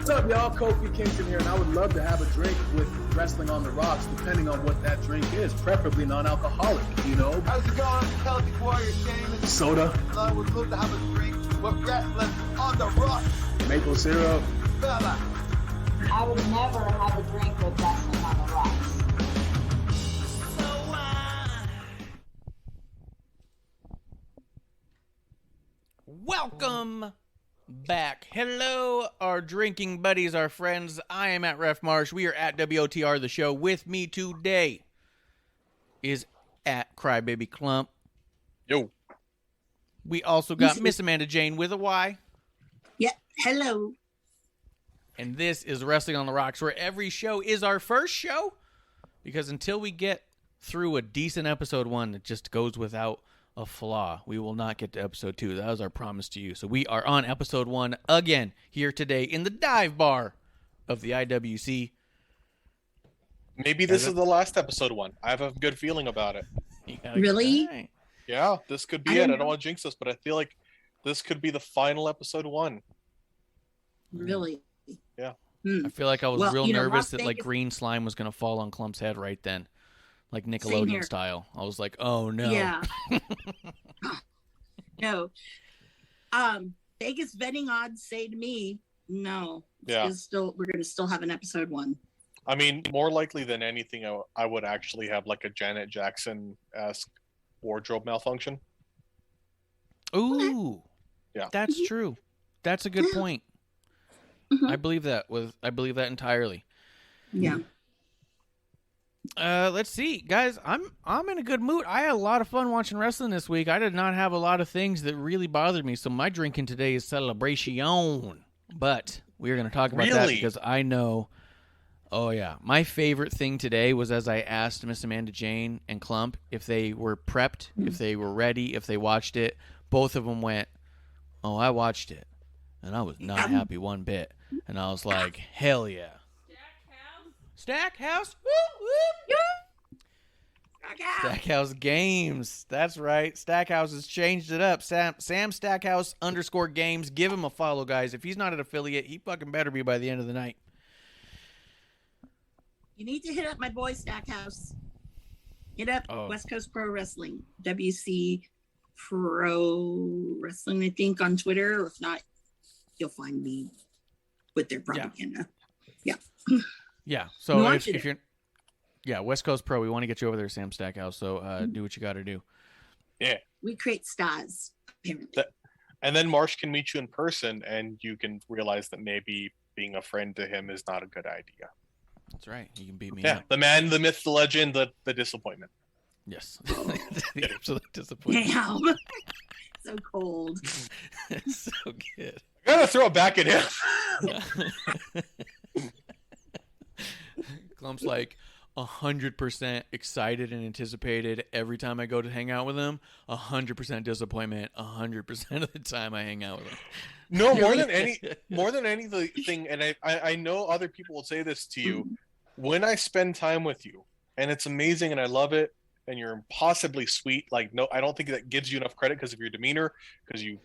What's up, y'all? Kofi Kingston here, and I would love to have a drink with Wrestling on the Rocks, depending on what that drink is, preferably non-alcoholic, you know? How's it going? Celtic Warrior Shane. Soda. I would love to have a drink with Wrestling on the Rocks. Maple syrup. Fella. I would never have a drink with Wrestling on the Rocks. Welcome back. Hello, our drinking buddies, our friends. I am at Ref Marsh. We are at WOTR the show. With me today is at Crybaby Klump. Yo. We also got Miss Amanda Jayne with a Y. Yeah, hello. And this is Wrestling on the Rocks, where every show is our first show. Because until we get through a decent episode 1 that just goes without a flaw, we will not get to episode 2. That was our promise to you. So we are on episode 1 again here today in the dive bar of the IWC. Maybe this is the last episode 1. I have a good feeling about it. Yeah, Really? right. Yeah, this could be it. I don't want to jinx this, but I feel like this could be the final episode 1. Really? Yeah. I feel like I was real nervous Las that like Vegas- green slime was going to fall on Clump's head right then. Like Same Nickelodeon here. style. I was like, oh no. Yeah. No. Vegas betting odds say to me, no. Yeah. We're gonna still have an episode 1. I mean, more likely than anything, I would actually have like a Janet Jackson-esque wardrobe malfunction. Ooh. Yeah. That's true. That's a good point. Mhm. I believe that entirely. Yeah. Let's see, guys. I'm in a good mood. I had a lot of fun watching wrestling this week. I did not have a lot of things that really bothered me, so my drinking today is celebration. But we're going to talk about that Really? because I know. Oh yeah, my favorite thing today was as I asked Miss Amanda Jayne and Klump if they were prepped, if they were ready, if they watched it. Both of them went, "Oh, I watched it, and I was not happy one bit." And I was like, "Hell yeah!" Stackhouse, whoop whoop. Stackhouse Games. That's right. Stackhouse has changed it up. Sam Stackhouse _games. Give him a follow, guys. If he's not an affiliate, he fucking better be by the end of the night. You need to hit up my boy Stackhouse. Hit up West Coast Pro Wrestling, WC Pro Wrestling, I think, on Twitter. Or if not, you'll find me with their propaganda. Yeah. Yeah. So Launch if it. you're, West Coast Pro, we want to get you over there, Sam Stackhouse. So do what you got to do. Yeah. We create stars, apparently. And then Marsh can meet you in person, and you can realize that maybe being a friend to him is not a good idea. That's right. You can beat me Yeah, up. the man, the myth, the legend, the disappointment. Yes. The absolute disappointment. Damn. So cold. So good. I gotta throw it back at him. Clump's like 100% excited and anticipated every time I go to hang out with him. 100% disappointment 100% of the time I hang out with him. No, more than anything, and I know other people will say this to you, when I spend time with you, and it's amazing and I love it, and you're impossibly sweet, like, no, I don't think that gives you enough credit because of your demeanor, because you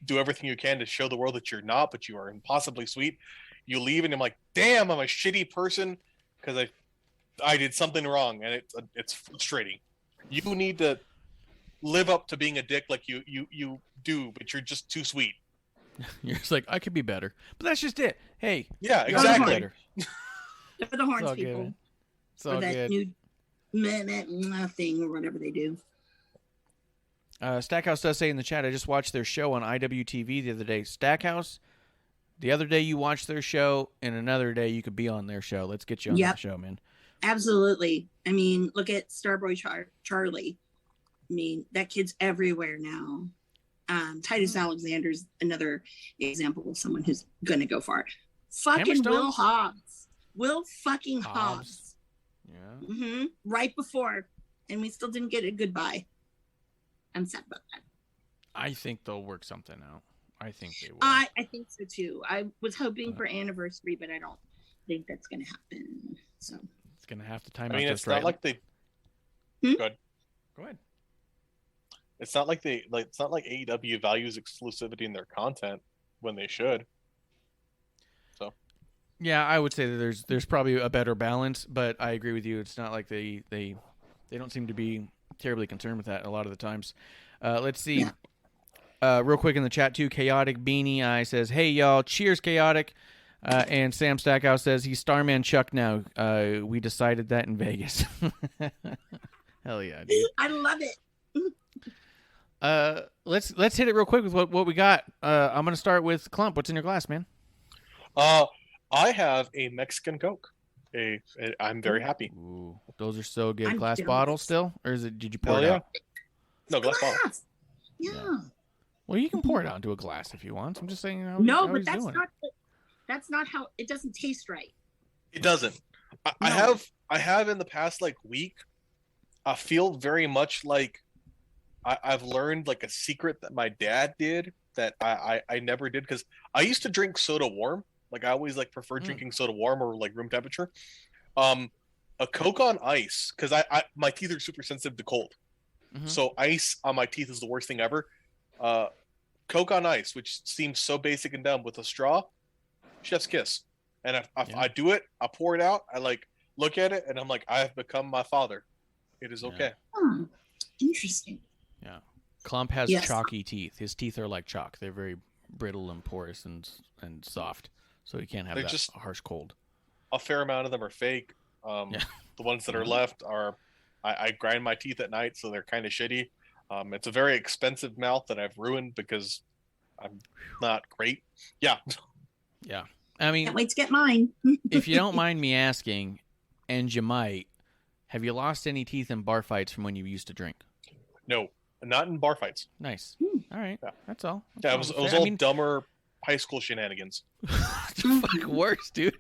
do everything you can to show the world that you're not, but you are impossibly sweet. You leave and I'm like, damn, I'm a shitty person because I did something wrong, and it's frustrating. You need to live up to being a dick like you do, but you're just too sweet. You're just like, I could be better. But that's just it. Hey. Yeah, you gotta be exactly. better. For the horns, It's all people. good. It's all Or that good. new thing or whatever they do. Stackhouse does say in the chat, I just watched their show on IWTV the other day. Stackhouse, the other day you watched their show, and another day you could be on their show. Let's get you on that show, man. Absolutely. I mean, look at Starboy Charlie. I mean, that kid's everywhere now. Titus Alexander's another example of someone who's going to go far. Fucking Hammerstone? Will Hobbs. Will fucking Hobbs. Yeah. Right before. And we still didn't get a goodbye. I'm sad about that. I think they'll work something out. I think they will. I think so too. I was hoping for anniversary, but I don't think that's going to happen. So it's going to have to time I mean, out it's just not right. like they. Good. Go ahead. It's not like it's not like AEW values exclusivity in their content when they should. So. Yeah, I would say that there's probably a better balance, but I agree with you. It's not like they don't seem to be terribly concerned with that a lot of the times. Let's see. Real quick in the chat too, Chaotic Beanie Eye says, "Hey y'all, cheers, Chaotic." And Sam Stackhouse says he's Starman Chuck now. We decided that in Vegas. Hell yeah, dude. I love it. Let's hit it real quick with what we got. I'm gonna start with Klump. What's in your glass, man? I have a Mexican Coke. I'm very happy. Ooh, those are so good. I'm Glass jealous. bottle still, or did you pour Hell it yeah. out? No, glass bottle. Yeah. Well, you can pour it out into a glass if you want. I'm just saying. No, how but he's that's doing not. That's not how. It doesn't taste right. It doesn't. I have in the past like week. I feel very much like I've learned like a secret that my dad did that I never did, because I used to drink soda warm. Like I always like prefer drinking soda warm or like room temperature. A Coke on ice, because my teeth are super sensitive to cold. Mhm. So ice on my teeth is the worst thing ever. Coke on ice, which seems so basic and dumb, with a straw, chef's kiss. And if I do it, I pour it out, I like look at it, and I'm like, I have become my father. It is okay. Interesting. Yeah. Klump has Yes. chalky teeth. His teeth are like chalk. They're very brittle and porous and soft. So he can't have They're that just- harsh cold. A fair amount of them are fake. The ones that are left are, I grind my teeth at night, so they're kind of shitty. It's a very expensive mouth that I've ruined because I'm not great. Yeah. Yeah. I mean, Can't wait to get mine. if you don't mind me asking, and you might, have you lost any teeth in bar fights from when you used to drink? No, not in bar fights. Nice. All right. Yeah. That's all. Yeah, it That's was all. all dumber high school shenanigans. Fuck worse, dude.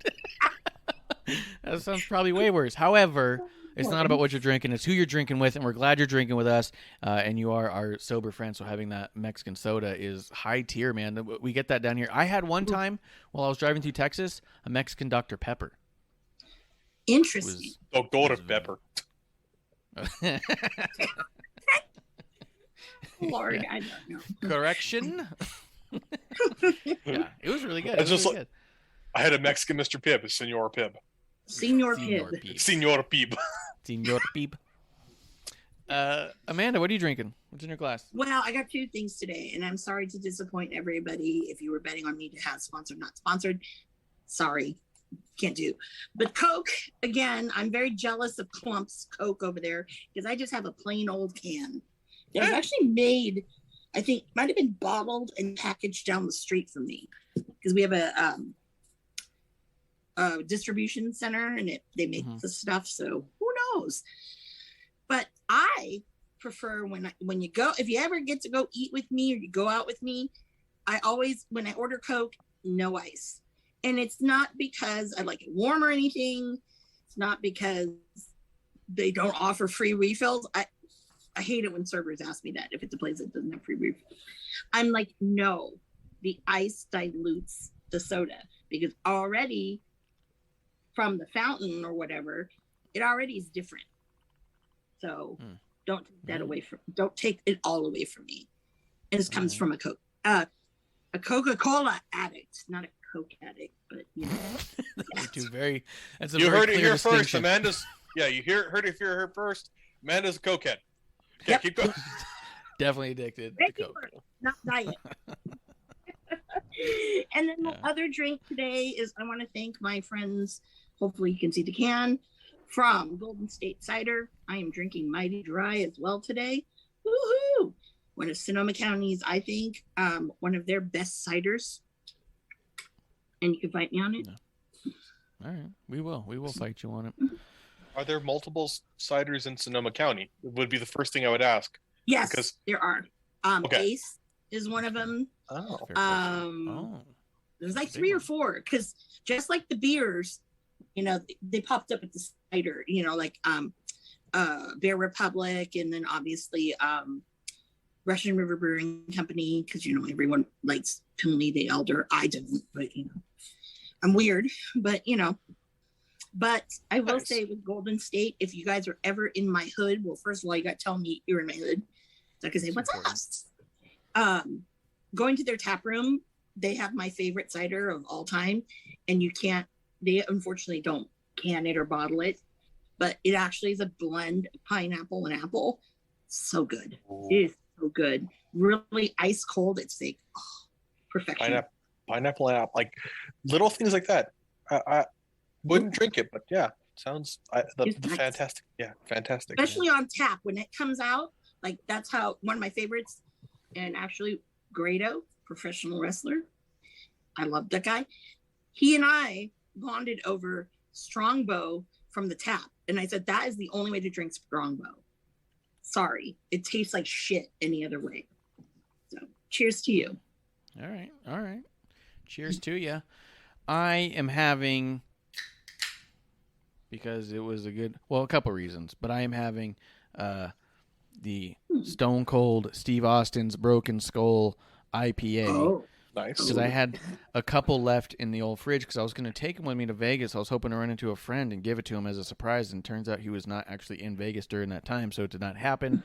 That sounds probably way worse. However, it's not about what you're drinking. It's who you're drinking with, and we're glad you're drinking with us, and you are our sober friend, so having that Mexican soda is high tier, man. We get that down here. I had one time while I was driving through Texas, a Mexican Dr. Pepper. Interesting. Oh, Golden Pepper. Lord, I don't know. Correction? Yeah, it was really good. It's just really like- I had a Mexican Mr. Pibb, Senor Pibb. Senior Senor Pib. Peep. Senor Pibb. Senor Peep. Amanda, what are you drinking? What's in your glass? Well, I got two things today, and I'm sorry to disappoint everybody. If you were betting on me to have sponsored, not sponsored, sorry, can't do. But Coke, again, I'm very jealous of Klump's Coke over there, because I just have a plain old can. It was actually made, I think, might have been bottled and packaged down the street from me, because we have a distribution center, and they make the stuff. So who knows? But I prefer when you go, if you ever get to go eat with me or you go out with me, I always, when I order Coke, no ice. And it's not because I like it warm or anything. It's not because they don't offer free refills. I hate it when servers ask me that if it's a place that doesn't have free refills. I'm like, no, the ice dilutes the soda, because already from the fountain or whatever, it already is different. So don't take that away from, don't take it all away from me. And this comes from a Coca-Cola addict, not a Coke addict, but you know. That's a You very heard it clear here first. distinction. Amanda's, yeah, you heard it here first. Amanda's a cokehead. Yeah, Yep. keep going. Definitely addicted to Regular, Coke. not diet. And then the other drink today is, I want to thank my friends, hopefully you can see the can, from Golden State Cider. I am drinking Mighty Dry as well today. Woohoo! One of Sonoma County's, I think, one of their best ciders. And you can find me on it. All right. We will fight you on it. Are there multiple ciders in Sonoma County? Would be the first thing I would ask. Yes, Because- there are. Okay. Ace is one of them. Oh. Fair question. There's like Big 3 or one. 4, because just like the beers, you know, they popped up at the cider, you know, like Bear Republic, and then obviously Russian River Brewing Company, because you know everyone likes Pliny the Elder. I don't, but you know, I'm weird, but you know. But I will Nice. say with Golden State, if you guys are ever in my hood, well, first of all, you got to tell me you're in my hood, so I can say That's what's up. Going to their tap room, they have my favorite cider of all time, and you can't They unfortunately don't can it or bottle it, but it actually is a blend of pineapple and apple. So good. Ooh. It is so good. Really ice cold. It's like perfection. Pineapple and apple, like little things like that. I wouldn't drink it, but yeah, sounds It's nice. fantastic. Yeah, fantastic. Especially on tap when it comes out. Like that's how one of my favorites. And actually, Grado, professional wrestler. I love that guy. He and I bonded over Strongbow from the tap. And I said, that is the only way to drink Strongbow. Sorry. It tastes like shit any other way. So cheers to you. All right. Cheers to you. I am having, because it was a couple reasons, but I am having the Stone Cold Steve Austin's Broken Skull IPA. Oh. Nice. Because I had a couple left in the old fridge because I was going to take them with me to Vegas. I was hoping to run into a friend and give it to him as a surprise, and turns out he was not actually in Vegas during that time, so it did not happen.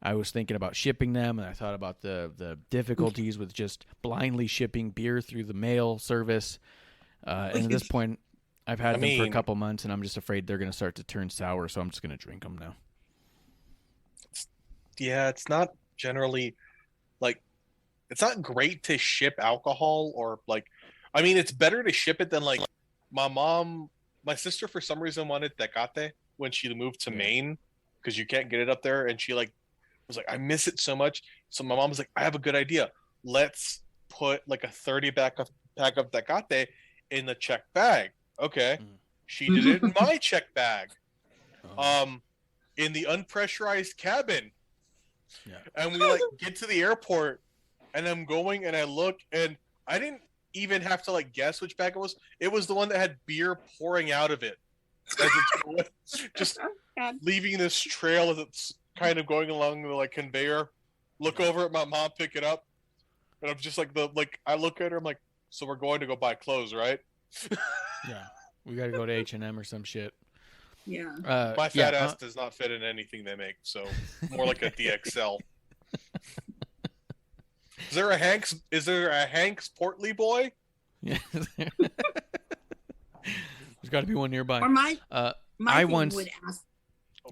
I was thinking about shipping them, and I thought about the difficulties with just blindly shipping beer through the mail service. And at this point, I've had them for a couple months, and I'm just afraid they're going to start to turn sour, so I'm just going to drink them now. Yeah, it's not generally like, it's not great to ship alcohol, or like, I mean, it's better to ship it than like my sister for some reason wanted Tecate when she moved to Maine because you can't get it up there, and she like was like, I miss it so much. So my mom was like, I have a good idea. Let's put like a 30 pack of Tecate in the check bag. Okay. She did it in my check bag. In the unpressurized cabin. Yeah. And we like get to the airport, and I'm going and I look, and I didn't even have to like guess which bag it was. It was the one that had beer pouring out of it. As it's just leaving this trail as it's kind of going along the like conveyor. Look over at my mom, pick it up, and I'm just like I look at her, I'm like, so we're going to go buy clothes, right? Yeah. We got to go to H&M or some shit. Yeah. My fat ass does not fit in anything they make, so more like a DXL. Is there a Hank's Portly boy? Yeah. There's got to be one nearby. Or my thing once would ask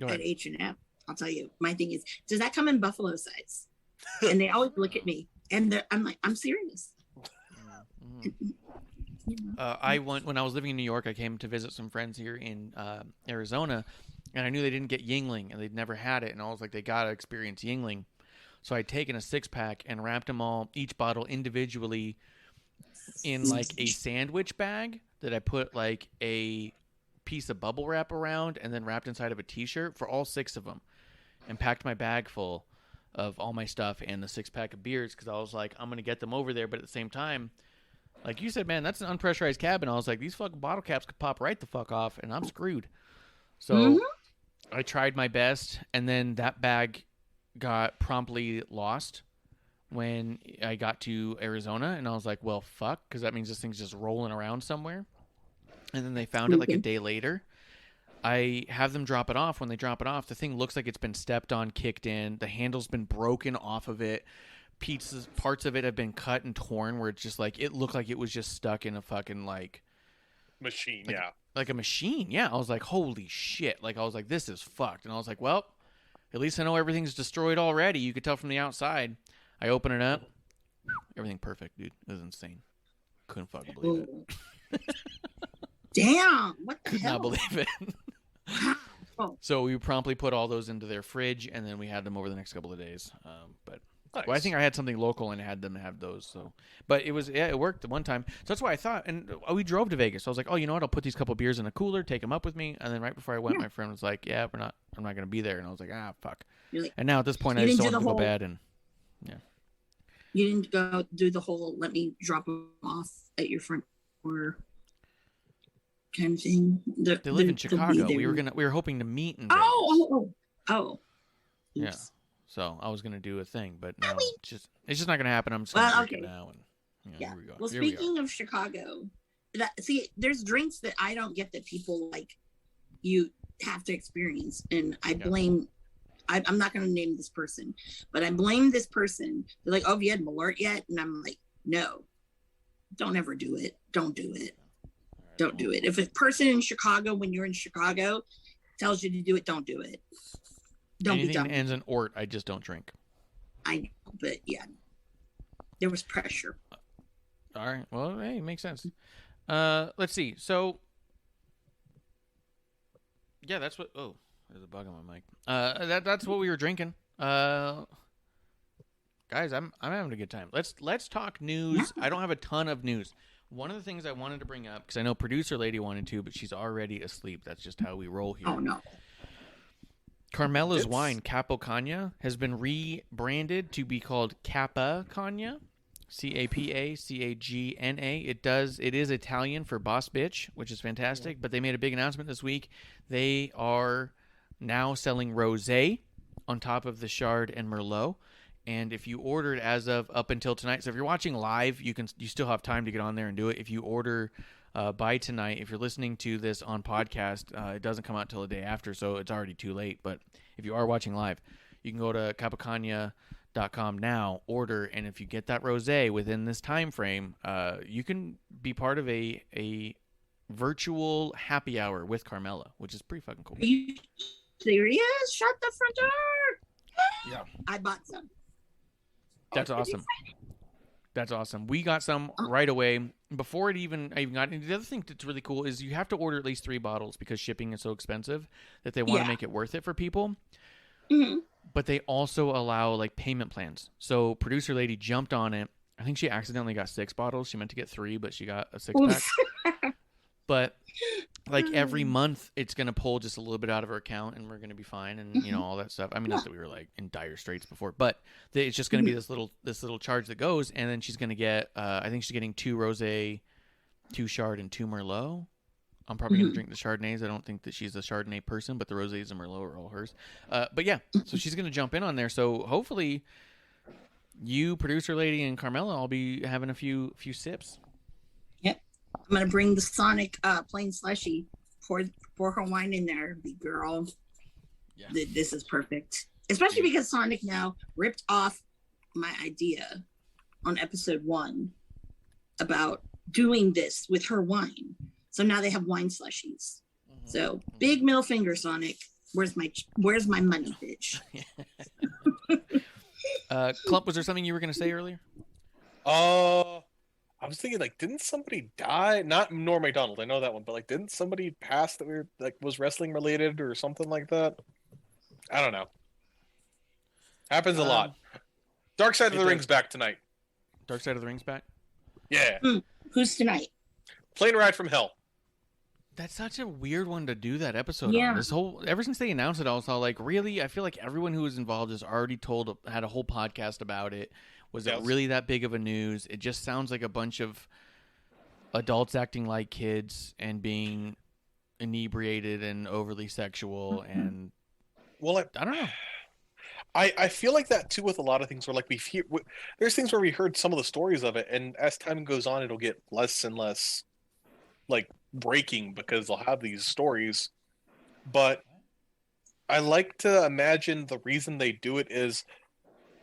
at H&M. I'll tell you. My thing is, does that come in buffalo size? And they always look at me, and I'm like, I'm serious. When I was living in New York, I came to visit some friends here in Arizona, and I knew they didn't get Yingling, and they'd never had it, and I was like, they gotta experience Yingling. So I'd taken a 6-pack and wrapped them all, each bottle individually, in like a sandwich bag that I put like a piece of bubble wrap around, and then wrapped inside of a T-shirt for all 6 of them, and packed my bag full of all my stuff and the 6-pack of beers, because I was like, I'm gonna get them over there, but at the same time, like you said, man, that's an unpressurized cabin. I was like, these fucking bottle caps could pop right the fuck off, and I'm screwed. So I tried my best, and then that bag got promptly lost when I got to Arizona, and I was like, well, fuck, because that means this thing's just rolling around somewhere. And then they found it like a day later. I have them drop it off. When they drop it off, the thing looks like it's been stepped on, kicked in. The handle's been broken off of it. Parts of it have been cut and torn, where it's just like, it looked like it was just stuck in a fucking like machine. Like a machine. Yeah. I was like, holy shit. Like, I was like, this is fucked. And I was like, well, at least I know everything's destroyed already. You could tell from the outside. I open it up. Everything perfect, dude. It was insane. Couldn't fucking believe it. Damn. What the Could hell? not believe it. So we promptly put all those into their fridge, and then we had them over the next couple of days. But nice. Well, I think I had something local and had them have those. So, but it worked the one time. So that's why I thought, and we drove to Vegas. So I was like, oh, you know what? I'll put these couple beers in a cooler, take them up with me. And then right before I went, my friend was like, yeah, I'm not going to be there. And I was like, fuck. Like, and now at this point, I just don't want to feel bad. And yeah. You didn't go do the whole let me drop them off at your front door kind of thing. They live in Chicago. We were hoping to meet in Vegas. Oh. Yeah. So I was gonna do a thing, but no, it's just not gonna happen. I'm just gonna drink it now. And here we go. Well, speaking of Chicago, there's drinks that I don't get that people like you have to experience, and I blame. I'm not gonna name this person, but I blame this person. They're like, "Oh, have you had Malort yet?" And I'm like, "No, don't ever do it. Don't do it." Don't do it. If a person in Chicago, when you're in Chicago, tells you to do it, don't do it. Don't Anything be dumb. that ends in ort, I just don't drink. I know, but yeah, there was pressure. All right. Well, hey, makes sense. Let's see. So, yeah, that's what. Oh, there's a bug on my mic. That's what we were drinking. Guys, I'm having a good time. Let's talk news. I don't have a ton of news. One of the things I wanted to bring up, because I know producer lady wanted to, but she's already asleep. That's just how we roll here. Oh no. Carmela's wine, Capo Cagna, has been rebranded to be called Kappa Cagna, Capacagna. It is Italian for boss bitch, which is fantastic. But they made a big announcement this week. They are now selling rosé on top of the Chard and Merlot. And if you ordered as of up until tonight, so if you're watching live, you still have time to get on there and do it. If you order by tonight, if you're listening to this on podcast, it doesn't come out till the day after, so it's already too late. But if you are watching live, you can go to capocagna.com now, order, and if you get that rosé within this time frame, you can be part of a virtual happy hour with Carmela, which is pretty fucking cool. Are you serious? Shut the front door. Yeah. I bought some. That's awesome. That's awesome. We got some right away before I even got into the other thing that's really cool is you have to order at least 3 bottles because shipping is so expensive that they want to make it worth it for people. Mm-hmm. But they also allow like payment plans. So producer lady jumped on it. I think she accidentally got 6 bottles. She meant to get 3, but she got a 6-pack. But like every month it's going to pull just a little bit out of her account and we're going to be fine and you know all that stuff. I mean not that we were like in dire straits before, but it's just going to be this little charge that goes and then she's going to get I think she's getting 2 rosé, 2 Chard and 2 Merlot. I'm probably going to drink the Chardonnays. I don't think that she's a Chardonnay person, but the rosés and Merlot are all hers. But yeah, so she's going to jump in on there. So hopefully you, producer lady, and Carmela will be having a few sips. Yep. I'm going to bring the Sonic plain slushy. Pour her wine in there, big girl. Yeah. This is perfect. Especially because Sonic now ripped off my idea on episode 1 about doing this with her wine. So now they have wine slushies. So big middle finger, Sonic. Where's my money, bitch? Klump, was there something you were going to say earlier? I was thinking, like, didn't somebody die? Not Norm Macdonald, I know that one, but like, didn't somebody pass that was wrestling related or something like that? I don't know. Happens a lot. Dark Side of the Ring's back tonight. Dark Side of the Ring's back? Yeah. Who's tonight? Plane Ride from Hell. That's such a weird one to do that episode on. Ever since they announced it, I was all like, really? I feel like everyone who was involved has already had a whole podcast about it. Was it really that big of a news? It just sounds like a bunch of adults acting like kids and being inebriated and overly sexual. And well, I don't know. I feel like that too with a lot of things where like there's things where we heard some of the stories of it, and as time goes on, it'll get less and less like breaking because they'll have these stories. But I like to imagine the reason they do it is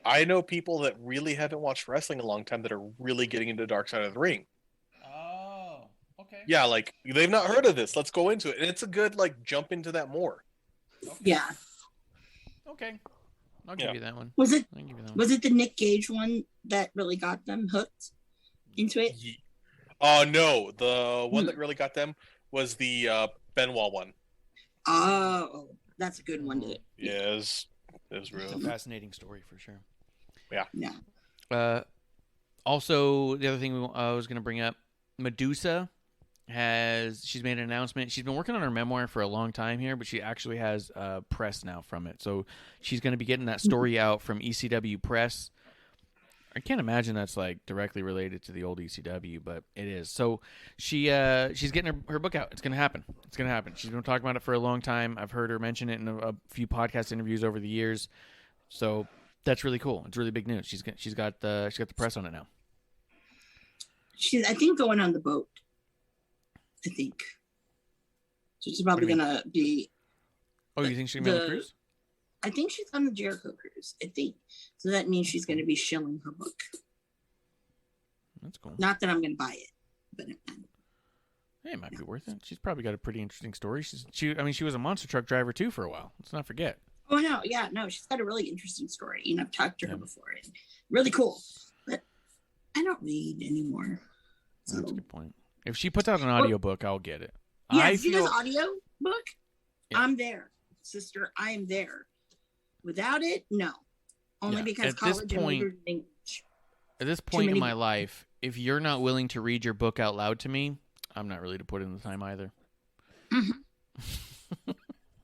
I know people that really haven't watched wrestling in a long time that are really getting into Dark Side of the Ring. Oh, okay. Yeah, like they've not heard of this. Let's go into it. And it's a good like jump into that more. Okay. Yeah. Okay. I'll give you that one. Was it the Nick Gage one that really got them hooked into it? No. The one that really got them was the Benoit one. Oh, that's a good one. Yeah, it was real. It's a fascinating story for sure. Yeah. Also, the other thing I was going to bring up, Medusa she's made an announcement. She's been working on her memoir for a long time here, but she actually has press now from it. So she's going to be getting that story out from ECW Press. I can't imagine that's like directly related to the old ECW, but it is. So she's getting her book out. It's going to happen. She's been talking about it for a long time. I've heard her mention it in a few podcast interviews over the years. So that's really cool. It's really big news. She's got the press on it now. She's, I think, going on the boat. I think. So she's probably going to be... Oh, you think she's going to be on the cruise? I think she's on the Jericho cruise. I think. So that means she's going to be shilling her book. That's cool. Not that I'm going to buy it, but It might be worth it. She's probably got a pretty interesting story. She was a monster truck driver too for a while. Let's not forget. Oh no, yeah, no, she's got a really interesting story. You know, I've talked to her before. And really cool. But I don't read anymore. So. That's a good point. If she puts out an audiobook, I'll get it. Yeah, if she does audio book, Yeah. I'm there, sister. I am there. Without it, no. Only because At this college and point- major in English. At this point in many my books. life, if you're not willing to read your book out loud to me, I'm not really to put in the time either.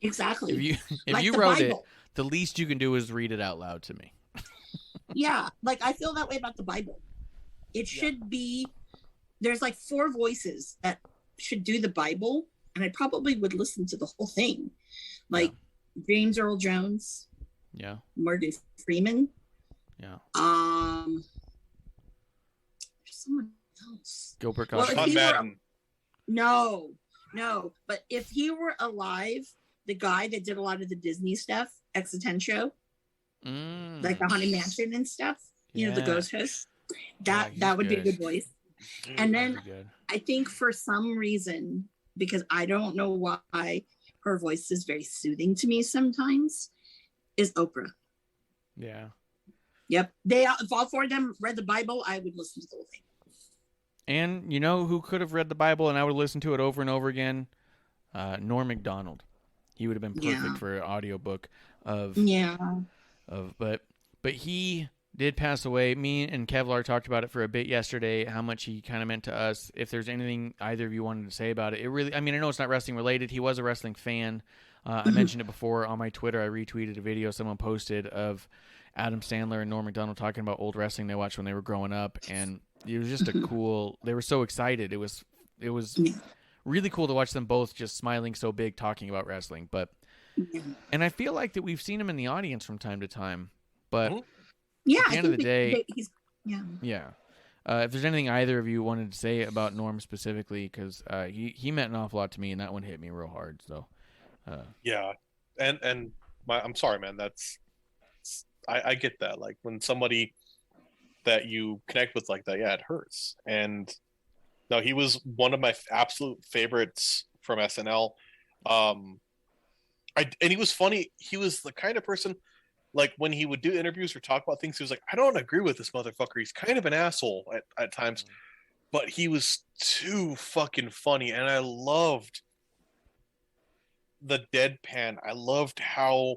Exactly. If Like you the wrote Bible. it, the least you can do is read it out loud to me. Yeah, like I feel that way about the Bible. It should be, there's like 4 voices that should do the Bible, and I probably would listen to the whole thing. Like James Earl Jones, Yeah. Morgan Freeman, Yeah. there's someone else. Gilbert Well, Gottfried. if John he were- Madden. No, but if he were alive, the guy that did a lot of the Disney stuff, X the 10 show, like the Haunted Mansion and stuff, you know, the Yeah. ghost host, Yeah, that he's would be a good. good voice. And then That'd be good. I think for some reason, because I don't know why, her voice is very soothing to me sometimes, is Oprah. Yeah. Yep. If all 4 of them read the Bible, I would listen to the whole thing. And you know who could have read the Bible and I would listen to it over and over again? Norm Macdonald. He would have been perfect Yeah. for an audiobook of Yeah. but he did pass away. Me and Kevlar talked about it for a bit yesterday, how much he kind of meant to us. If there's anything either of you wanted to say about it, I know it's not wrestling related. He was a wrestling fan. I mentioned it before on my Twitter. I retweeted a video someone posted of Adam Sandler and Norm Macdonald talking about old wrestling they watched when they were growing up, and it was just a cool. They were so excited. It was really cool to watch them both just smiling so big talking about wrestling. But and I feel like that we've seen him in the audience from time to time. But Yeah. at the end of the day, he's, yeah. yeah. If there's anything either of you wanted to say about Norm specifically, because he meant an awful lot to me, and that one hit me real hard. So, Yeah, and I'm sorry, man. I get that. Like when somebody that you connect with like that, yeah, it hurts. And no, he was one of my absolute favorites from SNL. And he was funny. He was the kind of person, like when he would do interviews or talk about things, he was like, I don't agree with this motherfucker. He's kind of an asshole at times, but he was too fucking funny. And I loved the deadpan. I loved how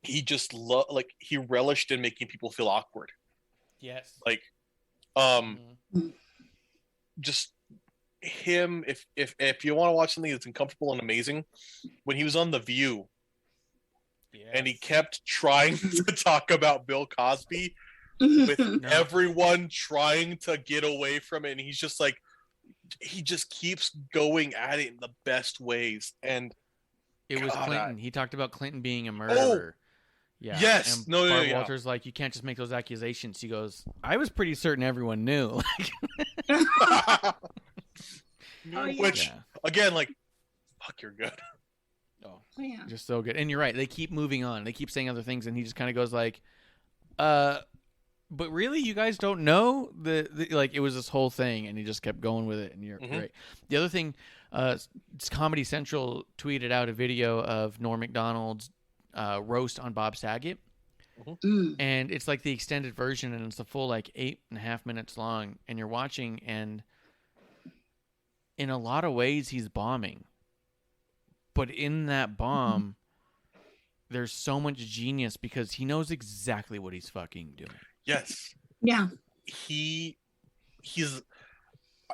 he just he relished in making people feel awkward. yes. Like, just him. If you want to watch something that's uncomfortable and amazing, when he was on The View, and he kept trying to talk about Bill Cosby with everyone trying to get away from it, and he's just like, he just keeps going at it in the best ways. And It was God, Clinton. He talked about Clinton being a murderer. Yeah. Yes. And No, Barb yeah. Walters like, you can't just make those accusations. He goes, I was pretty certain everyone knew. Oh, yeah. Which again, like, fuck, you're good. Oh, Oh, yeah. just so good. And you're right. They keep moving on. They keep saying other things, and he just kind of goes like, but really, you guys don't know the like it was this whole thing, and he just kept going with it. And you're right. The other thing, Comedy Central tweeted out a video of Norm Macdonald's roast on Bob Saget, and it's like the extended version, and it's a full like 8.5 minutes long, and you're watching, and in a lot of ways, he's bombing, but in that bomb. There's so much genius because he knows exactly what he's fucking doing. Yes. Yeah. He's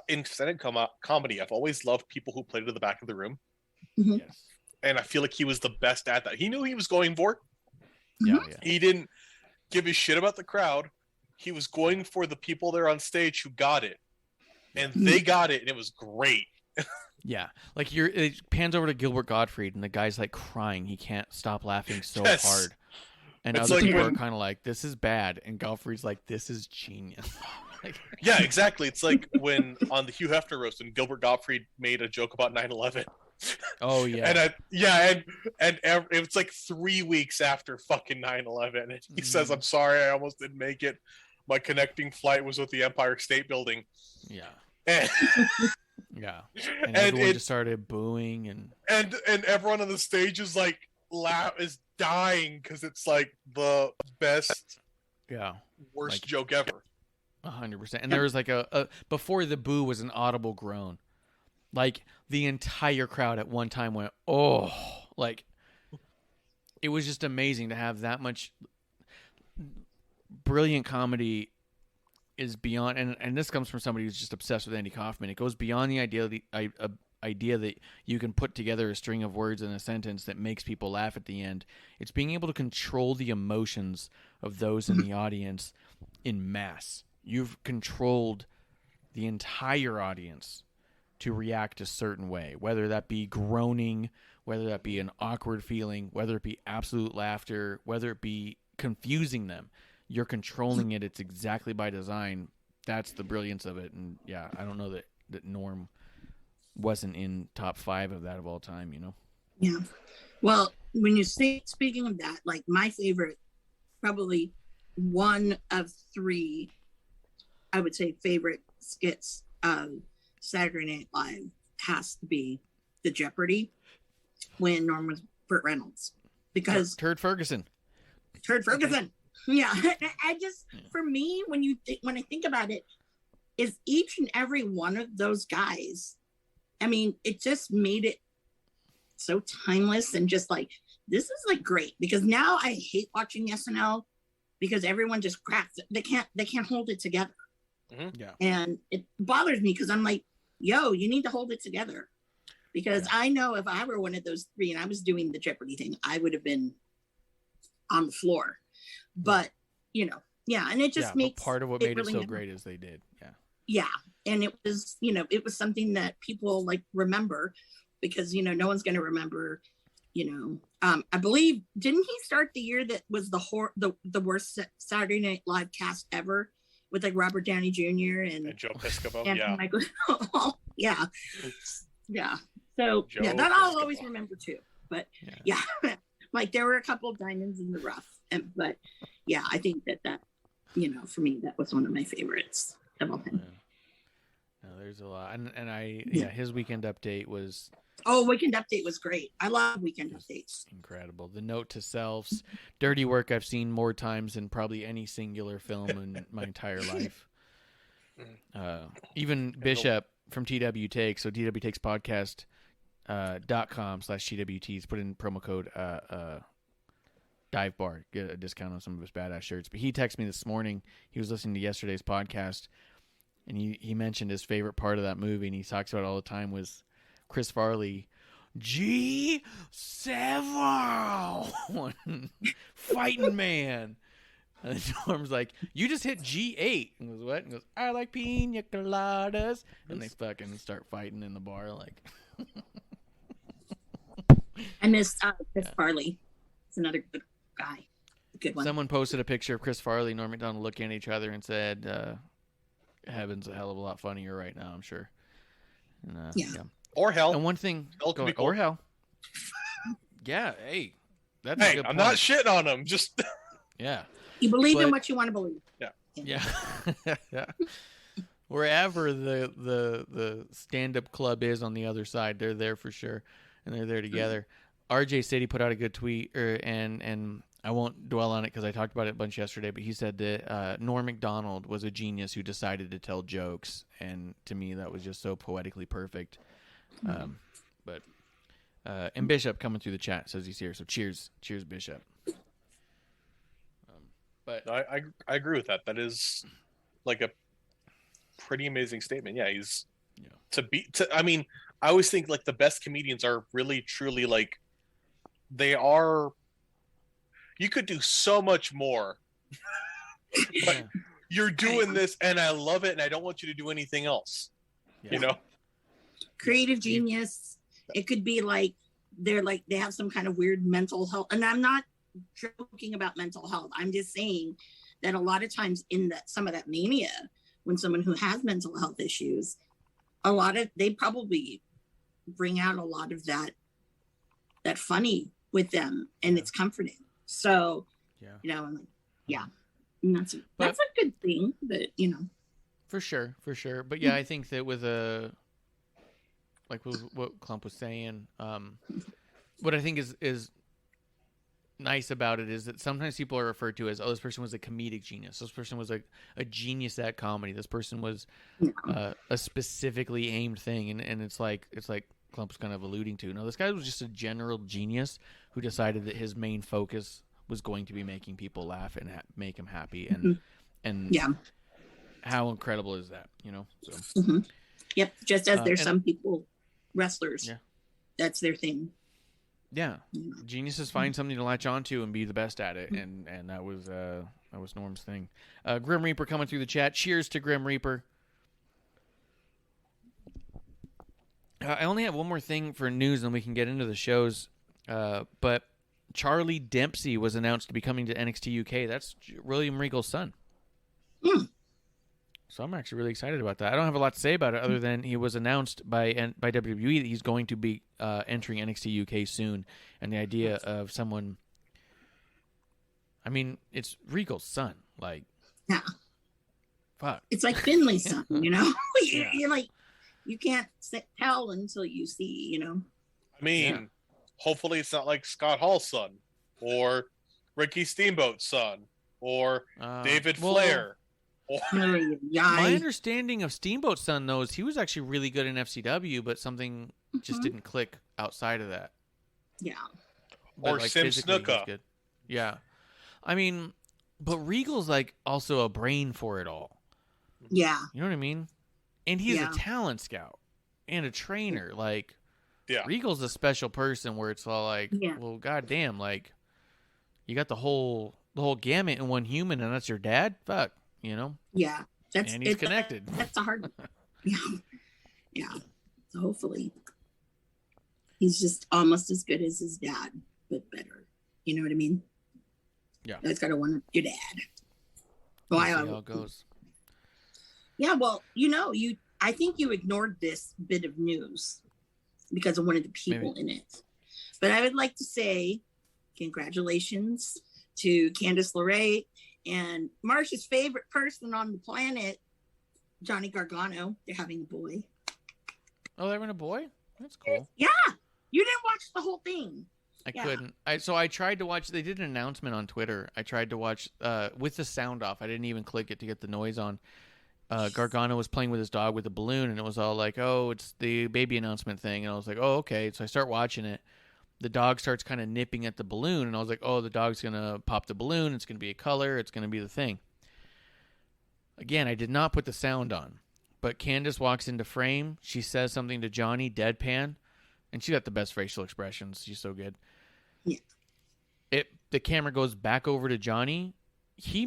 in stand-up comedy. I've always loved people who play to the back of the room, Yes. and I feel like he was the best at that. He knew he was going for. Yeah. Yeah. He didn't give a shit about the crowd. He was going for the people there on stage who got it, and they got it, and it was great. Yeah, like it pans over to Gilbert Gottfried, and the guy's like crying. He can't stop laughing so hard. And It's other like people when- are kind of like, "This is bad," and Gottfried's like, "This is genius." Like, Yeah, exactly. It's like when on the Hugh Hefner roast, and Gilbert Gottfried made a joke about 9/11. oh yeah, And it's like 3 weeks after fucking 9/11, and he says, "I'm sorry, I almost didn't make it. My connecting flight was with the Empire State Building." yeah. And Yeah, and everyone just started booing, and everyone on the stage is like is dying because it's like the best, worst joke ever. 100%. And there was like a before the boo was an audible groan, like the entire crowd at one time went, oh, like it was just amazing to have that much brilliant comedy. Is beyond, and this comes from somebody who's just obsessed with Andy Kaufman. It goes beyond the idea that you can put together a string of words in a sentence that makes people laugh at the end. It's being able to control the emotions of those in the audience in mass. You've controlled the entire audience to react a certain way, whether that be groaning, whether that be an awkward feeling, whether it be absolute laughter, whether it be confusing them. You're controlling it. It's exactly by design. That's the brilliance of it. And yeah, I don't know that Norm wasn't in top 5 of that of all time, you know? Yeah. Well, when you say, speaking of that, like my favorite, probably one of 3, I would say favorite skits of Saturday Night Live has to be the Jeopardy when Norm was Burt Reynolds. Because Turd Ferguson. Yeah, I just, for me, when I think about it, is each and every one of those guys, I mean, it just made it so timeless and just like, this is like great, because now I hate watching SNL because everyone just cracks it. They can't hold it together. Mm-hmm. Yeah. And it bothers me because I'm like, yo, you need to hold it together. Because I know if I were one of those 3 and I was doing the Jeopardy thing, I would have been on the floor. But, you know, and it just makes part of what made it so great is they did. Yeah. And it was, it was something that people like remember because, no one's going to remember, I believe, didn't he start the year that was the worst Saturday Night Live cast ever with like Robert Downey Jr. and Joe Piscopo? and Michael. Yeah. So Joe that I'll Piscopo. always remember too. But yeah. Like there were a couple of diamonds in the rough, but yeah, I think that for me that was one of my favorites of all time. No, there's a lot, and his Weekend Update was. Oh, Weekend Update was great. I love Weekend Updates. Incredible. The note to selves, dirty work I've seen more times than probably any singular film in my entire life. Even Bishop from TW Takes, so TW Takes Podcast. .com/TWTs, put in promo code Dive Bar, get a discount on some of his badass shirts. But he texted me this morning, he was listening to yesterday's podcast, and he mentioned his favorite part of that movie, and he talks about it all the time, was Chris Farley G7 fighting man. And Norm's like, you just hit G8. And goes, what? And goes, I like pina coladas. And they fucking start fighting in the bar like I missed Chris Farley. It's another good guy. A good one. Someone posted a picture of Chris Farley and Norm Macdonald looking at each other and said, heaven's a hell of a lot funnier right now, I'm sure. And, yeah. Or hell. And one thing, cool. Or hell. Yeah, hey. That's a good I'm point. not shitting on him. Just yeah. You believe in what you want to believe. Yeah. Yeah. Wherever the stand-up club is on the other side, they're there for sure, and they're there together. RJ City put out a good tweet, and I won't dwell on it because I talked about it a bunch yesterday, but he said that Norm Macdonald was a genius who decided to tell jokes, and to me that was just so poetically perfect. And Bishop coming through the chat says he's here, so cheers Bishop. But I agree with that. That is like a pretty amazing statement. Yeah, he's I mean, I always think like the best comedians are really truly like they are. You could do so much more, but you're doing this, and I love it, and I don't want you to do anything else. Yeah. You know, creative genius. It could be like they have some kind of weird mental health, and I'm not joking about mental health. I'm just saying that a lot of times in some of that mania, when someone who has mental health issues, they probably bring out a lot of that funny with them, and it's comforting. So, I'm like, and that's a good thing, but for sure. But yeah, I think that with a like what Klump was saying. What I think is nice about it is that sometimes people are referred to as, oh, this person was a comedic genius. This person was a genius at comedy. This person was a specifically aimed thing, and it's like Klump's kind of alluding to. No, this guy was just a general genius who decided that his main focus was going to be making people laugh and make him happy, and Yeah. how incredible is that? So. Yep. Just as there's some people, wrestlers, that's their thing. Yeah, geniuses find something to latch onto and be the best at it, and that was Norm's thing. Grim Reaper coming through the chat. Cheers to Grim Reaper. I only have one more thing for news, and we can get into the shows. But Charlie Dempsey was announced to be coming to NXT UK. That's William Regal's son. So I'm actually really excited about that. I don't have a lot to say about it other than he was announced by WWE that he's going to be entering NXT UK soon. And the idea of someone... I mean, it's Regal's son. Like, yeah. Fuck. It's like Finley's son, You're like, you can't tell until you see, I mean, hopefully it's not like Scott Hall's son or Ricky Steamboat's son or David Flair. My understanding of Steamboat's son, though, is he was actually really good in FCW, but something just didn't click outside of that. Yeah. But, or Sim Snuka. Yeah. I mean, but Regal's like also a brain for it all. Yeah. You know what I mean? And he's a talent scout and a trainer. Like, Regal's a special person where it's all like, well, goddamn, like, you got the whole gamut in one human, and that's your dad? Fuck. Yeah, and he's connected. That's a hard. Yeah. So hopefully, he's just almost as good as his dad, but better. You know what I mean? Yeah. That's gotta want your dad. We'll see how it goes. Yeah, well, I think you ignored this bit of news because of one of the people in it. But I would like to say congratulations to Candice LeRae and Marsh's favorite person on the planet, Johnny Gargano. They're having a boy. Oh, they're having a boy? That's cool. Yeah. You didn't watch the whole thing. I couldn't. I tried to watch. They did an announcement on Twitter. I tried to watch with the sound off. I didn't even click it to get the noise on. Gargano was playing with his dog with a balloon, and it was all like, oh, it's the baby announcement thing. And I was like, oh, okay. So I start watching it. The dog starts kind of nipping at the balloon, and I was like, oh, the dog's going to pop the balloon. It's going to be a color. It's going to be the thing. Again, I did not put the sound on, but Candice walks into frame. She says something to Johnny, deadpan, and she got the best facial expressions. She's so good. Yeah. The camera goes back over to Johnny. He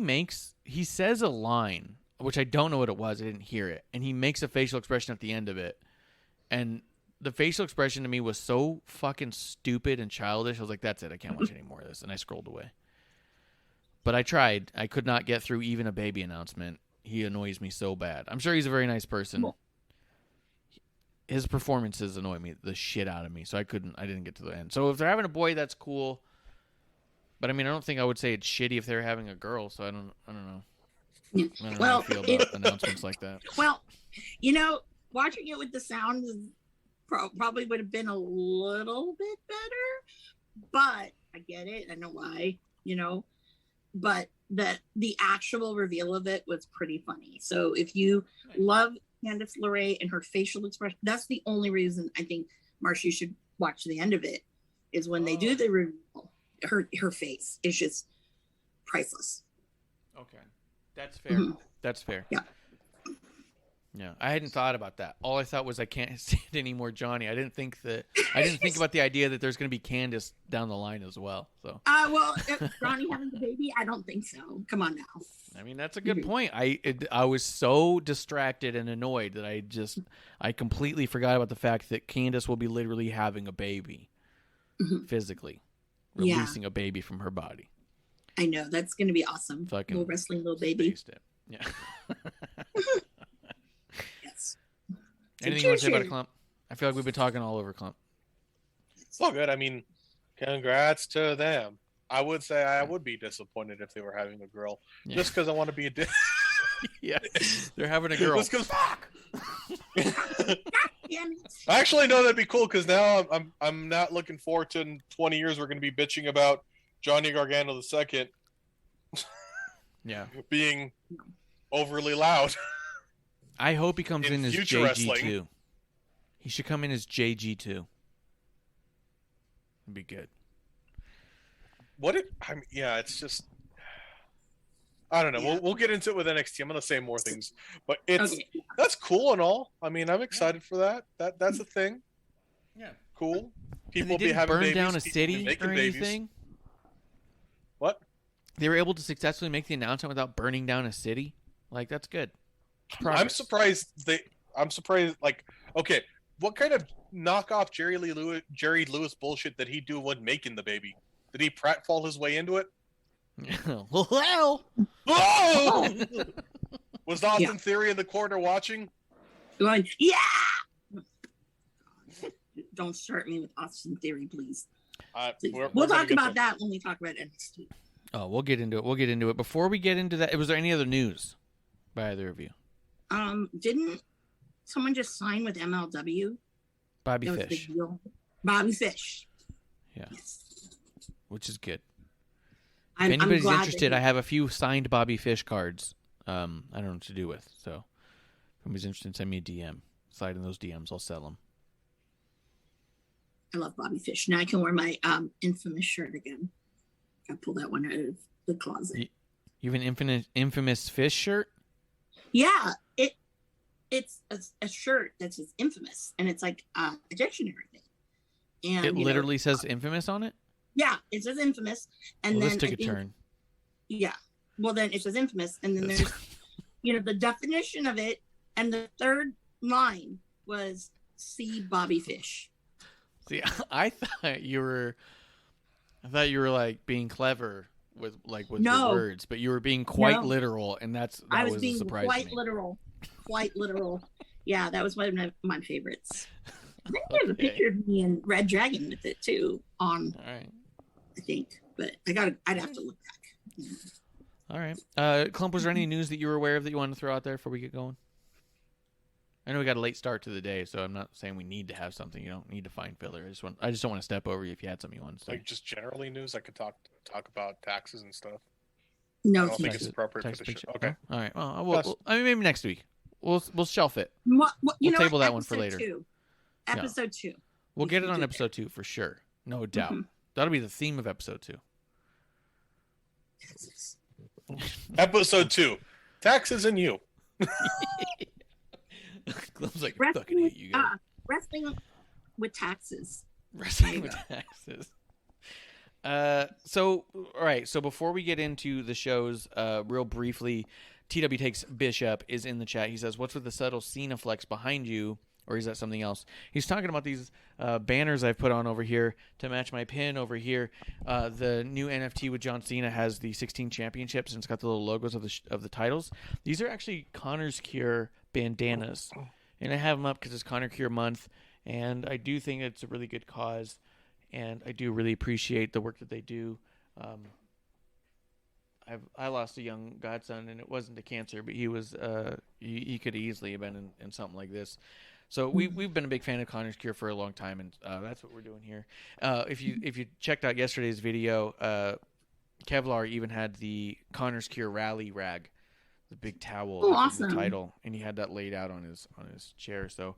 says a line, which I don't know what it was. I didn't hear it. And he makes a facial expression at the end of it. And the facial expression to me was so fucking stupid and childish. I was like, that's it. I can't watch any more of this. And I scrolled away. But I tried. I could not get through even a baby announcement. He annoys me so bad. I'm sure he's a very nice person. Cool. His performances annoy me the shit out of me. So I didn't get to the end. So if they're having a boy, that's cool. But I mean, I don't think I would say it's shitty if they're having a girl. So I don't know. Yeah. I don't know how I feel about announcements like that. Well, watching it with the sound is probably would have been a little bit better, but I get it. I know why, but the actual reveal of it was pretty funny. So if you love Candice LeRae and her facial expression, that's the only reason I think, Marsh, you should watch the end of it, is when they do the reveal, her face is just priceless. Okay. That's fair. Mm-hmm. That's fair. Yeah. Yeah, I hadn't thought about that. All I thought was I can't stand any more Johnny. I didn't think about the idea that there's going to be Candice down the line as well. So. Well, Johnny having the baby, I don't think so. Come on now. I mean, that's a good point. I was so distracted and annoyed that I completely forgot about the fact that Candice will be literally having a baby, physically releasing a baby from her body. I know, that's going to be awesome. Fucking little wrestling little baby. Yeah. Yes. Anything you want to say about a Klump? I feel like we've been talking all over Klump. It's all good. I mean, congrats to them. I would say I would be disappointed if they were having a girl, just because I want to be a yeah, they're having a girl. Just because fuck. Damn it. Actually, no, that'd be cool because now I'm not looking forward to in 20 years we're going to be bitching about Johnny Gargano II Yeah. being overly loud. I hope he comes in as future JG2. wrestling. He should come in as JG2. It'd be good. It's just, I don't know. Yeah. We'll get into it with NXT. I'm going to say more things, but it's Okay. that's cool and all. I mean, I'm excited for that. That's a thing. Yeah. Cool. And People they be didn't having burn babies. down a people be city making or babies. anything. What? They were able to successfully make the announcement without burning down a city. Like, that's good. I'm Progress. surprised. Like, okay, what kind of knockoff Jerry Lewis bullshit did he do when making the baby? Did he pratfall his way into it? Well, Oh! Was Austin Yeah. Theory in the corner watching? Going, yeah. Don't start me with Austin Theory, please. We're We'll gonna talk get about to- that when we talk about NXT. oh, we'll get into it. Before we get into that, was there any other news by either of you? Didn't someone just sign with MLW? Bobby That was a big Fish, deal. Bobby Fish. Yeah. Yes. which is good. If I'm anybody's glad that interested, he- I have a few signed Bobby Fish cards. I don't know what to do with. So if anybody's interested, send me a DM. Slide in those DMs. I'll sell them. I love Bobby Fish. Now I can wear my infamous shirt again. I pulled that one out of the closet. You have an infamous Fish shirt? Yeah, it's a shirt that says infamous, and it's like a dictionary thing. And It you know, literally says infamous on it? yeah, it says infamous, and Well, then this took I a think- turn. Yeah, well then it says infamous, and then That's- there's the definition of it, and the third line was see Bobby Fish. See, I thought you were like being clever with your No. words, but you were being quite No. literal, and that I was was a being surprise quite to me. literal, quite literal. Yeah, that was one of my favorites. I think there's a Okay. picture of me and Red Dragon with it too on, All right. I think, but I'd have to look back. All right. Klump, was there any news that you were aware of that you wanted to throw out there before we get going? I know we got a late start to the day, so I'm not saying we need to have something. You don't need to find filler. I just don't want to step over you if you had something you wanted to say. Like just generally news. I could talk about taxes and stuff. No, I don't think thank it's you. appropriate for Text the picture. show. Okay. All right. Well, Yes. I mean, maybe next week. We'll shelf it. We'll We'll table that one for later. Episode 2. We'll We get it can on do episode 2 for sure. No doubt. Mhm. That'll be the theme of episode 2. Episode 2, taxes and you. Klump's like, I fucking hate you guys. Wrestling with taxes. Wrestling with taxes. So all right. So before we get into the shows, real briefly, TW Takes Bishop is in the chat. He says, "What's with the subtle Cena flex behind you?" Or is that something else? He's talking about these banners I've put on over here to match my pin over here. The new NFT with John Cena has the 16 championships, and it's got the little logos of the titles. These are actually Connor's Cure bandanas, and I have them up because it's Connor Cure month, and I do think it's a really good cause, and I do really appreciate the work that they do. I lost a young godson, and it wasn't to cancer, but he was he could easily have been in something like this. So we've been a big fan of Connor's Cure for a long time, and that's what we're doing here. If you checked out yesterday's video, Kevlar even had the Connor's Cure rally rag, the big towel, Oh, with awesome. the title, and he had that laid out on his chair. So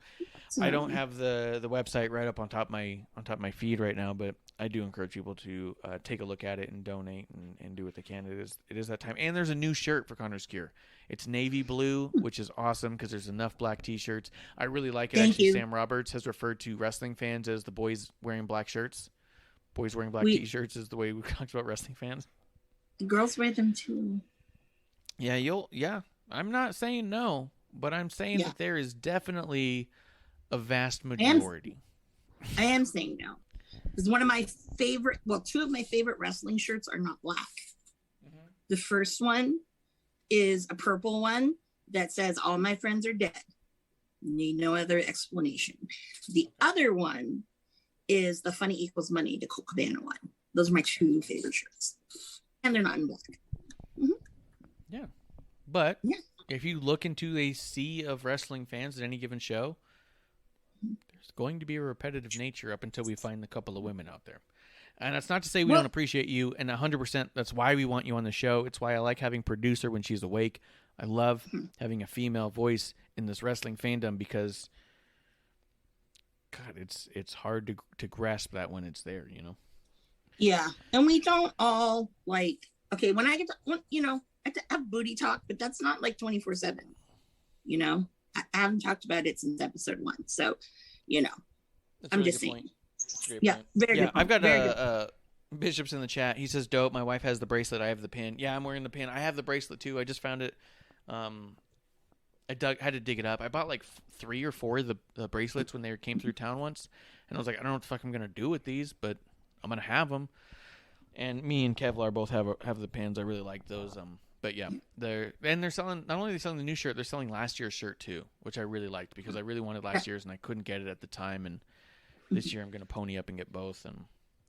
I don't have the website right up on top of my feed right now, but I do encourage people to take a look at it and donate and do what they can. It is that time. And there's a new shirt for Connor's Cure. It's navy blue, which is awesome because there's enough black T-shirts. I really like it. Thank Actually, you. Sam Roberts has referred to wrestling fans as the boys wearing black shirts. Boys wearing black We- T-shirts is the way we talked about wrestling fans. The girls wear them too. Yeah, I'm not saying no, but I'm saying Yeah. that there is definitely a vast majority. I am saying no. Because one of my favorite, two of my favorite wrestling shirts are not black. Mm-hmm. The first one is a purple one that says, "All my friends are dead." Need no other explanation. The other one is the Funny Equals Money, the Colt Cabana one. Those are my two favorite shirts. And they're not in black. But Yeah. if you look into a sea of wrestling fans at any given show, there's going to be a repetitive nature up until we find a couple of women out there. And that's not to say we don't appreciate you, and 100% that's why we want you on the show. It's why I like having producer when she's awake. I love having a female voice in this wrestling fandom because, God, it's hard to grasp that when it's there, you know? Yeah, and we don't all like. Okay, when I get to, I have to have booty talk, but that's not like 24/7. You know, I haven't talked about it since episode 1, so That's I'm really just good saying. point. Great Yeah, point. very good. I've got Very good. Bishop's in the chat. He says, "Dope. My wife has the bracelet. I have the pin. Yeah, I'm wearing the pin. I have the bracelet too. I just found it. Had to dig it up. I bought like 3 or 4 of the bracelets when they came through town once, and I was like, I don't know what the fuck I'm gonna do with these, but I'm gonna have them. And me and Kevlar both have the pins. I really like those. But yeah, they're selling. Not only are they selling the new shirt, they're selling last year's shirt too, which I really liked because I really wanted last year's and I couldn't get it at the time. And this year I'm gonna pony up and get both. And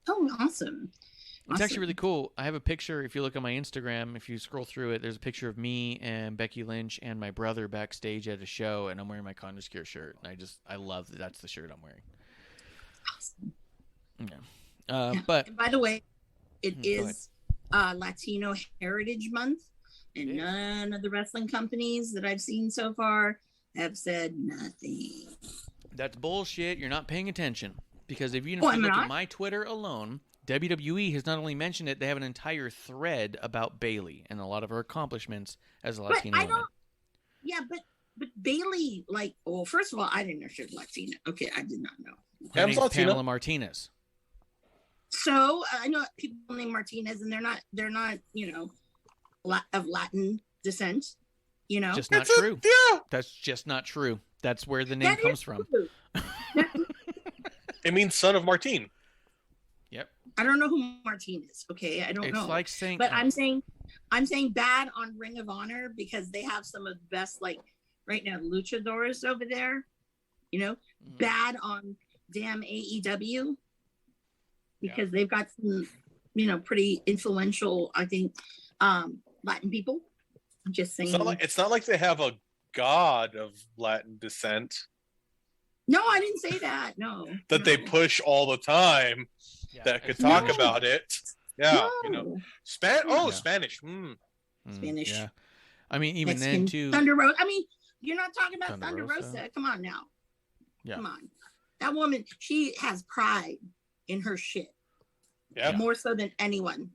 Oh, awesome. it's actually really cool. I have a picture. If you look on my Instagram, if you scroll through it, there's a picture of me and Becky Lynch and my brother backstage at a show, and I'm wearing my Conduskir shirt. And I love that that's the shirt I'm wearing. Awesome. Yeah. Yeah. But And by the way, it Go ahead. is Latino Heritage Month, and It is. none of the wrestling companies that I've seen so far have said nothing. that's bullshit. You're not paying attention because if you Oh, look I'm at not? my Twitter alone, WWE has not only mentioned it, they have an entire thread about Bayley and a lot of her accomplishments as a But Latino I woman. don't. Yeah, but Bailey, like, well, first of all, I didn't know she was Latina. Okay, I did not know. Her Pam's name's Latino. Pamela Martinez. So I know people named Martinez, and they're not, of Latin descent. Just not It's true. Yeah. That's just not true. That's where the name That comes is from. true. It means son of Martine. Yep. I don't know who Martin is. Okay, I don't It's know. like saying, But I'm saying bad on Ring of Honor because they have some of the best, like right now, luchadors over there. Mhm. Bad on damn AEW because they've got some, pretty influential, I think, Latin people. I'm just saying. It's not like they have a god of Latin descent No, I didn't say that. No. that they push all the time Yeah, that could it's talk not- about it. Yeah, No. Yeah. Mm, Spanish. Spanish. Yeah. I mean, even Mexican. then too. Thunder Rosa. I mean, you're not talking about Thunder Thunder Rosa. Rosa. Come on now. Yeah. Come on. That woman, she has pride in her shit. Yeah. More so than anyone.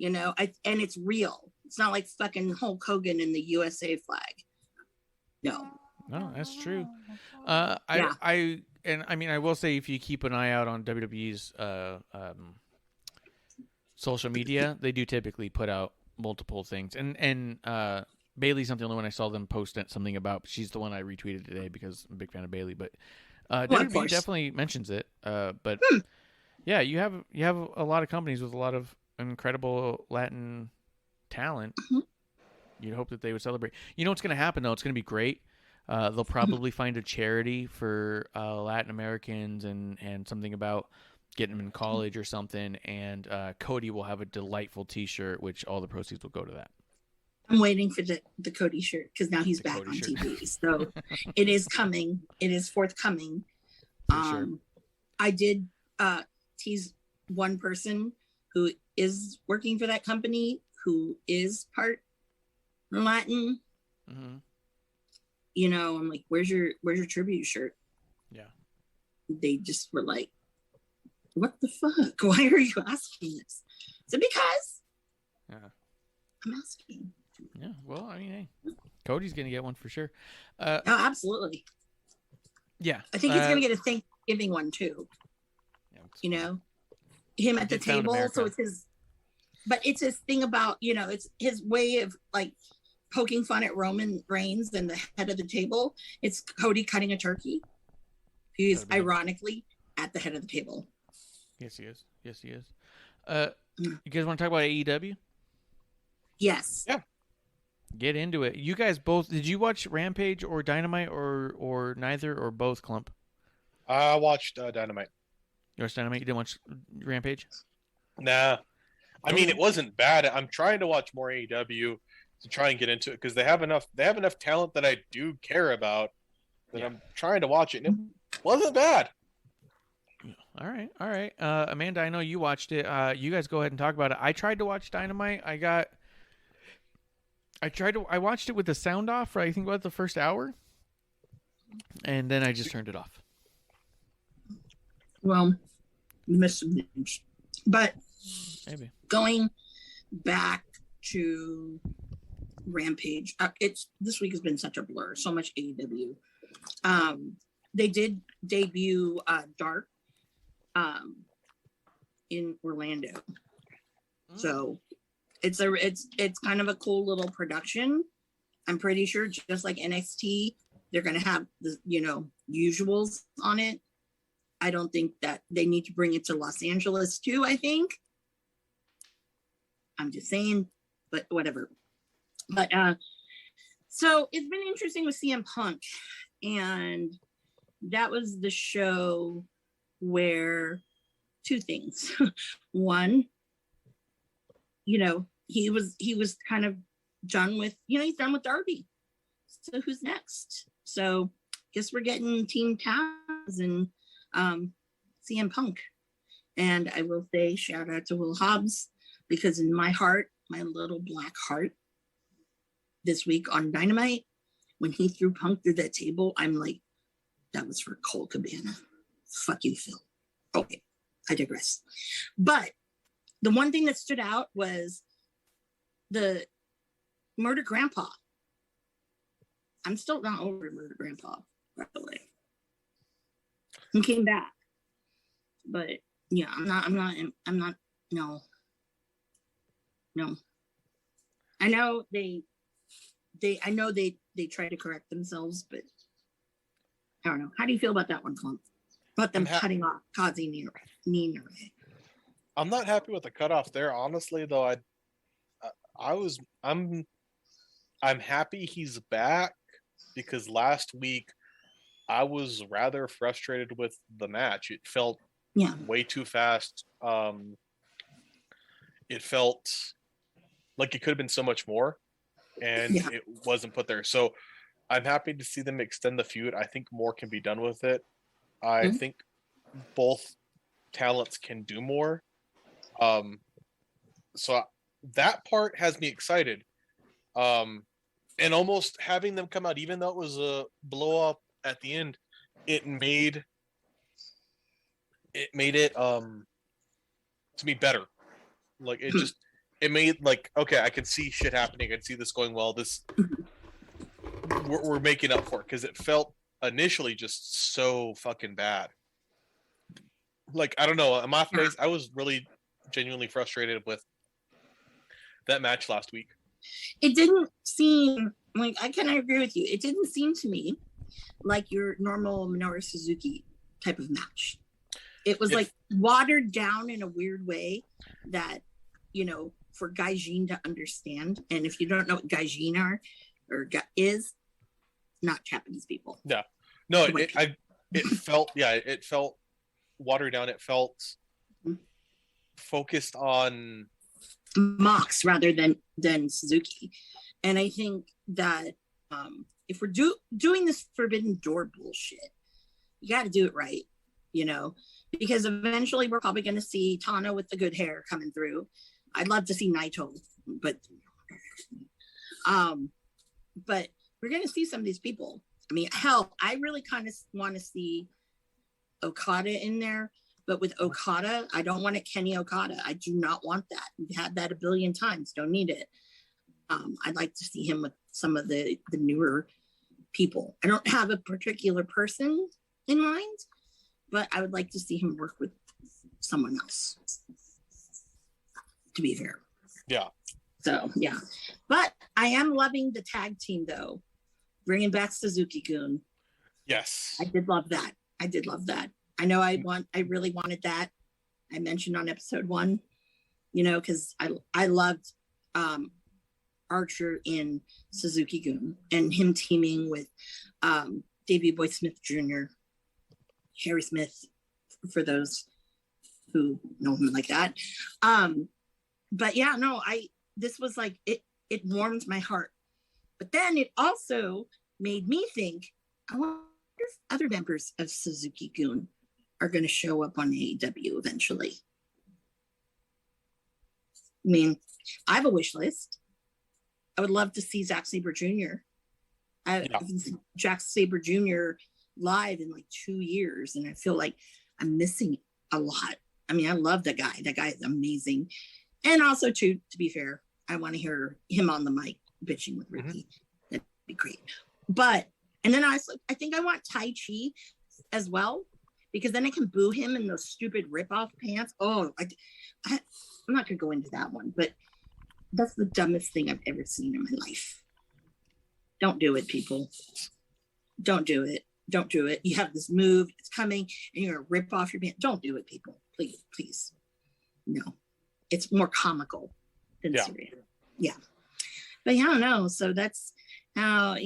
And it's real. It's not like fucking Hulk Hogan in the USA flag. No. No, that's true. Yeah. I will say if you keep an eye out on WWE's social media, they do typically put out multiple things. And Bailey's not the only one I saw them post something about. She's the one I retweeted today because I'm a big fan of Bailey. But of WWE course. definitely mentions it. But yeah, you have a lot of companies with a lot of incredible Latin talent. Mhm. You'd hope that they would celebrate. You know what's going to happen though? It's going to be great. They'll probably find a charity for Latin Americans and something about getting them in college or something. And Cody will have a delightful T-shirt, which all the proceeds will go to that. I'm waiting for the Cody shirt because now he's The back Cody on shirt. TV. So it is coming. It is forthcoming. For sure. I did tease one person who is working for that company who is part Latin. Mm-hmm. I'm like, where's your tribute shirt? Yeah. They just were like, what the fuck? Why are you asking this? So because Yeah. I'm asking. Yeah. Well, I mean, hey, Cody's gonna get one for sure. Oh, absolutely. Yeah. I think he's gonna get a Thanksgiving one too. Yeah, Him at the did found table. America. So it's his thing about, it's his way of like poking fun at Roman Reigns and the head of the table. It's Cody cutting a turkey. He's That'd be nice. ironically at the head of the table. Yes, he is. Yes, he is. You guys want to talk about AEW? Yes. Yeah. Get into it. You guys both. Did you watch Rampage or Dynamite or neither or both? Klump. I watched Dynamite. You watched Dynamite. You didn't watch Rampage. Nah. I mean, it wasn't bad. I'm trying to watch more AEW. to try and get into it because they have enough talent that I do care about that I'm trying to watch it. And it wasn't bad. All right. Amanda, I know you watched it. You guys go ahead and talk about it. I tried to watch Dynamite. I watched it with the sound off for I think about the first hour, and then I just turned it off. Well, you missed some things. But Maybe going back to Rampage, this week has been such a blur. So much AEW. They did debut Dark in Orlando, so it's kind of a cool little production. I'm pretty sure, just like NXT, they're gonna have the usuals on it. I don't think that they need to bring it to Los Angeles too. I think I'm just saying, but whatever. But so it's been interesting with CM Punk, and that was the show where two things. One, he was kind of done with, he's done with Darby. So who's next? So guess we're getting Team Taz and CM Punk. And I will say shout out to Will Hobbs, because in my heart, my little black heart, this week on Dynamite, when he threw Punk through that table, I'm like, that was for Cole Cabana. Fuck you, Phil. Okay, I digress. But the one thing that stood out was the Murder Grandpa. I'm still not over Murder Grandpa, by the way. He came back. But yeah, I'm not, no. I know they try to correct themselves, but I don't know. How do you feel about that one, Klump? About them cutting off Kazi Nina? I'm not happy with the cutoff there, honestly. Though I'm happy he's back, because last week I was rather frustrated with the match. It felt way too fast. It felt like it could have been so much more, and it wasn't put there. So I'm happy to see them extend the feud. I think more can be done with it. I think both talents can do more. So that part has me excited. And almost having them come out, even though it was a blow up at the end, it made it to me better. Like it made like, okay, I can see shit happening. I can see this going well. This we're making up for it, because it felt initially just so fucking bad. Like, I don't know, on my face, I was really genuinely frustrated with that match last week. It didn't seem like, I can agree with you. It didn't seem to me like your normal Minoru Suzuki type of match. It was like watered down in a weird way that, for Gaijin to understand. And if you don't know what Gaijin are or is, not Japanese people. Yeah. No, it felt watered down. It felt focused on Mox rather than Suzuki. And I think that if we're doing this Forbidden Door bullshit, you got to do it right, because eventually we're probably going to see Tano with the good hair coming through. I'd love to see Naito, but we're going to see some of these people. I mean, hell, I really kind of want to see Okada in there, but with Okada, I don't want it Kenny Okada. I do not want that. We've had that a billion times. Don't need it. I'd like to see him with some of the newer people. I don't have a particular person in mind, but I would like to see him work with someone else, to be fair. Yeah. So, yeah. But I am loving the tag team, though. Bringing back Suzuki-gun. Yes. I did love that. I know I really wanted that. I mentioned on episode 1, because I loved Archer in Suzuki-gun and him teaming with Davey Boy Smith Jr., Harry Smith, for those who know him like that. But yeah, no, this was like it. it warmed my heart. But then it also made me think, I wonder if other members of Suzuki-gun are going to show up on AEW eventually. I mean, I have a wish list. I would love to see Zack Sabre Jr. I haven't seen Zack Sabre Jr. live in like 2 years, and I feel like I'm missing a lot. I mean, I love the guy. That guy is amazing. And also, to be fair, I want to hear him on the mic bitching with Ricky. That'd be great. But, and then I think I want Tai Chi as well, because then I can boo him in those stupid rip-off pants. Oh, I'm not going to go into that one, but that's the dumbest thing I've ever seen in my life. Don't do it, people. Don't do it. Don't do it. You have this move, it's coming, and you're going to rip off your pants. Don't do it, people. Please, please. No. It's more comical than serious. Yeah. But yeah, I don't know. So that's how,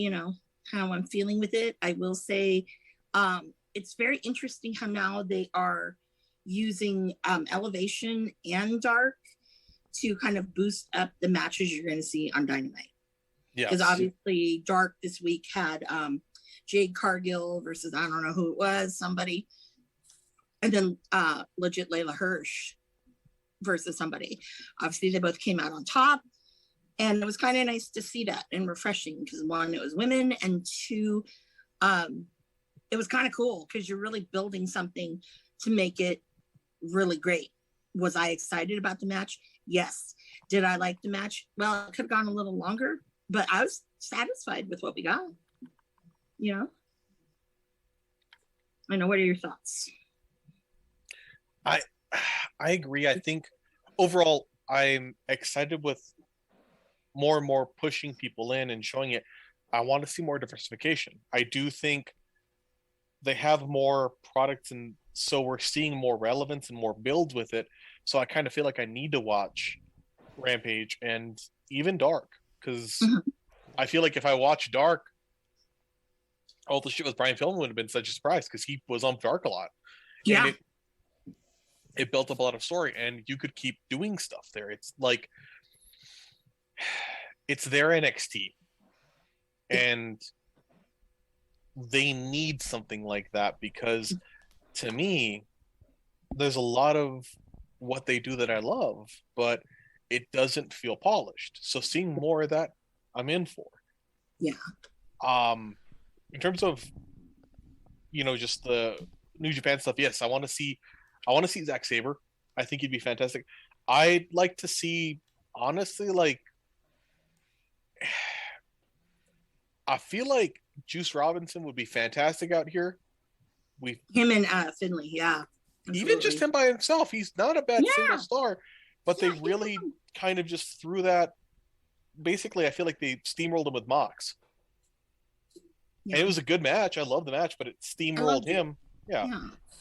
how I'm feeling with it. I will say it's very interesting how now they are using Elevation and Dark to kind of boost up the matches you're going to see on Dynamite. Yeah. Because obviously Dark this week had Jade Cargill versus, I don't know who it was, somebody. And then legit Layla Hirsch versus somebody. Obviously they both came out on top. And it was kind of nice to see that and refreshing because one, it was women, and two, it was kind of cool because you're really building something to make it really great. Was I excited about the match? Yes. Did I like the match? Well, it could have gone a little longer, but I was satisfied with what we got. I know. What are your thoughts? I agree. I think overall, I'm excited with more and more pushing people in and showing it. I want to see more diversification. I do think they have more products, and so we're seeing more relevance and more builds with it. So I kind of feel like I need to watch Rampage and even Dark, because I feel like if I watch Dark, all the shit with Brian Pillman would have been such a surprise because he was on Dark a lot. Yeah. And it built up a lot of story, and you could keep doing stuff there. It's like, it's their NXT, and they need something like that, because to me, there's a lot of what they do that I love, but it doesn't feel polished. So seeing more of that, I'm in for. Yeah. In terms of, just the New Japan stuff, yes, I want to see Zack Sabre. I think he'd be fantastic. I'd like to see, honestly, like, I feel like Juice Robinson would be fantastic out here. Him and Finley, yeah. Absolutely. Even just him by himself, he's not a bad single star, but they really kind of just threw that. Basically, I feel like they steamrolled him with Mox. Yeah. And it was a good match. I love the match, but it steamrolled him. Yeah.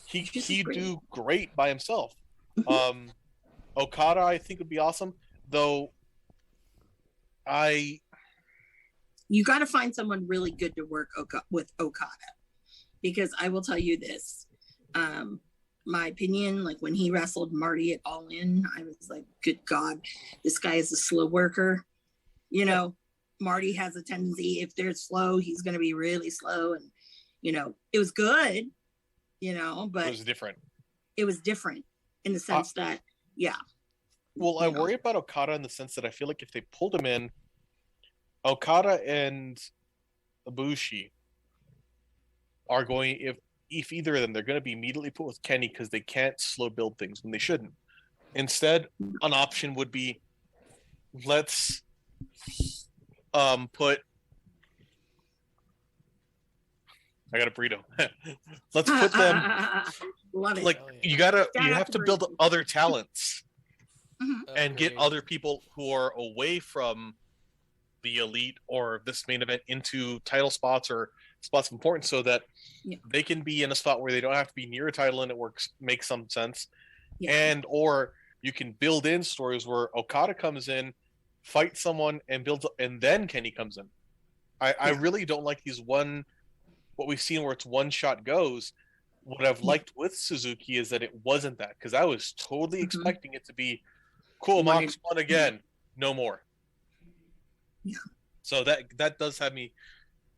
He'd do great by himself. Okada, I think, would be awesome, though. You got to find someone really good to work with Okada, because I will tell you this, my opinion, like when he wrestled Marty at All In, I was like, good God, this guy is a slow worker. Marty has a tendency, if they're slow, he's going to be really slow. And, it was good, but it was different. It was different in the sense that, yeah. Well, I worry about Okada in the sense that I feel like if they pulled him in, Okada and Ibushi are going, if either of them, they're going to be immediately put with Kenny because they can't slow build things when they shouldn't. Instead, an option would be, let's put, I got a burrito. Let's put them, love it. like, you have to build other talents and get other people who are away from the elite or this main event into title spots or spots of importance, so that they can be in a spot where they don't have to be near a title and it makes some sense. And or you can build in stories where Okada comes in, fights someone, and builds up, and then Kenny comes in. I really don't like what we've seen where it's one shot goes. What I've liked with Suzuki is that it wasn't that, because I was totally expecting it to be cool. Mox won again, no more. Yeah. So that does have me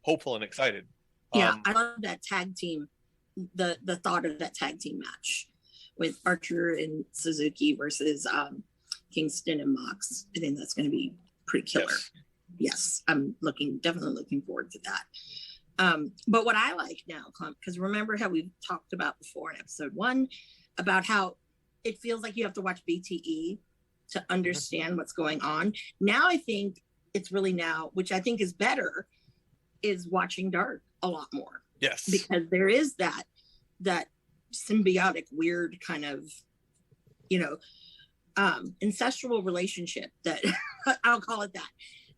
hopeful and excited. Yeah, I love that tag team. The thought of that tag team match with Archer and Suzuki versus Kingston and Mox. I think that's going to be pretty killer. Yes, I'm definitely looking forward to that. But what I like now, because remember how we talked about before in episode 1 about how it feels like you have to watch BTE to understand what's going on. Now I think it's really now, which I think is better, is watching Dark a lot more. Yes. Because there is that symbiotic, weird kind of, incestual relationship that I'll call it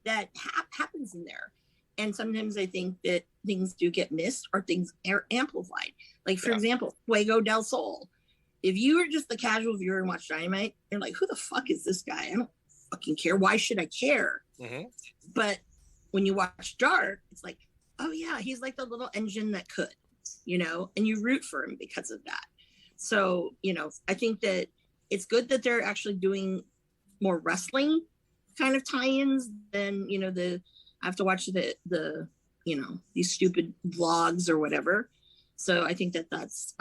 that happens in there. And sometimes I think that things do get missed or things are amplified. Like, for example, Fuego del Sol. If you were just the casual viewer and watch Dynamite, you're like, who the fuck is this guy? I don't fucking care. Why should I care? But when you watch Dark, it's like, oh yeah, he's like the little engine that could, and you root for him because of that. So, I think that it's good that they're actually doing more wrestling kind of tie-ins than, I have to watch the these stupid vlogs or whatever. So I think that's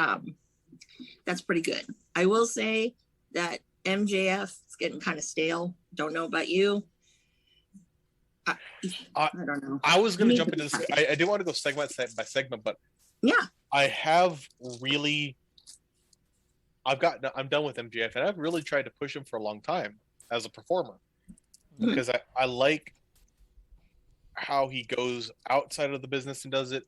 pretty good. I will say that MJF is getting kind of stale. Don't know about you. I don't know. I was going to jump into this. I didn't want to go segment by segment, but yeah, I have really. I'm done with MJF, and I've really tried to push him for a long time as a performer because I like how he goes outside of the business and does it.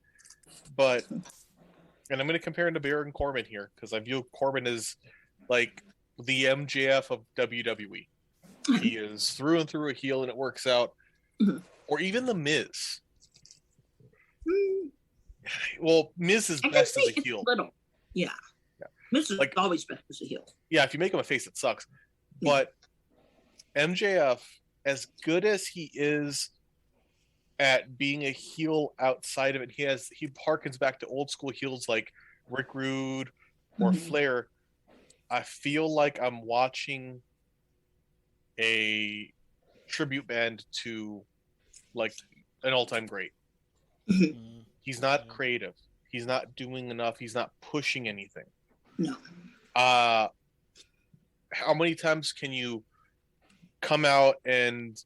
But, and I'm going to compare him to Baron Corbin here because I view Corbin as like the MJF of WWE. He is through and through a heel, and it works out. Or even the Miz. Well, Miz is best as a heel. Yeah. Miz is always best as a heel. Yeah, if you make him a face, it sucks. But MJF, as good as he is at being a heel outside of it, he harkens back to old school heels like Rick Rude or Flair. I feel like I'm watching a tribute band to like an all-time great. He's not creative. He's not doing enough. He's not pushing anything. No. How many times can you come out and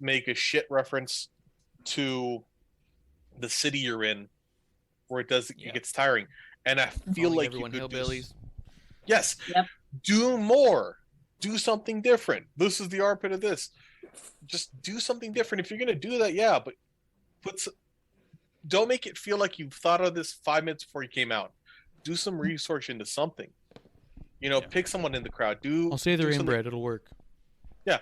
make a shit reference to the city you're in where it gets tiring? And I feel like everyone you could hillbillies. Yes. Yep. Do more. Do something different. This is the armpit of this. Just do something different. If you're going to do that, but don't make it feel like you've thought of this 5 minutes before you came out. Do some research into something. Pick someone in the crowd. I'll say they're inbred. It'll work. Yeah.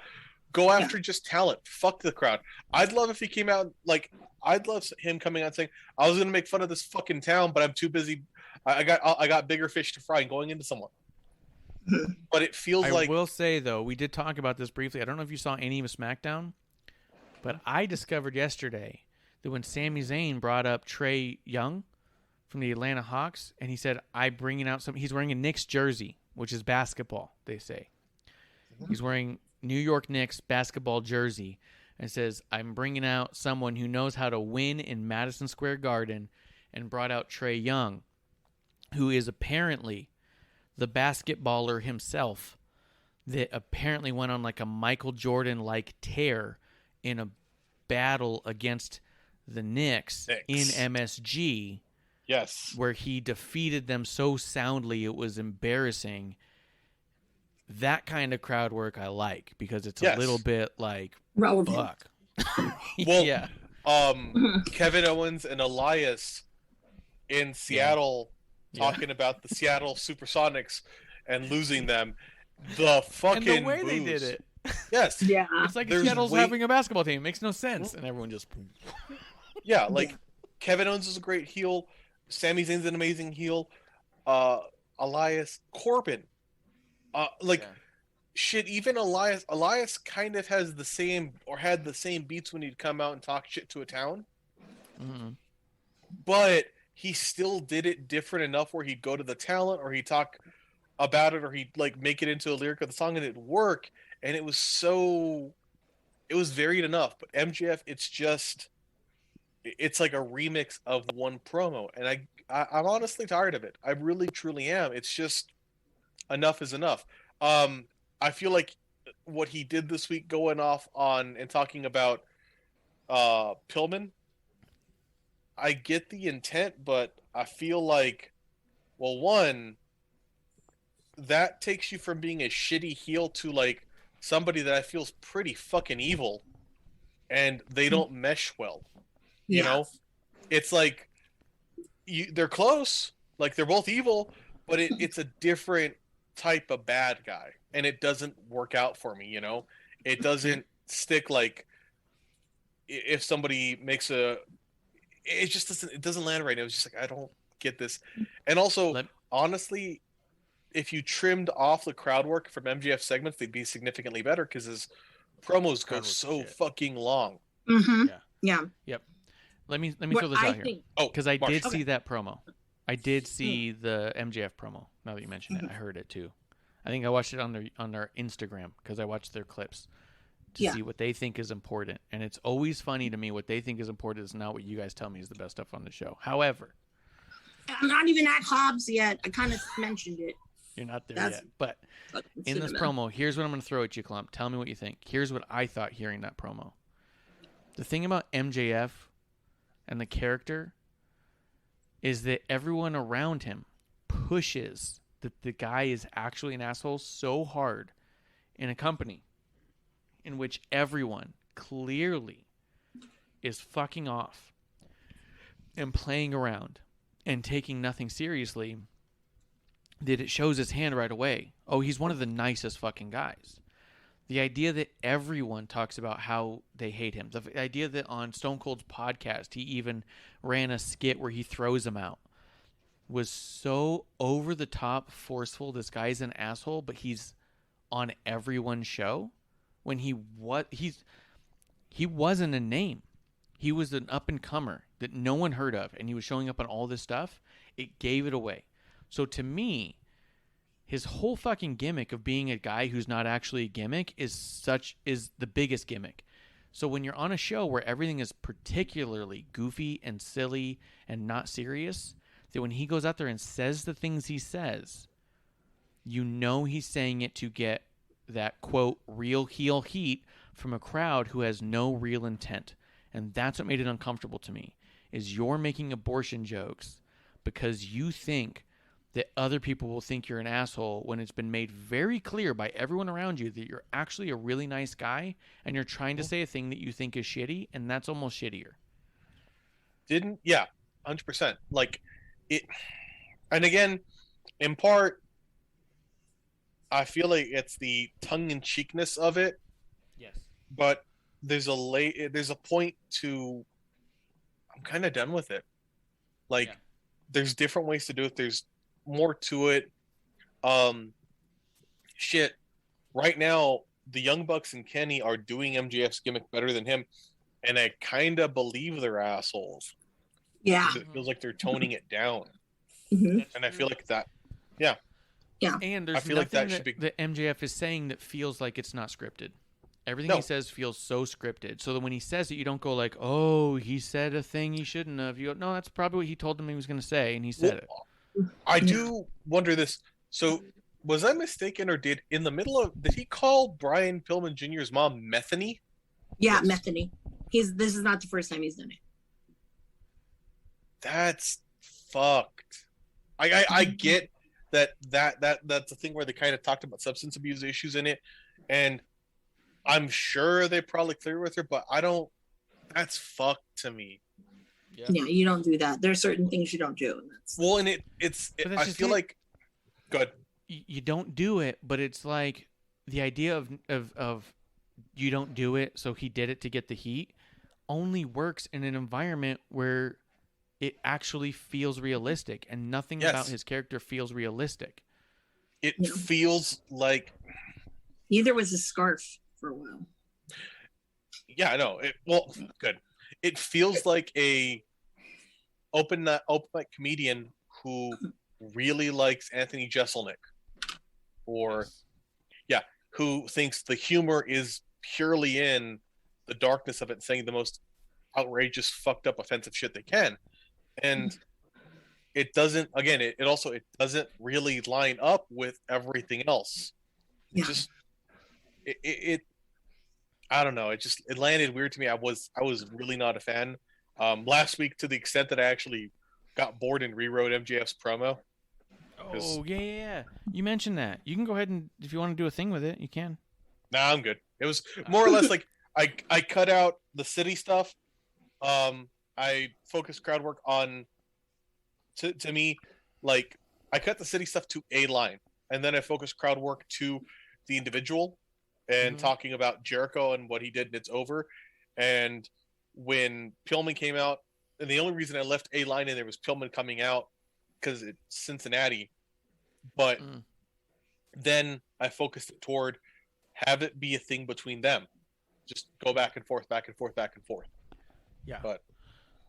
Go after just talent. Fuck the crowd. I'd love if he came out I'd love him coming out saying, I was going to make fun of this fucking town, but I'm too busy. I got bigger fish to fry and going into someone. But it feels I like... will say, though, we did talk about this briefly. I don't know if you saw any of SmackDown, but I discovered yesterday that when Sami Zayn brought up Trae Young from the Atlanta Hawks, and he said, he's wearing a Knicks jersey, which is basketball, they say. He's wearing New York Knicks basketball jersey, and says, I'm bringing out someone who knows how to win in Madison Square Garden, and brought out Trae Young, who is apparently the basketballer himself that apparently went on like a Michael Jordan-like tear in a battle against the Knicks in MSG. Yes. Where he defeated them so soundly it was embarrassing. That kind of crowd work I like because it's a little bit like relevant. Fuck. Well, yeah. Kevin Owens and Elias in Seattle talking about the Seattle Supersonics and losing them. The fucking and the way booze. they did it. Yes. Yeah. It's like Seattle's having a basketball team. It makes no sense. And everyone just... Yeah, like Kevin Owens is a great heel. Sami Zayn's an amazing heel. Elias, Corbin. Shit, even Elias kind of has the same, or had the same beats when he'd come out and talk shit to a town. Mm-hmm. But he still did it different enough where he'd go to the talent, or he'd talk about it, or he'd like make it into a lyric of the song, and it'd work. And it was so it was varied enough. But MJF, it's like a remix of one promo, and I'm honestly tired of it. I really truly am. It's just enough is enough. I feel like what he did this week, going off on and talking about Pillman, I get the intent, but I feel like, well, one, that takes you from being a shitty heel to like somebody that I feel is pretty fucking evil, and they don't mesh well. You know, it's like they're close, like they're both evil, but it's a different type of bad guy, and it doesn't work out for me. You know, it doesn't stick. Like if somebody makes it just doesn't land right. It was just like, I don't get this. And also, honestly, if you trimmed off the crowd work from MJF segments, they'd be significantly better because his promos go so fucking long. Mm-hmm. Yeah. Yep. Let me throw this out here. Because I did see that promo. I did see the MJF promo. Now that you mention it, I heard it too. I think I watched it on their Instagram because I watched their clips to see what they think is important. And it's always funny to me what they think is important is not what you guys tell me is the best stuff on the show. However, I'm not even at Hobbs yet. I kind of mentioned it. You're not there yet. But in this promo, here's what I'm going to throw at you, Klump. Tell me what you think. Here's what I thought hearing that promo. The thing about MJF and the character is that everyone around him pushes that the guy is actually an asshole so hard in a company in which everyone clearly is fucking off and playing around and taking nothing seriously, that it shows his hand right away. Oh, he's one of the nicest fucking guys. The idea that everyone talks about how they hate him. The idea that on Stone Cold's podcast, he even ran a skit where he throws him out, was so over the top forceful. This guy's an asshole, but he's on everyone's show when he wasn't a name. He was an up and comer that no one heard of, and he was showing up on all this stuff. It gave it away. So to me, his whole fucking gimmick of being a guy who's not actually a gimmick is the biggest gimmick. So when you're on a show where everything is particularly goofy and silly and not serious, that when he goes out there and says the things he says, you know he's saying it to get that, quote, real heel heat from a crowd who has no real intent. And that's what made it uncomfortable to me, is you're making abortion jokes because you think that other people will think you're an asshole when it's been made very clear by everyone around you that you're actually a really nice guy and you're trying to say a thing that you think is shitty, and that's almost shittier. 100%. Like it, and again, in part, I feel like it's the tongue-in-cheekness of it. Yes. But there's a point to, I'm kind of done with it. Like, there's different ways to do it. There's more to it. Shit. Right now, the Young Bucks and Kenny are doing MJF's gimmick better than him, and I kind of believe they're assholes. Yeah. It feels like they're toning it down. Mm-hmm. And I feel like that, yeah. And there's nothing like that MJF is saying that feels like it's not scripted. Everything he says feels so scripted. So that when he says it, you don't go like, oh, he said a thing he shouldn't have. You go, no, that's probably what he told him he was going to say, and he said it. I do wonder this. So was I mistaken, or did he call Brian Pillman Jr.'s mom Methany? Yeah, Methany. This is not the first time he's done it. That's fucked. I get that's a thing where they kind of talked about substance abuse issues in it, and I'm sure they probably clear with her, but I don't. That's fucked to me. Yeah, you don't do that. There are certain things you don't do. And I feel like, good. You don't do it, but it's like the idea of you don't do it, so he did it to get the heat, only works in an environment where it actually feels realistic, and nothing about his character feels realistic. It feels like neither was a scarf for a while. Yeah, I know. Good. It feels like a open mic comedian who really likes Anthony Jeselnik, or who thinks the humor is purely in the darkness of it, saying the most outrageous, fucked up, offensive shit they can. And it doesn't, again, it doesn't really line up with everything else. Yeah. It I don't know, it landed weird to me. I was really not a fan. Last week, to the extent that I actually got bored and rewrote MJF's promo. Oh, yeah. You mentioned that. You can go ahead and, if you want to do a thing with it, you can. Nah, I'm good. It was more or less like I cut out the city stuff. I focused crowd work on, to me, like, I cut the city stuff to a line, and then I focused crowd work to the individual and talking about Jericho and what he did, and it's over. And when Pillman came out, and the only reason I left a line in there was Pillman coming out because it's Cincinnati. But then I focused it toward have it be a thing between them. Just go back and forth, back and forth, back and forth. Yeah. But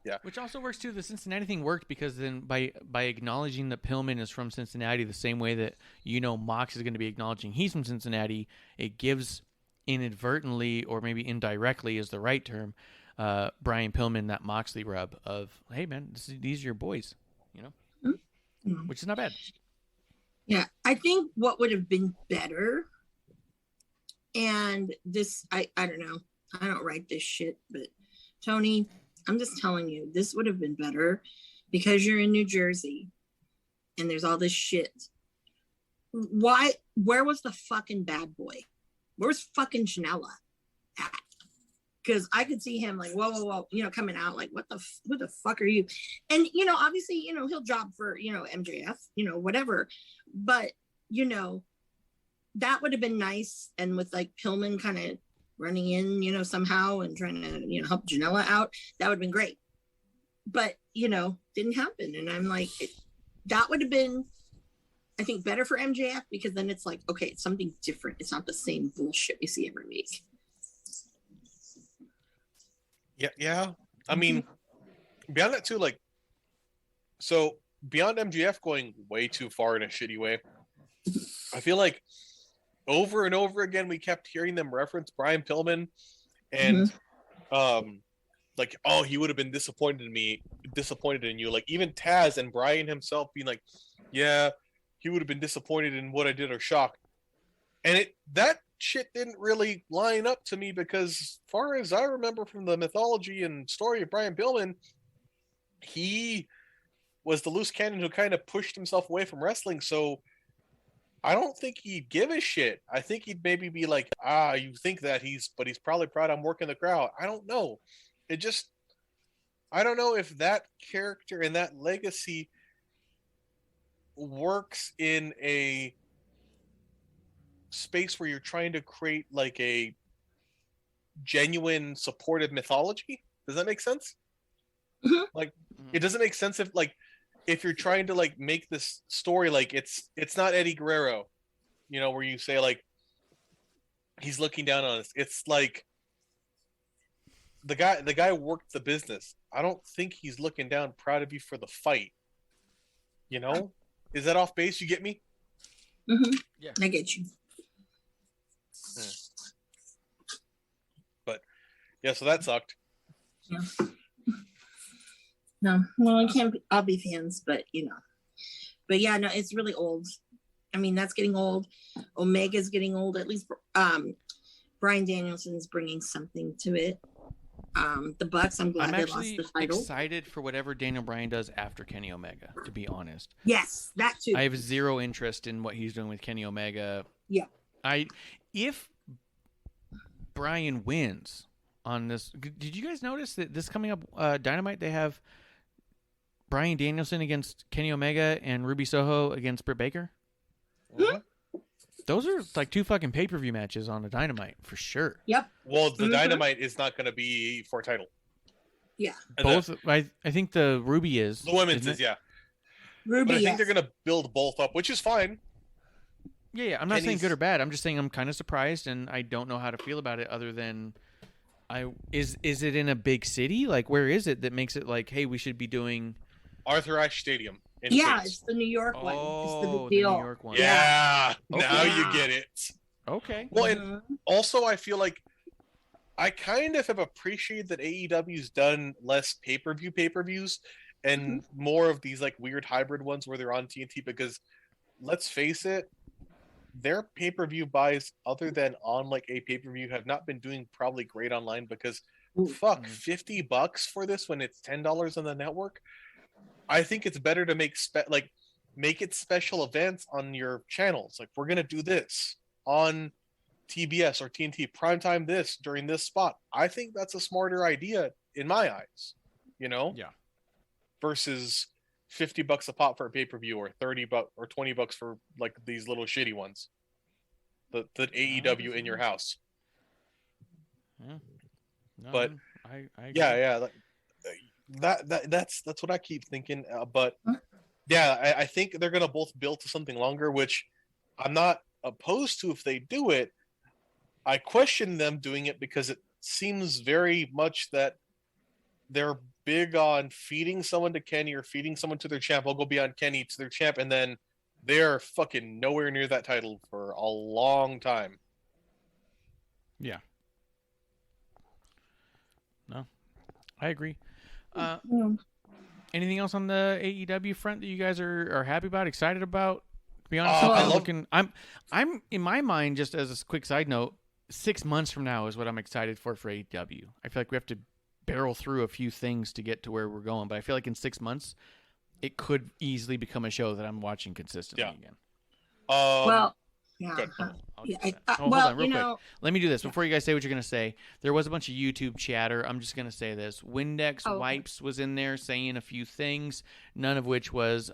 yeah. Which also works too. The Cincinnati thing worked because then by acknowledging that Pillman is from Cincinnati the same way that, Mox is going to be acknowledging he's from Cincinnati, it gives inadvertently, or maybe indirectly is the right term, Brian Pillman that Moxley rub of, hey man, these are your boys, which is not bad. Yeah, I think what would have been better, and this, I don't know, I don't write this shit, but Tony, I'm just telling you, this would have been better because you're in New Jersey and there's all this shit. Where was the fucking bad boy? Where's fucking Janela at? Because I could see him like, whoa, coming out like, who the fuck are you? And, obviously, he'll job for, MJF, whatever. But, that would have been nice. And with like Pillman kind of running in, somehow and trying to, help Janela out, that would have been great. But, didn't happen. And I'm like, that would have been, I think, better for MJF because then it's like, okay, it's something different. It's not the same bullshit we see every week. Yeah. I mean, beyond that too, like, so beyond MJF going way too far in a shitty way, I feel like over and over again we kept hearing them reference Brian Pillman, and like, oh, he would have been disappointed in you. Like even Taz and Brian himself being like, yeah, he would have been disappointed in what I did or shocked, and that shit didn't really line up to me because as far as I remember from the mythology and story of Brian Pillman, he was the loose cannon who kind of pushed himself away from wrestling. So I don't think he'd give a shit. I think he'd maybe be like, you think that but he's probably proud I'm working the crowd. I don't know. I don't know if that character and that legacy works in a space where you're trying to create like a genuine supportive mythology. Does that make sense? Like it doesn't make sense if you're trying to like make this story like it's not Eddie Guerrero, where you say like he's looking down on us. It's like the guy worked the business. I don't think he's looking down proud of you for the fight. Is that off base? You get me? Yeah, I get you. But yeah, so that sucked. Yeah. No, well, I can't. I'll be fans, but but yeah, no, it's really old. I mean, that's getting old. Omega's getting old. At least Bryan Danielson's bringing something to it. The Bucks, I'm glad they lost the title. I'm excited for whatever Daniel Bryan does after Kenny Omega, to be honest. Yes, that too. I have zero interest in what he's doing with Kenny Omega. Yeah. If Bryan wins on this, did you guys notice that this coming up Dynamite, they have Bryan Danielson against Kenny Omega and Ruby Soho against Britt Baker? Those are like two fucking pay-per-view matches on a Dynamite for sure. Yep. Well, the Dynamite is not going to be for a title. Yeah. Both. I think the Ruby is. The women's is, yeah. Ruby, but I think they're going to build both up, which is fine. Yeah. I'm not saying good or bad. I'm just saying I'm kind of surprised, and I don't know how to feel about it other than is it in a big city? Like, where is it that makes it like, hey, we should be doing Arthur Ashe Stadium. Yeah, it's the New York one. It's the big deal. The New York one. Yeah. Okay. Now you get it. Okay. Well, and also I feel like I kind of have appreciated that AEW's done less pay-per-views and more of these like weird hybrid ones where they're on TNT, because let's face it, their pay-per-view buys other than on like a pay-per-view have not been doing probably great online, because fuck, $50 for this when it's $10 on the network. I think it's better to make it special events on your channels. Like, we're gonna do this on TBS or TNT primetime this during this spot. I think that's a smarter idea in my eyes, Yeah. versus $50 a pop for a pay-per-view, or $30 or $20 for like these little shitty ones. The AEW in your house. Yeah. No, But I agree. yeah, that's what I keep thinking. But yeah, I think they're gonna both build to something longer, which I'm not opposed to if they do it. I question them doing it because it seems very much that they're big on feeding someone to Kenny or feeding someone to their champ. I'll go beyond Kenny to their champ, and then they're fucking nowhere near that title for a long time. Yeah. No, I agree. Anything else on the AEW front that you guys are happy about, excited about? To be honest, I'm in my mind, just as a quick side note, 6 months from now is what I'm excited for AEW. I feel like we have to barrel through a few things to get to where we're going, but I feel like in 6 months, it could easily become a show that I'm watching consistently again. Well, yeah. Good. Hold on, real quick. Let me do this before you guys say what you're going to say. There was a bunch of YouTube chatter. I'm just going to say this. Windex Wipes was in there saying a few things, none of which was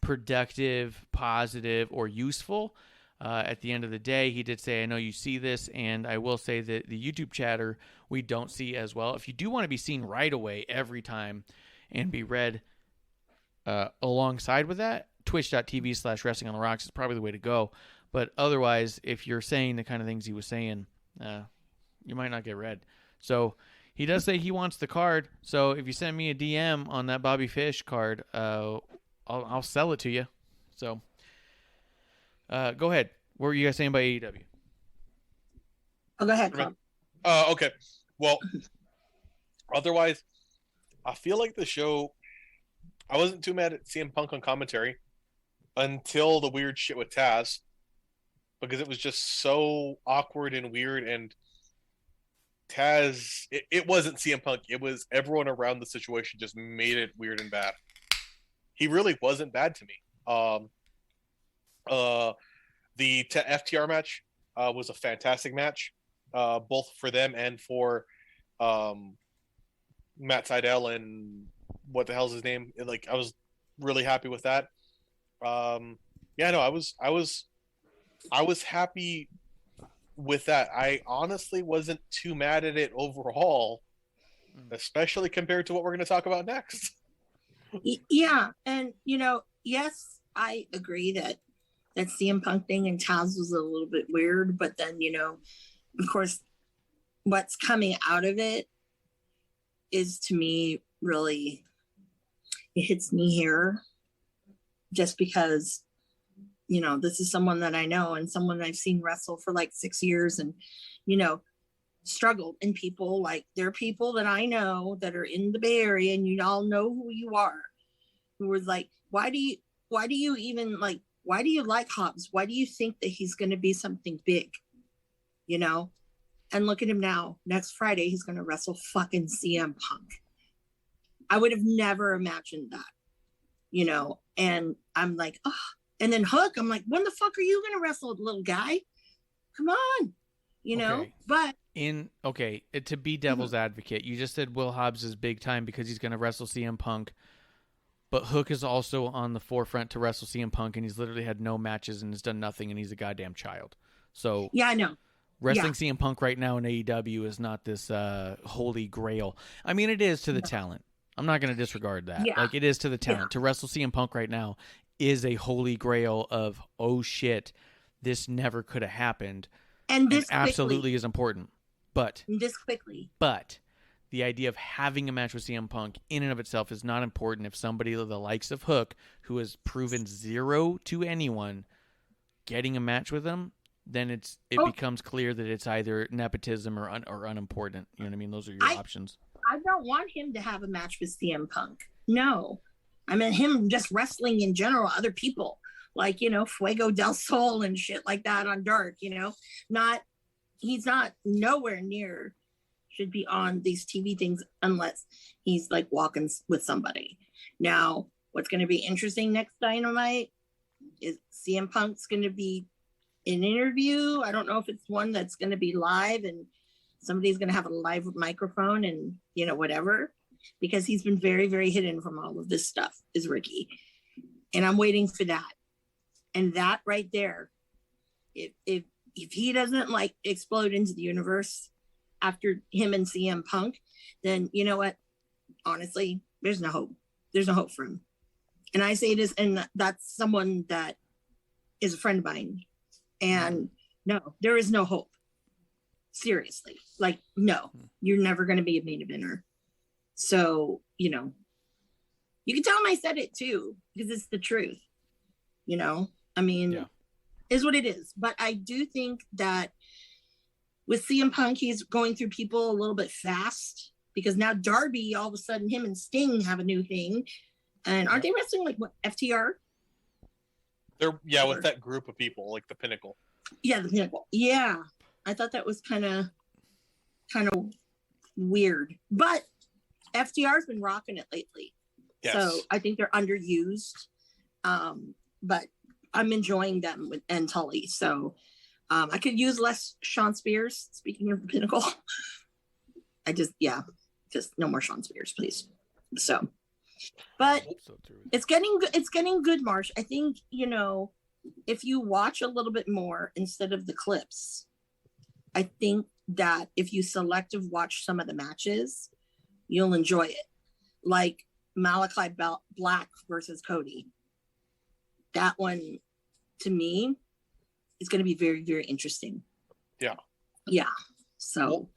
productive, positive, or useful. At the end of the day, he did say, I know you see this, and I will say that the YouTube chatter we don't see as well. If you do want to be seen right away every time and be read alongside with that, twitch.tv/wrestling on the rocks is probably the way to go. But otherwise, if you're saying the kind of things he was saying, you might not get read. So he does say he wants the card. So if you send me a DM on that Bobby Fish card, I'll sell it to you. So go ahead. What were you guys saying about AEW? Oh, go ahead, Klump. Okay. Well, otherwise, I feel like the show, I wasn't too mad at CM Punk on commentary until the weird shit with Taz, because it was just so awkward and weird. And Taz, it wasn't CM Punk, it was everyone around the situation just made it weird and bad. He really wasn't bad to me. The FTR match was a fantastic match, both for them and for Matt Sydal and what the hell's his name? Like, I was really happy with that. I was happy with that. I honestly wasn't too mad at it overall, especially compared to what we're going to talk about next. Yeah, and yes, I agree that CM Punk thing and Taz was a little bit weird, but then of course, what's coming out of it is, to me, really, it hits me here, just because this is someone that I know and someone I've seen wrestle for like 6 years, and struggled. And there are people that I know that are in the Bay Area, and you all know who you are, who was like, why do you like Hobbs? Why do you think that he's going to be something big? And look at him now. Next Friday, he's going to wrestle fucking CM Punk. I would have never imagined that, and I'm like, oh. And then Hook, I'm like, when the fuck are you going to wrestle, little guy? Come on, Okay. But to be devil's advocate, you just said Will Hobbs is big time because he's going to wrestle CM Punk. But Hook is also on the forefront to wrestle CM Punk, and he's literally had no matches and has done nothing, and he's a goddamn child. So yeah, I know. Wrestling CM Punk right now in AEW is not this holy grail. I mean, it is to the talent. I'm not going to disregard that. Yeah. Like, it is to the talent. Yeah. To wrestle CM Punk right now is a holy grail of, oh shit, this never could have happened. And this absolutely is important. But the idea of having a match with CM Punk in and of itself is not important if somebody the likes of Hook, who has proven zero to anyone, getting a match with him, then it becomes clear that it's either nepotism or unimportant. You know what I mean? Those are your options. I don't want him to have a match with CM Punk. No. I mean, him just wrestling in general, other people, like, Fuego del Sol and shit like that on Dark, he's not nowhere near should be on these TV things unless he's like walking with somebody. Now, what's going to be interesting next Dynamite is CM Punk's going to be in an interview. I don't know if it's one that's going to be live and somebody's going to have a live microphone and, whatever, because he's been very, very hidden from all of this stuff, is Ricky. And I'm waiting for that. And that right there, if he doesn't like explode into the universe after him and CM Punk, then you know what? Honestly, there's no hope. There's no hope for him. And I say this, and that's someone that is a friend of mine. And no, there is no hope. Seriously. Like, no, you're never going to be a main eventer. So, you can tell him I said it too, because it's the truth. I mean, is what it is. But I do think that with CM Punk, he's going through people a little bit fast, because now Darby, all of a sudden, him and Sting have a new thing. And aren't they wrestling like what, FTR? They're with that group of people, like the Pinnacle. Yeah, the Pinnacle. Yeah, I thought that was kind of weird, but FTR's been rocking it lately. Yes. So I think they're underused, but I'm enjoying them and Tully. So I could use less Sean Spears. Speaking of the Pinnacle, just no more Sean Spears, please. So. But it's getting good. It's getting good, Marsh. I think, if you watch a little bit more instead of the clips, I think that if you selective watch some of the matches, you'll enjoy it. Like Malachi Black versus Cody. That one, to me, is going to be very, very interesting. Yeah. Yeah. So.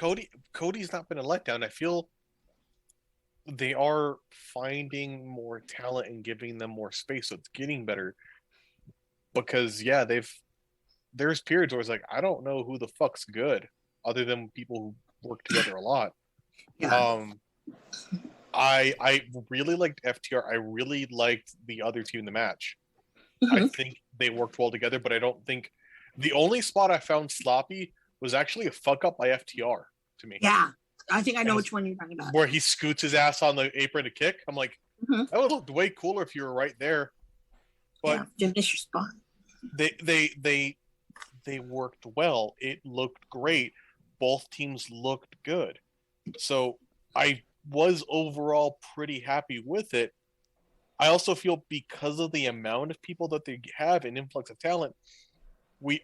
Well, Cody's not been a letdown. I feel they are finding more talent and giving them more space, so it's getting better. Because there's periods where it's like, I don't know who the fuck's good other than people who work together a lot. Yeah. I really liked FTR. I really liked the other two in the match. I think they worked well together, but I don't think the only spot I found sloppy was actually a fuck up by FTR to me. Yeah. I think I know which one you're talking about. Where he scoots his ass on the apron to kick. I'm like, that would look way cooler if you were right there. But didn't miss your spot. They worked well. It looked great. Both teams looked good. So I was overall pretty happy with it. I also feel because of the amount of people that they have, an influx of talent, it's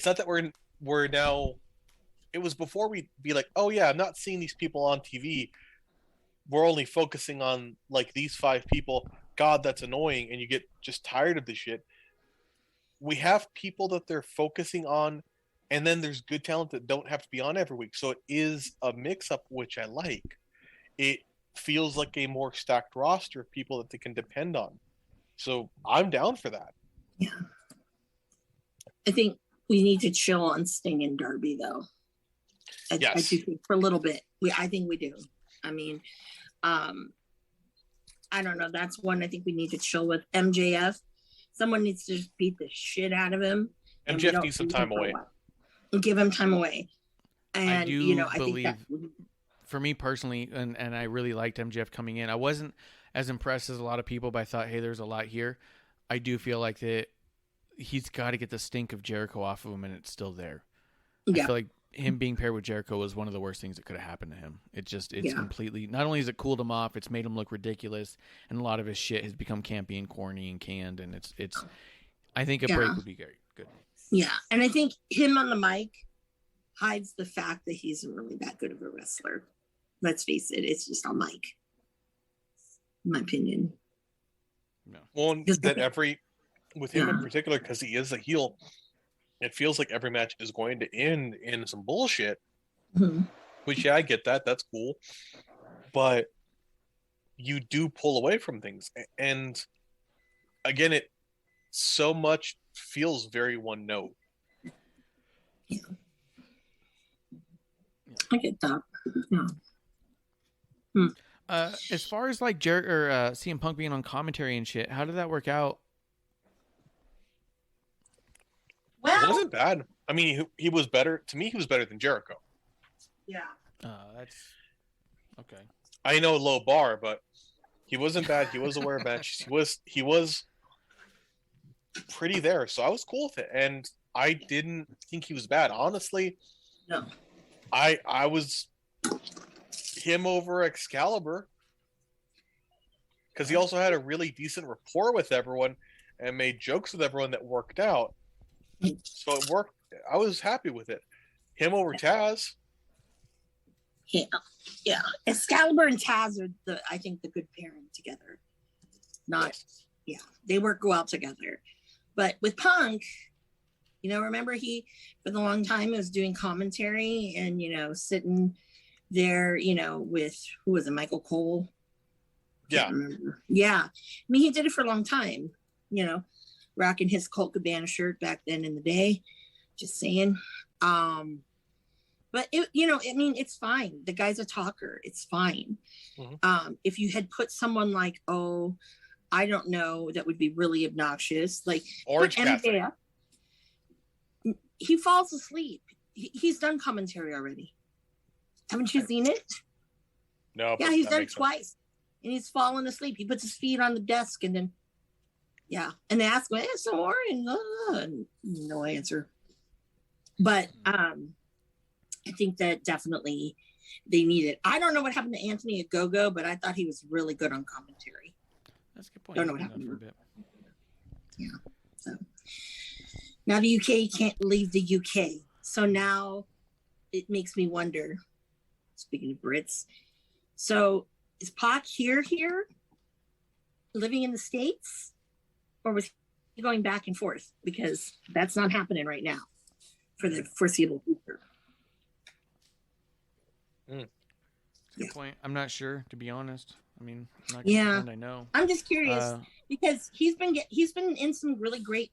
not that we're now. It was before we'd be like, oh yeah, I'm not seeing these people on TV. We're only focusing on like these 5 people. God, that's annoying. And you get just tired of this shit. We have people that they're focusing on, and then there's good talent that don't have to be on every week. So it is a mix-up, which I like. It feels like a more stacked roster of people that they can depend on. So I'm down for that. Yeah. I think we need to chill on Sting and Darby, though. I do think for a little bit. I think we do. I mean, I don't know. That's one I think we need to chill with. MJF, someone needs to just beat the shit out of him. MJF needs some time away. Give him time away. And, I do I believe, think that, for me personally, and I really liked MJF coming in. I wasn't as impressed as a lot of people, but I thought, hey, there's a lot here. I do feel like that he's got to get the stink of Jericho off of him, and it's still there. Yeah. I feel like him being paired with Jericho was one of the worst things that could have happened to him. It's completely, not only has it cooled him off, it's made him look ridiculous, and a lot of his shit has become campy and corny and canned, and it's I think a break would be very good. Yeah, and I think him on the mic hides the fact that he's really that good of a wrestler. Let's face it, it's just on mic. In my opinion. No. Well, with him in particular, because he is a heel, it feels like every match is going to end in some bullshit. Which, I get that. That's cool. But you do pull away from things. And again, so much feels very one note. Yeah. I get that. Yeah. As far as like CM Punk being on commentary and shit, how did that work out? Well, It wasn't bad. I mean, he was better. To me, he was better than Jericho. yeah. That's okay. I know low bar, but he wasn't bad. He was aware of matches. He was pretty there, so I was cool with it, and I didn't think he was bad. Honestly, No. I was him over Excalibur because he also had a really decent rapport with everyone and made jokes with everyone that worked out. So it worked. I was happy with it. Him over Taz. Yeah. Excalibur and Taz are I think the good pairing together. They work well together. But with Punk, remember he for the long time was doing commentary and sitting there, with who was it, Michael Cole? Yeah. Yeah. I mean, he did it for a long time, rocking his Colt Cabana shirt back then in the day. Just saying. But it's fine. The guy's a talker. It's fine. Mm-hmm. If you had put someone like, I don't know, that would be really obnoxious. Like Orange Cassidy. He falls asleep. He's done commentary already. Haven't you seen it? No. Yeah, he's done it twice. And he's fallen asleep. He puts his feet on the desk and then, and they ask him, some more? And no answer. But I think that definitely they need it. I don't know what happened to Anthony Ogogo, but I thought he was really good on commentary. That's a good point. Don't know what happened for a bit. Yeah. So now the UK can't leave the UK. So now it makes me wonder, speaking of Brits, so is Pac here, living in the States? Or was he going back and forth? Because that's not happening right now for the foreseeable future. Good point. I'm not sure, to be honest. I mean, I'm not gonna pretend I know. I'm just curious because he's been in some really great,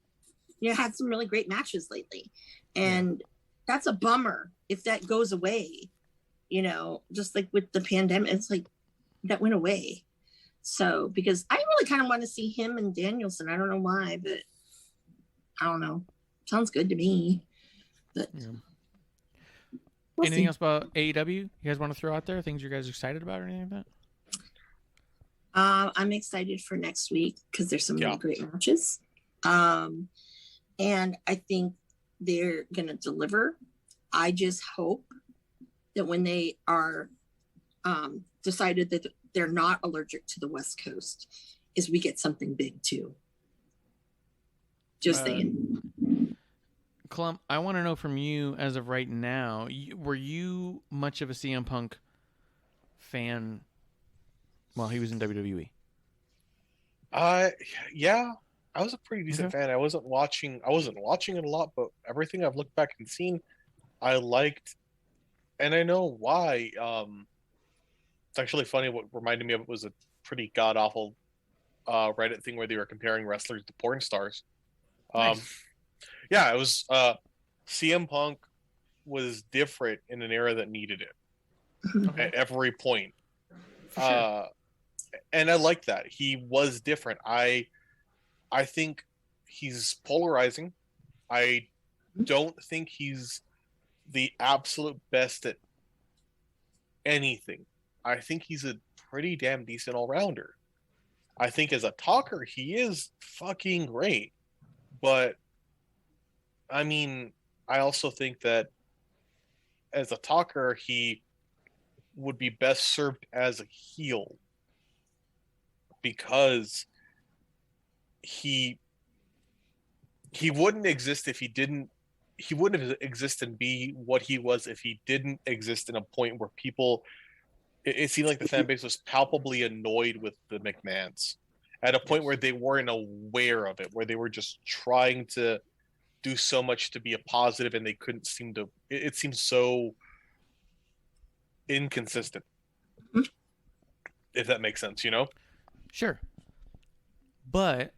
had some really great matches lately, and that's a bummer if that goes away. Just like with the pandemic, it's like that went away. So because I really kind of want to see him and Danielson. I don't know why, but I don't know. Sounds good to me. But anything else about AEW you guys want to throw out there? Things you guys are excited about or anything like that? I'm excited for next week because there's some really great matches. And I think they're going to deliver. I just hope that when they are decided that they're not allergic to the West Coast, is we get something big too. Just saying. Klump, I want to know from you as of right now, were you much of a CM Punk fan while he was in WWE? Yeah, I was a pretty decent fan. I wasn't watching it a lot, but everything I've looked back and seen, I liked, and I know why. It's actually funny. What reminded me of it was a pretty god awful Reddit thing where they were comparing wrestlers to porn stars. Nice. Yeah, it was CM Punk was different in an era that needed it at every point. For sure. And I like that. He was different. I think he's polarizing. I don't think he's the absolute best at anything. I think he's a pretty damn decent all-rounder. I think as a talker, he is fucking great. But I mean, I also think that as a talker, he would be best served as a heel because he wouldn't exist if he wouldn't exist and be what he was if he didn't exist in a point where people, it seemed like the fan base was palpably annoyed with the McMahons at a point where they weren't aware of it, where they were just trying to do so much to be a positive and they couldn't seem to, it seems so inconsistent, if that makes sense, Sure. But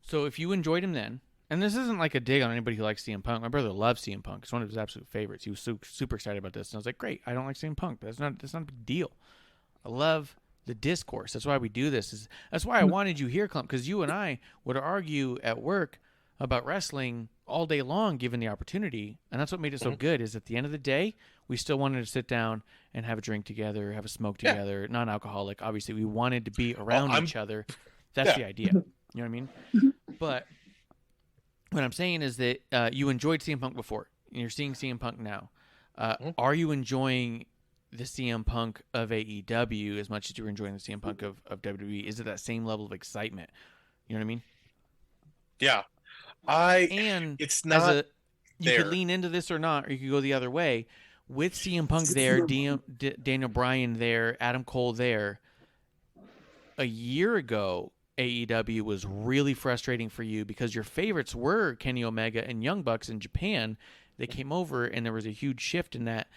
So if you enjoyed him then, and this isn't like a dig on anybody who likes CM Punk. My brother loves CM Punk. It's one of his absolute favorites. He was super excited about this, and I was like, great. I don't like CM Punk. That's not a big deal. I love the discourse. That's why we do this. That's why I wanted you here, Klump, because you and I would argue at work about wrestling all day long, given the opportunity, and that's what made it so good. Is at the end of the day, we still wanted to sit down and have a drink together, have a smoke together, non-alcoholic. Obviously, we wanted to be around each other. That's the idea. You know what I mean? But what I'm saying is that you enjoyed CM Punk before, and you're seeing CM Punk now. Are you enjoying the CM Punk of AEW as much as you're enjoying the CM Punk of WWE? Is it that same level of excitement? You know what I mean? Yeah. It's not you could lean into this or not, or you could go the other way. With CM Punk there, Daniel Bryan there, Adam Cole there, a year ago, AEW was really frustrating for you because your favorites were Kenny Omega and Young Bucks in Japan. They came over, and there was a huge shift in that.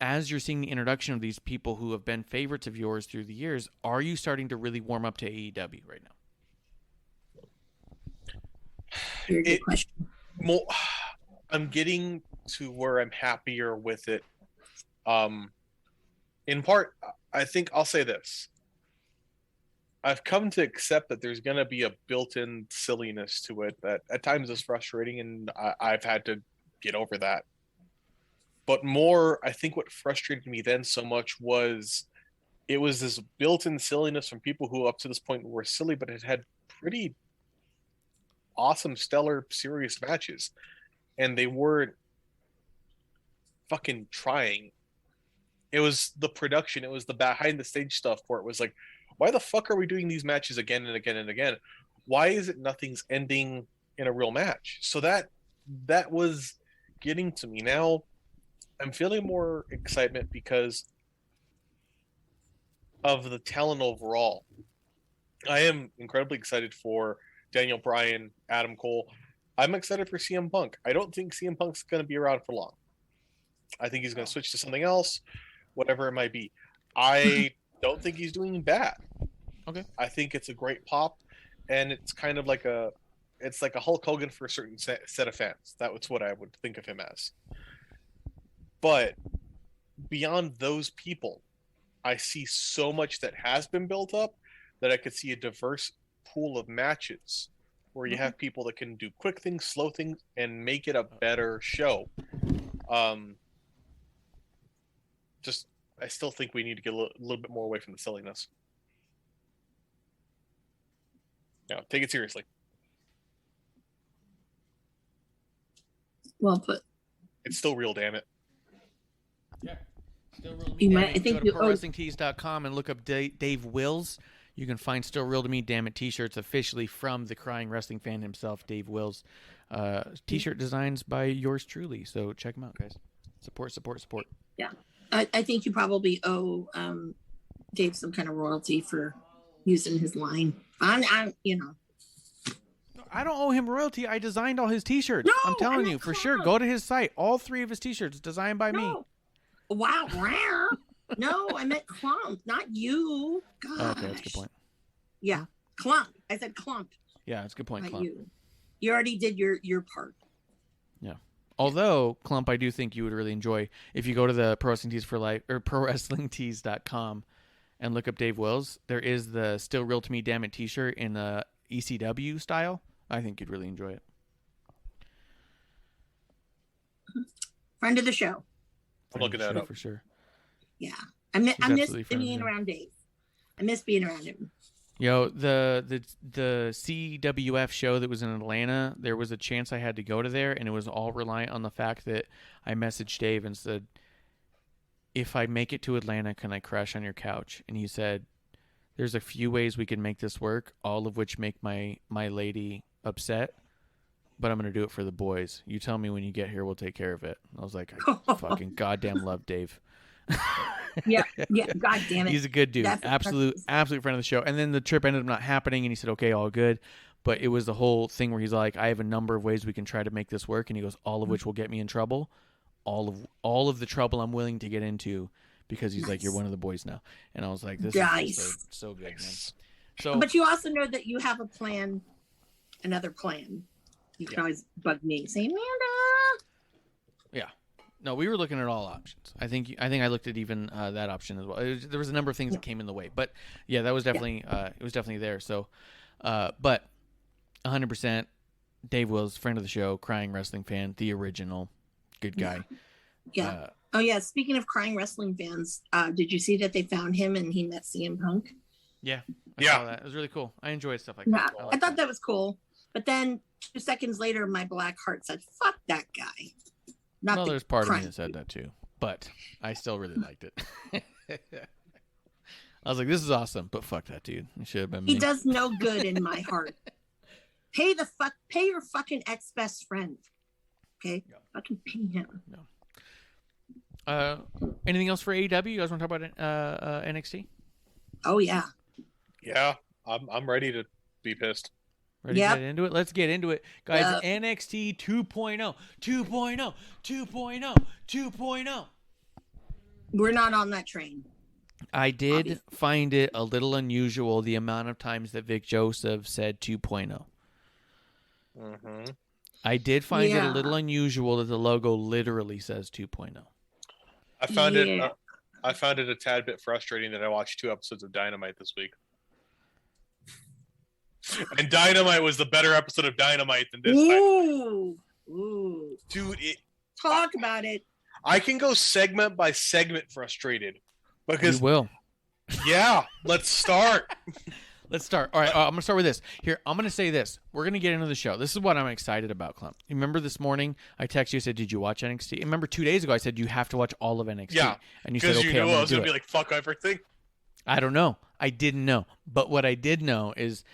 As you're seeing the introduction of these people who have been favorites of yours through the years, are you starting to really warm up to AEW right now? Good question. I'm getting to where I'm happier with it. In part, I think I'll say this. I've come to accept that there's going to be a built-in silliness to it that at times is frustrating, and I've had to get over that. But more, I think what frustrated me then so much was it was this built-in silliness from people who up to this point were silly, but it had pretty awesome, stellar, serious matches. And they weren't fucking trying. It was the production. It was the behind-the-stage stuff where it was like, why the fuck are we doing these matches again and again and again? Why is it nothing's ending in a real match? So that was getting to me. Now, I'm feeling more excitement because of the talent overall. I am incredibly excited for Daniel Bryan, Adam Cole. I'm excited for CM Punk. I don't think CM Punk's going to be around for long. I think he's going to switch to something else, whatever it might be. I don't think he's doing bad. Okay. I think it's a great pop, and it's kind of like a Hulk Hogan for a certain set of fans. That's what I would think of him as. But beyond those people, I see so much that has been built up that I could see a diverse pool of matches where you have people that can do quick things, slow things, and make it a better show. I still think we need to get a little bit more away from the silliness. Yeah, take it seriously. Well put. It's still real, damn it. Yeah. Still real to me. I think go to ProWrestlingTees.com and look up Dave Wills. You can find Still Real to Me, Damn It t-shirts officially from the crying wrestling fan himself, Dave Wills. T-shirt designs by yours truly. So check them out, guys. Support. Yeah. I think you probably owe Dave some kind of royalty for using his line. I don't owe him royalty. I designed all his T-shirts. No, I'm telling you, for sure. Go to his site. All 3 of his T-shirts designed by me. Wow, rare. No, I meant Klump, not you. Gosh. Oh, okay, that's a good point. Yeah, Klump. I said Klump. Yeah, that's a good point, Not Klump. You already did your part. Yeah. Although, Klump, I do think you would really enjoy if you go to the Pro Wrestling Tees for Life or ProWrestlingTees.com and look up Dave Wills. There is the Still Real to Me, Damn It t-shirt in the ECW style. I think you'd really enjoy it. Friend of the show. I'm looking that up for sure. Yeah, I miss absolutely being around Dave. I miss being around him. Yo, the CWF show that was in Atlanta, there was a chance I had to go to there, and it was all reliant on the fact that I messaged Dave and said, if I make it to Atlanta, can I crash on your couch? And he said, there's a few ways we can make this work, all of which make my lady upset, but I'm going to do it for the boys. You tell me when you get here, we'll take care of it. I was like, I fucking goddamn love Dave. yeah, god damn it. He's a good dude. Absolute friend of the show. And then the trip ended up not happening, and he said, okay, all good. But it was the whole thing where he's like, I have a number of ways we can try to make this work, and he goes, all of which will get me in trouble. All of the trouble I'm willing to get into, because he's like, you're one of the boys now. And I was like, this is so good, man. So, but you also know that you have a plan another plan, you can Yeah. always bug me. Say, Amanda. Yeah. No, we were looking at all options. I think I looked at even that option as well. There was a number of things that came in the way, but yeah, that was definitely it was definitely there. So, but 100%, Dave Wills, friend of the show, crying wrestling fan, the original, good guy. Yeah. Oh yeah. Speaking of crying wrestling fans, did you see that they found him and he met CM Punk? Yeah, I Yeah. saw that. It was really cool. I enjoyed stuff like Yeah, that. I thought that was cool. But then 2 seconds later, my black heart said, "Fuck that guy." Not Well, the there's part of me crying. that said that too, but I still really liked it. I was like, "This is awesome," but fuck that dude. It should have been me. He does no good in my heart. Pay your fucking ex best friend. Okay, Yeah. fucking pay him. Anything else for AEW? You guys want to talk about NXT? Oh yeah. Yeah, I'm ready to be pissed. Ready Yep. to get into it? Let's get into it. Guys, Yep. NXT 2.0, 2.0, 2.0, 2.0. We're not on that train. I did Obviously. find it a little unusual the amount of times that Vic Joseph said 2.0. Mm-hmm. I did find it a Yeah. little unusual that the logo literally says 2.0. I found Yeah. I found it a tad bit frustrating that I watched 2 episodes of Dynamite this week. And Dynamite was the better episode of Dynamite than this time. Ooh. Dude, Talk about it. I can go segment by segment frustrated. We Because, will. yeah, let's start. Let's start. All right, I'm going to start with this. Here, I'm going to say this. We're going to get into the show. This is what I'm excited about, Klump. You remember this morning I texted you, said, did you watch NXT? Remember 2 days ago I said, you have to watch all of NXT. Yeah, And you said, Because okay, you I'm knew I going was to do going to it. be like, fuck everything. I don't know. I didn't know. But what I did know is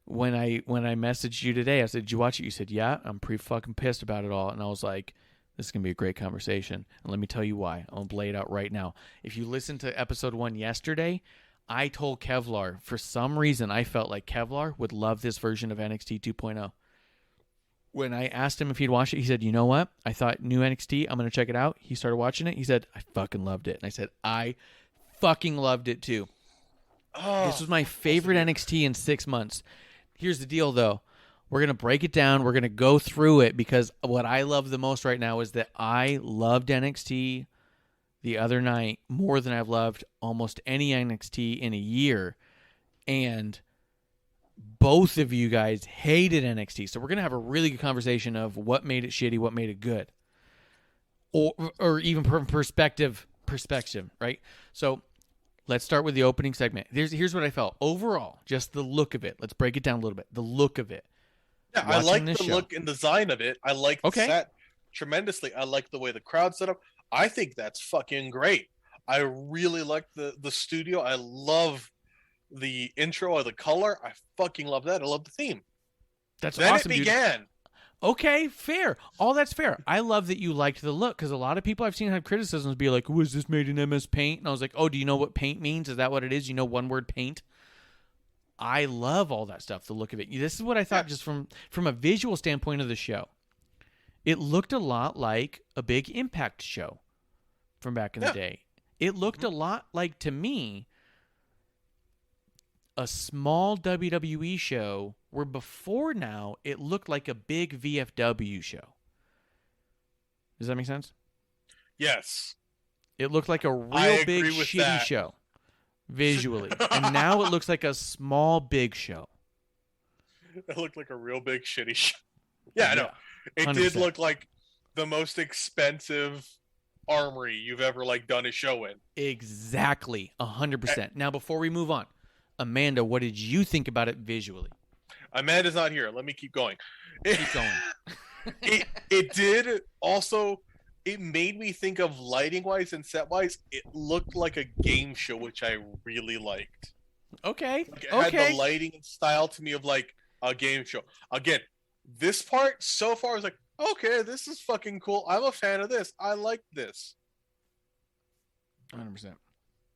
when I messaged you today, I said, did you watch it? You said, yeah, I'm pretty fucking pissed about it all. And I was like, this is going to be a great conversation. And let me tell you why. I'm going to lay it out right now. If you listened to episode 1 yesterday, I told Kevlar, for some reason, I felt like Kevlar would love this version of NXT 2.0. When I asked him if he'd watch it, he said, you know what? I thought new NXT, I'm going to check it out. He started watching it. He said, I fucking loved it. And I said, I fucking loved it too. Oh, This was my favorite NXT in 6 months. Here's the deal, though. We're going to break it down. We're going to go through it because what I love the most right now is that I loved NXT the other night more than I've loved almost any NXT in a year. And both of you guys hated NXT. So we're going to have a really good conversation of what made it shitty, what made it good. Or even from perspective, right? So let's start with the opening segment. Here's what I felt. Overall, just the look of it. Let's break it down a little bit. The look of it. yeah, I watching like this the show. look and design of it. I like the set tremendously. I like the way the crowd set up. I think that's fucking great. I really like the studio. I love the intro or the color. I fucking love that. I love the theme. That's Then awesome, it dude. began. Okay, fair. All that's fair. I love that you liked the look because a lot of people I've seen have criticisms be like, was this made in MS Paint? And I was like, oh, do you know what paint means? Is that what it is? You know one word paint? I love all that stuff, the look of it. This is what I thought just from a visual standpoint of the show. It looked a lot like a big Impact show from back in the day. It looked a lot like, to me, a small WWE show where before now it looked like a big VFW show. Does that make sense? Yes. It looked like a I real agree big with shitty that. show visually. And now it looks like a small big show. It looked like a real big shitty show. Yeah, I know. It 100%. did look like the most expensive armory you've ever done a show in. Exactly. 100%. Now, before we move on, Amanda, what did you think about it visually? Amanda's not here. Let me keep going. Keep going. It did also. It made me think of lighting wise and set wise. It looked like a game show, which I really liked. Okay. It had the lighting and style to me of a game show. Again, this part so far is okay, this is fucking cool. I'm a fan of this. I like this. 100%.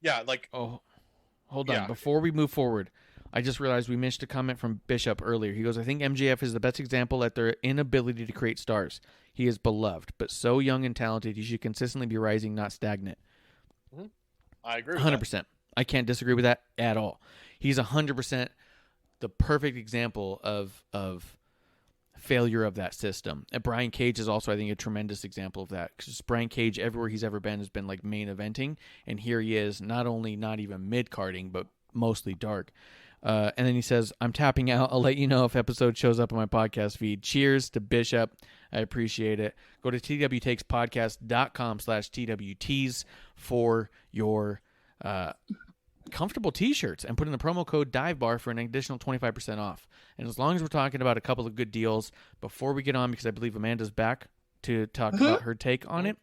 Yeah, Oh, hold on. Yeah. Before we move forward, I just realized we missed a comment from Bishop earlier. He goes, I think MJF is the best example at their inability to create stars. He is beloved, but so young and talented, he should consistently be rising, not stagnant. I agree with 100%. I can't disagree with that at all. He's 100%. the perfect example of failure of that system. And Brian Cage is also, I think, a tremendous example of that, because Brian Cage, everywhere he's ever been, has been like main eventing, and here he is, not only not even mid-carding, but mostly dark. And then he says, I'm tapping out. I'll let you know if episode shows up on my podcast feed. Cheers to Bishop. I appreciate it. Go to twtakespodcast.com/TWTs for your comfortable t-shirts and put in the promo code DIVEBAR for an additional 25% off. And as long as we're talking about a couple of good deals, before we get on, because I believe Amanda's back to talk about her take on it,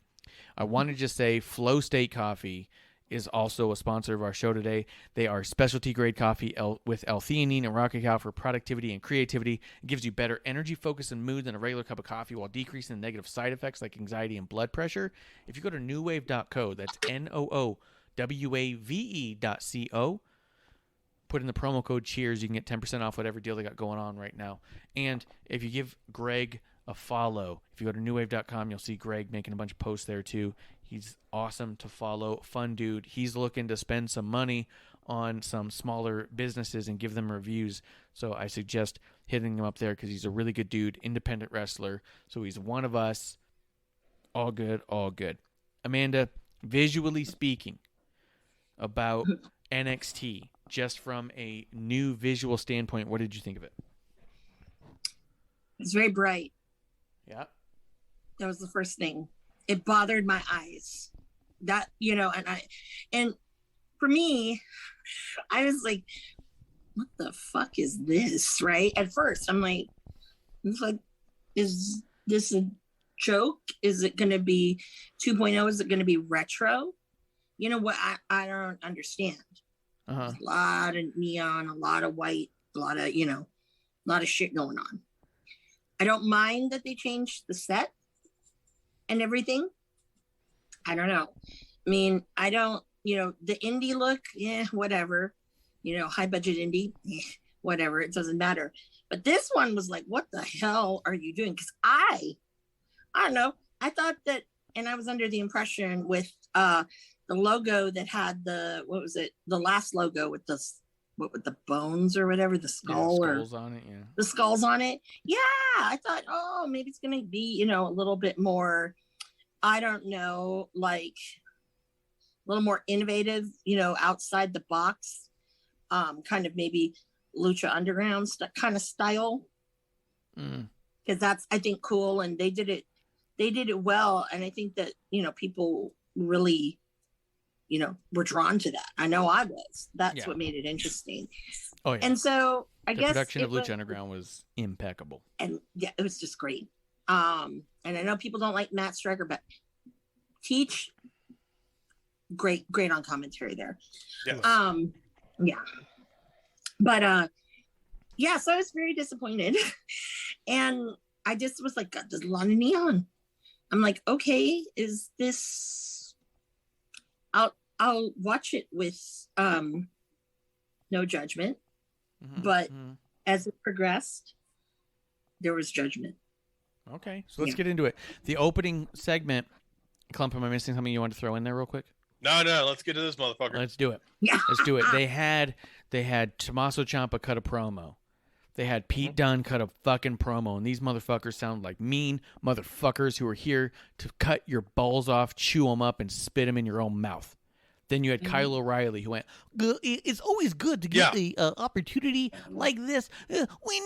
I want to just say Flow State Coffee is also a sponsor of our show today. They are specialty grade coffee with L-theanine and rocket cow for productivity and creativity. It gives you better energy, focus, and mood than a regular cup of coffee while decreasing the negative side effects like anxiety and blood pressure. If you go to newwave.co, that's NOOWAVE.co, put in the promo code CHEERS, you can get 10% off whatever deal they got going on right now. And if you give Greg a follow, if you go to newwave.com, you'll see Greg making a bunch of posts there too. He's awesome to follow, fun dude. He's looking to spend some money on some smaller businesses and give them reviews. So I suggest hitting him up there because he's a really good dude, independent wrestler. So he's one of us. All good, all good. Amanda, visually speaking, about NXT, just from a new visual standpoint, what did you think of it? It's very bright. Yeah. That was the first thing. It bothered my eyes. That, and for me, I was like, what the fuck is this? Right? At first, I'm like, is this a joke? Is it going to be 2.0? Is it going to be retro? You know what? I don't understand. A lot of neon, a lot of white, a lot of shit going on. I don't mind that they changed the set and everything. I don't know. I mean, I don't, the indie look, whatever. High budget indie, whatever. It doesn't matter. But this one was like, what the hell are you doing? Because I don't know. I thought that, and I was under the impression with the logo that had the last logo with the bones or whatever, the skull, the skulls on it, the skulls on it. Yeah, I thought, oh, maybe it's gonna be, a little bit more, I don't know, like a little more innovative, outside the box, kind of maybe Lucha Underground kind of style, because that's, I think, cool, and they did it well, and I think that people really were drawn to that. I know I was. That's what made it interesting. Oh yeah. And so I guess the production of Lucha Underground was impeccable. And yeah, it was just great. And I know people don't like Matt Striker, but Teach, great on commentary there. Yes. Yeah. But yeah, so I was very disappointed. And I just was like, God, there's a lot of neon. I'm like, okay, is this, I'll watch it with no judgment, but as it progressed, there was judgment. Okay, so let's get into it. The opening segment, Klump, am I missing something you want to throw in there real quick? No, let's get to this motherfucker. Let's do it. Yeah. Let's do it. They had Tommaso Ciampa cut a promo. They had Pete Dunne cut a fucking promo, and these motherfuckers sound like mean motherfuckers who are here to cut your balls off, chew them up, and spit them in your own mouth. Then you had Kyle O'Reilly who went, it's always good to get the opportunity like this when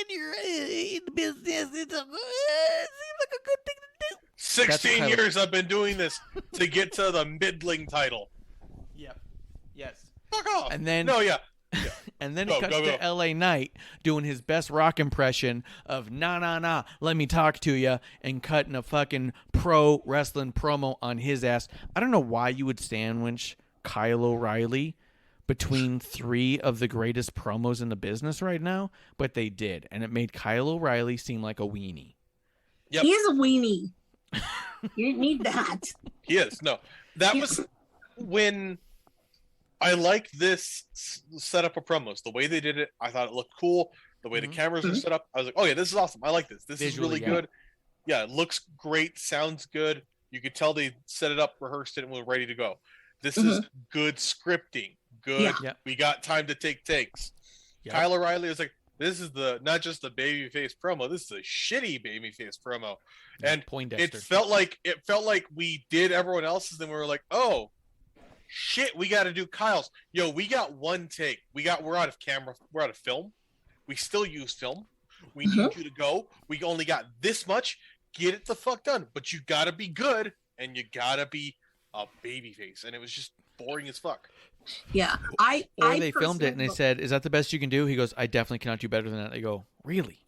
you're in business. It seems like a good thing to do. 16 years I've been doing this to get to the middling title. Yep. Yes. Fuck off. And then and then Go, it cuts go, to go. LA Knight doing his best rock impression of nah, let me talk to you, and cutting a fucking pro wrestling promo on his ass. I don't know why you would sandwich Kyle O'Reilly between three of the greatest promos in the business right now, but they did, and it made Kyle O'Reilly seem like a weenie. Yep. He is a weenie. You didn't need that. He is. No, that was when I liked this setup of promos. The way they did it, I thought it looked cool. The way the cameras were set up, I was like, oh yeah, this is awesome. I like this. This Visually, is really good. Yeah, it looks great. Sounds good. You could tell they set it up, rehearsed it, and were ready to go. This is good scripting. Good. Yeah. We got time to take takes. Yep. Kyle O'Reilly was like, this is not just the babyface promo, this is a shitty babyface promo. And Poindexter. it felt like we did everyone else's, and we were like, oh shit, we got to do Kyle's. Yo, we got one take. We're out of camera. We're out of film. We still use film. We need you to go. We only got this much. Get it the fuck done. But you got to be good, and you got to be a babyface. And it was just boring as fuck. Yeah. Or they filmed it and they said, "Is that the best you can do?" He goes, "I definitely cannot do better than that." They go, "Really?"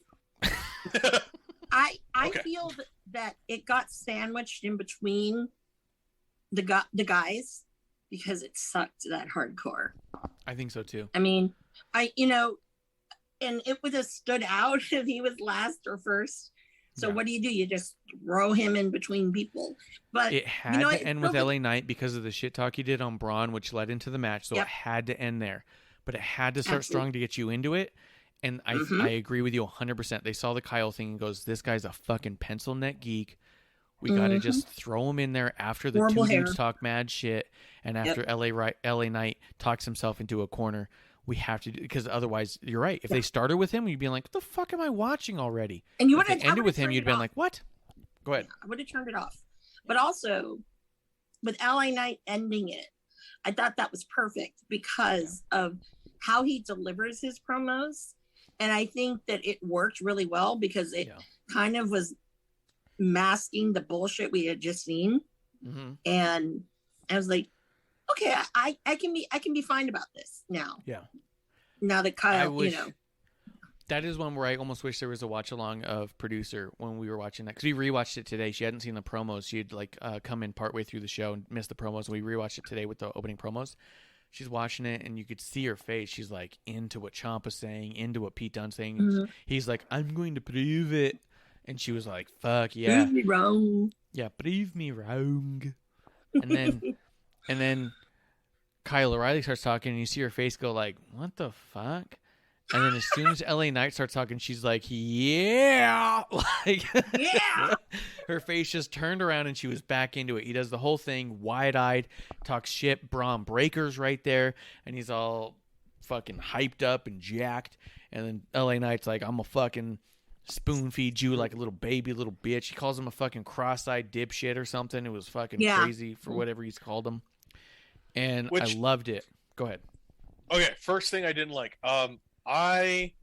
I Okay. feel that it got sandwiched in between the guys because it sucked that hardcore. I think so too. I mean, and it would have stood out if he was last or first. So Yeah. what do? You just throw him in between people. But It had to end with LA Knight because of the shit talk he did on Braun, which led into the match. So Yep. it had to end there. But it had to start Absolutely. strong to get you into it. And I agree with you 100%. They saw the Kyle thing and goes, "This guy's a fucking pencil neck geek. We got to just throw him in there after the Horrible two dudes hair. talk mad shit and after LA Knight talks himself into a corner. We have to do, because otherwise, you're right. If they started with him, you'd be like, "What the fuck am I watching already?" And you If would they have ended with him, you'd been like, "What?" Go ahead. I would have turned it off. But also, with LA Knight ending it, I thought that was perfect because of how he delivers his promos. And I think that it worked really well because it kind of was masking the bullshit we had just seen. Mm-hmm. And I was like, okay, I can be fine about this now. Yeah. Now that Kyle, That is one where I almost wish there was a watch along of producer when we were watching that, because we rewatched it today. She hadn't seen the promos. She'd come in partway through the show and missed the promos. We rewatched it today with the opening promos. She's watching it and you could see her face. She's like into what Ciampa's saying, into what Pete Dunne's saying. Mhm. He's like, "I'm going to prove it," and she was like, "Fuck yeah, prove me wrong." yeah, prove me wrong." And then Kyle O'Reilly starts talking, and you see her face go like, "What the fuck?" And then as soon as LA Knight starts talking, she's like, "Yeah!" Like, Yeah. her face just turned around and she was back into it. He does the whole thing, wide-eyed, talks shit. Braun Breaker's right there, and he's all fucking hyped up and jacked. And then LA Knight's like, "I'm a fucking spoon feed you like a little baby, little bitch." He calls him a fucking cross-eyed dipshit or something. It was fucking crazy for whatever he's called him. And I loved it. Go ahead. Okay, first thing I didn't like. I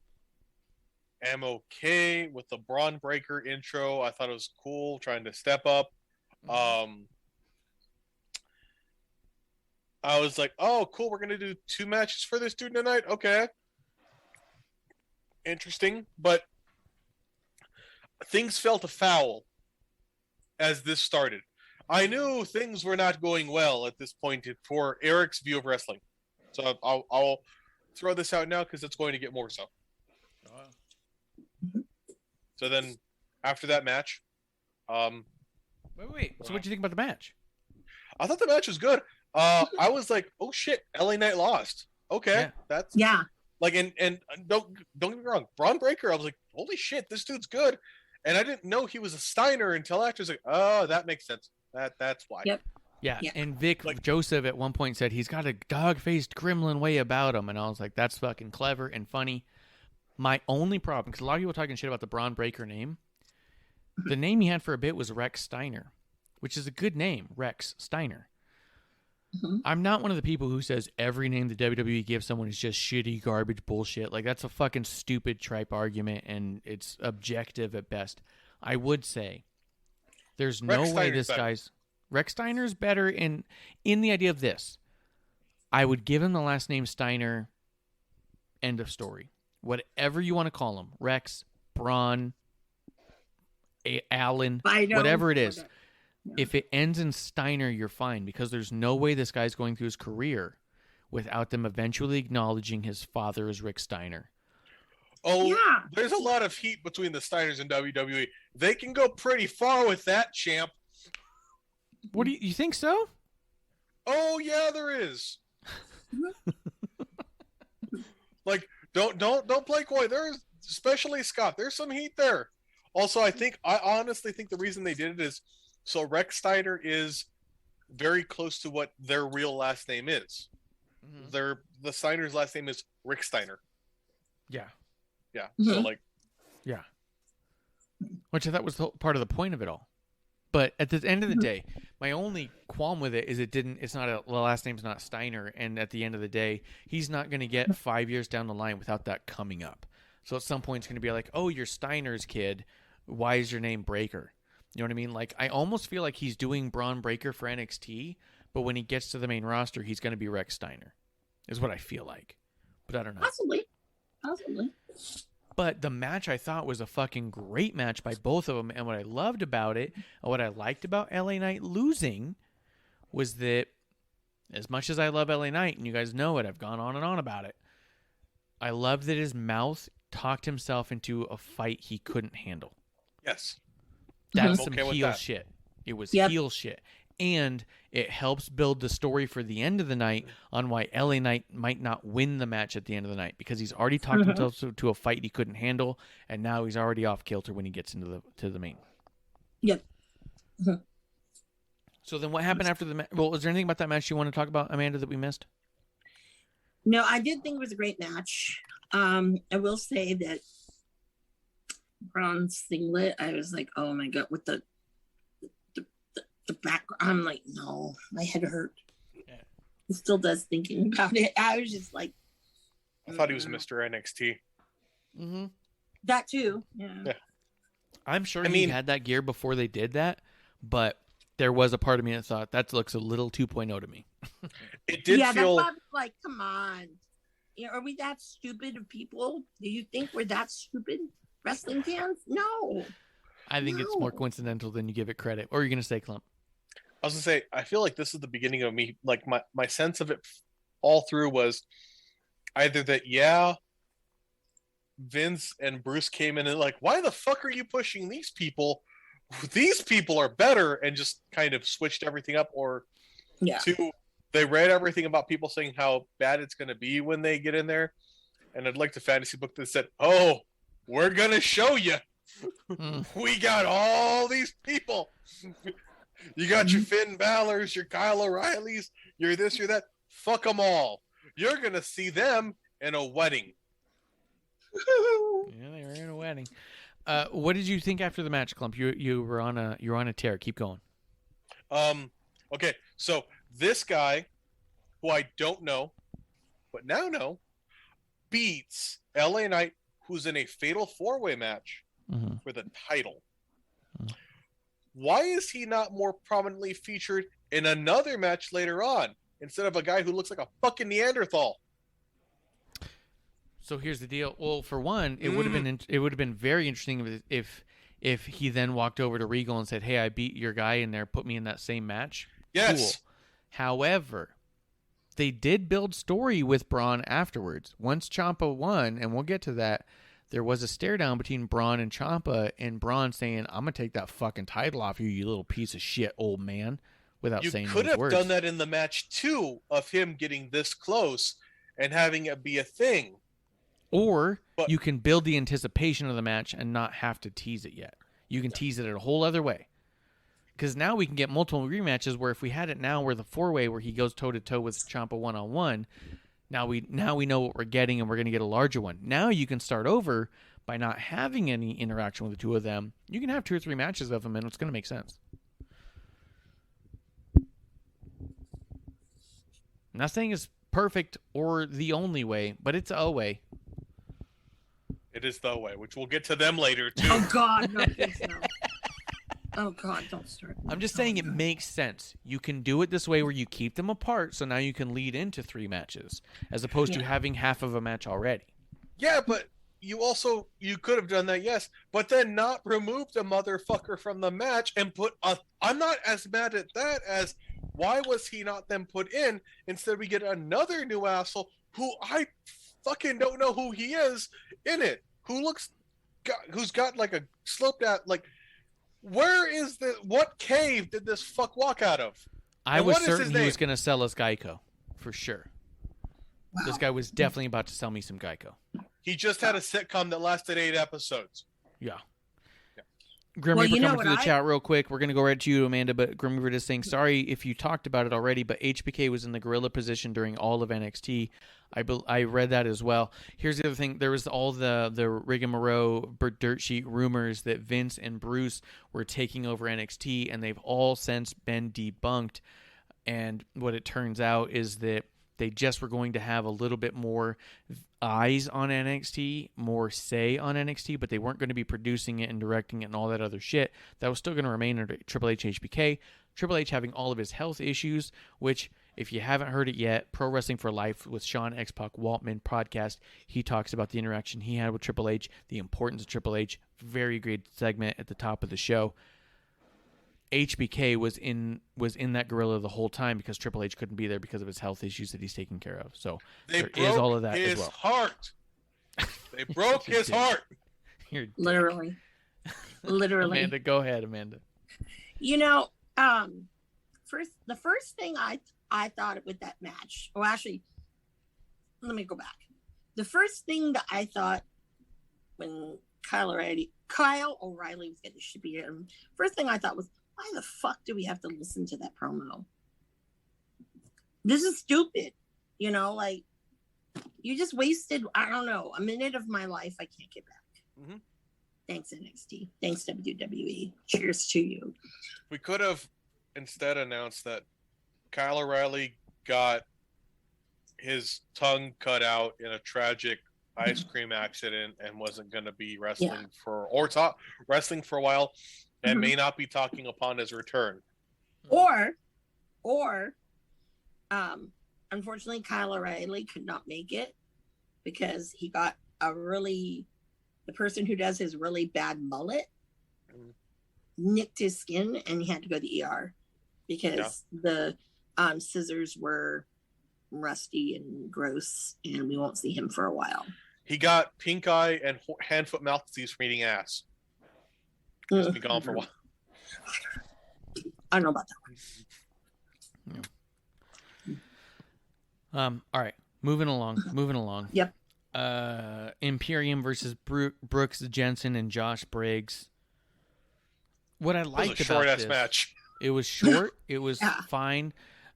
am okay with the Braun Breaker intro. I thought it was cool, trying to step up. I was like, oh, cool, we're going to do 2 matches for this dude tonight? Okay. Interesting. But things felt foul as this started. I knew things were not going well at this point for Eric's view of wrestling. So I'll throw this out now because it's going to get more so. So then, after that match, Wait. So what do you think about the match? I thought the match was good. I was like, "Oh shit, LA Knight lost." Okay, that's like, and don't get me wrong, Braun Breaker. I was like, "Holy shit, this dude's good," and I didn't know he was a Steiner until after. I was like, "Oh, that makes sense. That's why." Yep. Yeah, and Vic Joseph at one point said he's got a dog-faced gremlin way about him, and I was like, that's fucking clever and funny. My only problem, because a lot of people were talking shit about the Braun Breaker name, the name he had for a bit was Rex Steiner, which is a good name, Rex Steiner. Mm-hmm. I'm not one of the people who says every name the WWE gives someone is just shitty, garbage bullshit. Like, that's a fucking stupid tripe argument, and it's objective at best. I would say there's no way this guy's... Rex Steiner's better in the idea of this. I would give him the last name Steiner. End of story. Whatever you want to call him, Rex, Braun, Allen, whatever it is. Yeah. If it ends in Steiner, you're fine, because there's no way this guy's going through his career without them eventually acknowledging his father as Rick Steiner. Oh, yeah. There's a lot of heat between the Steiners and WWE. They can go pretty far with that, champ. What do you think so? Oh yeah, there is. Like, don't play coy. There's, especially Scott. There's some heat there. Also, I honestly think the reason they did it is so Rex Steiner is very close to what their real last name is. Mm-hmm. The Steiner's last name is Rick Steiner. Yeah. Yeah. Mhm. So like, Yeah. Which I thought was part of the point of it all. But at the end of the day, my only qualm with it is the last name's not Steiner. And at the end of the day, he's not going to get 5 years down the line without that coming up. So at some point, it's going to be like, oh, you're Steiner's kid. Why is your name Breaker? You know what I mean? Like, I almost feel like he's doing Braun Breaker for NXT, but when he gets to the main roster, he's going to be Rex Steiner, is what I feel like. But I don't know. Possibly. But the match I thought was a fucking great match by both of them. And what I loved about it, and what I liked about LA Knight losing, was that as much as I love LA Knight, and you guys know it, I've gone on and on about it, I love that his mouth talked himself into a fight he couldn't handle. yes. That's I'm some okay with heel that. shit. It was Yep. heel shit. And it helps build the story for the end of the night on why LA Knight might not win the match at the end of the night, because he's already talked himself to a fight he couldn't handle, and now he's already off kilter when he gets into the main. Yep. So then what happened after the match? Well, is there anything about that match you want to talk about, Amanda, that we missed? No, I did think it was a great match. I will say that Braun's singlet, I was like, oh my God, with the back, I'm like, no, my head hurt. Yeah. It still does thinking about it. I was just like, I thought he was Mr. NXT. Mm-hmm. that too. Yeah. Yeah. I'm sure I he mean- had that gear before they did that, but there was a part of me that thought that looks a little 2.0 to me. It did Yeah, feel that's why I was like, come on. You know, are we that stupid of people? Do you think we're that stupid? Wrestling fans? No. I think it's more No. coincidental than you give it credit. Or are you going to say, Klump? I was gonna say, I feel like this is the beginning of me, like my sense of it all through was either that, yeah, Vince and Bruce came in and like, why the fuck are you pushing these people? These people are better, and just kind of switched everything up, or Yeah. two, they read everything about people saying how bad it's gonna be when they get in there, and I'd like the fantasy book that said, oh, we're gonna show you. We got all these people. You got your Finn Balor's, your Kyle O'Reilly's, your this, your that. Fuck them all. You're gonna see them in a wedding. Yeah, they were in a wedding. What did you think after the match, Klump? You were on a tear. Keep going. Okay, so this guy, who I don't know, but now know, beats LA Knight, who's in a fatal 4-way match Mm-hmm. for the title. Why is he not more prominently featured in another match later on instead of a guy who looks like a fucking Neanderthal? So here's the deal. Well, for one, it would have been very interesting if he then walked over to Regal and said, "Hey, I beat your guy in there. Put me in that same match." Yes. Cool. However, they did build story with Braun afterwards. Once Ciampa won, and we'll get to that, there was a stare down between Braun and Ciampa, and Braun saying, "I'm gonna take that fucking title off you, you little piece of shit, old man," without You saying could those have words. done that in the match too, of him getting this close and having it be a thing. Or But- you can build the anticipation of the match and not have to tease it yet. You can tease it a whole other way. Because now we can get multiple rematches where if we had it now where the 4-way where he goes toe-to-toe with Ciampa one-on-one, now we know what we're getting and we're going to get a larger one. Now you can start over by not having any interaction with the two of them. You can have 2 or 3 matches of them and it's going to make sense. Nothing is perfect or the only way, but it's a way. It is the way, which we'll get to them later too. Oh God, no, please no. Oh God, don't start. I'm just saying it makes sense. You can do it this way where you keep them apart, so now you can lead into 3 matches, as opposed to having half of a match already. Yeah, but you could have done that, yes, but then not remove the motherfucker from the match and put a. I'm not as mad at that as why was he not then put in? Instead, we get another new asshole who I fucking don't know who he is in it. Who's got like a sloped out like. Where is what cave did this fuck walk out of? I And was what is his certain he was name? going to sell us Geico, for sure. Wow. This guy was definitely about to sell me some Geico. He just had a sitcom that lasted 8 episodes. Yeah. Grim Well, Reaper you know coming what through the I- chat real quick. We're going to go right to you, Amanda, but Grim Reaper is saying, sorry if you talked about it already, but HBK was in the gorilla position during all of NXT. I read that as well. Here's the other thing. There was all the rigmarole, dirt sheet rumors that Vince and Bruce were taking over NXT, and they've all since been debunked. And what it turns out is that they just were going to have a little bit more eyes on NXT, more say on NXT, but they weren't going to be producing it and directing it and all that other shit. That was still going to remain under Triple H HBK. Triple H having all of his health issues, which, if you haven't heard it yet, Pro Wrestling for Life with Sean X-Pac Waltman podcast, he talks about the interaction he had with Triple H, the importance of Triple H. Very great segment at the top of the show. HBK was in that gorilla the whole time because Triple H couldn't be there because of his health issues that he's taking care of. So They there broke is all of that his as well. heart. They broke his heart. You're a dick. Literally. Literally. Amanda, go ahead, Amanda. You know, the first thing I thought with that match, well, actually, let me go back. The first thing that I thought when Kyle O'Reilly was getting shippy, first thing I thought was, why the fuck do we have to listen to that promo? This is stupid. You know, like, you just wasted, I don't know, a minute of my life I can't get back. Mm-hmm. Thanks, NXT. Thanks, WWE. Cheers to you. We could have instead announced that Kyle O'Reilly got his tongue cut out in a tragic ice cream accident and wasn't going to be wrestling wrestling for a while and may not be talking upon his return. Or unfortunately Kyle O'Reilly could not make it because he got the person who does his really bad mullet nicked his skin and he had to go to the ER because the scissors were rusty and gross and we won't see him for a while. He got pink eye and hand, foot, mouth disease from eating ass. He's been gone for a while. I don't know about that one. All right, moving along. Yep. Imperium versus Brooks Jensen and Josh Briggs. What I liked about this match. It was short. It was fine.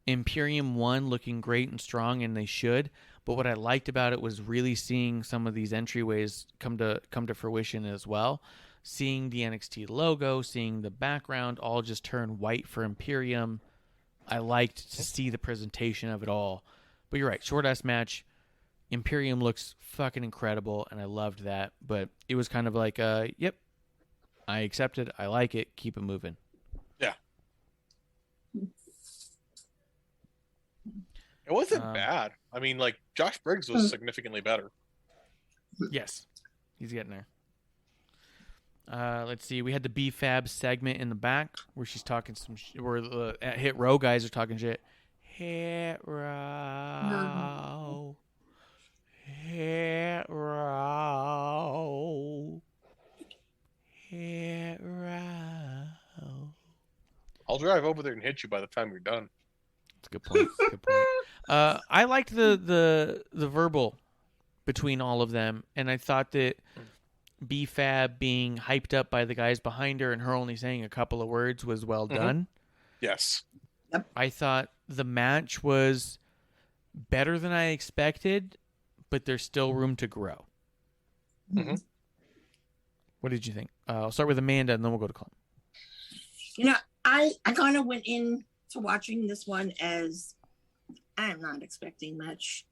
Imperium won, looking great and strong, and they should. But what I liked about it was really seeing some of these entryways come to fruition as well. Seeing the NXT logo, seeing the background all just turn white for Imperium. I liked to see the presentation of it all. But you're right, short-ass match. Imperium looks fucking incredible, and I loved that. But it was kind of like, yep, I accept it. I like it. Keep it moving. Yeah. It wasn't bad. I mean, like, Josh Briggs was significantly better. Yes. He's getting there. Let's see. We had the B-Fab segment in the back where she's talking where the Hit Row guys are talking shit. Hit Row. Hit Row. Hit Row. I'll drive over there and hit you by the time you're done. That's a good point. I liked the verbal between all of them, and I thought that B-Fab being hyped up by the guys behind her and her only saying a couple of words was well done. Yes. I thought the match was better than I expected, but there's still room to grow. Mm-hmm. What did you think? I'll start with Amanda, and then we'll go to Klump. You know, I kind of went in to watching this one as I am not expecting much.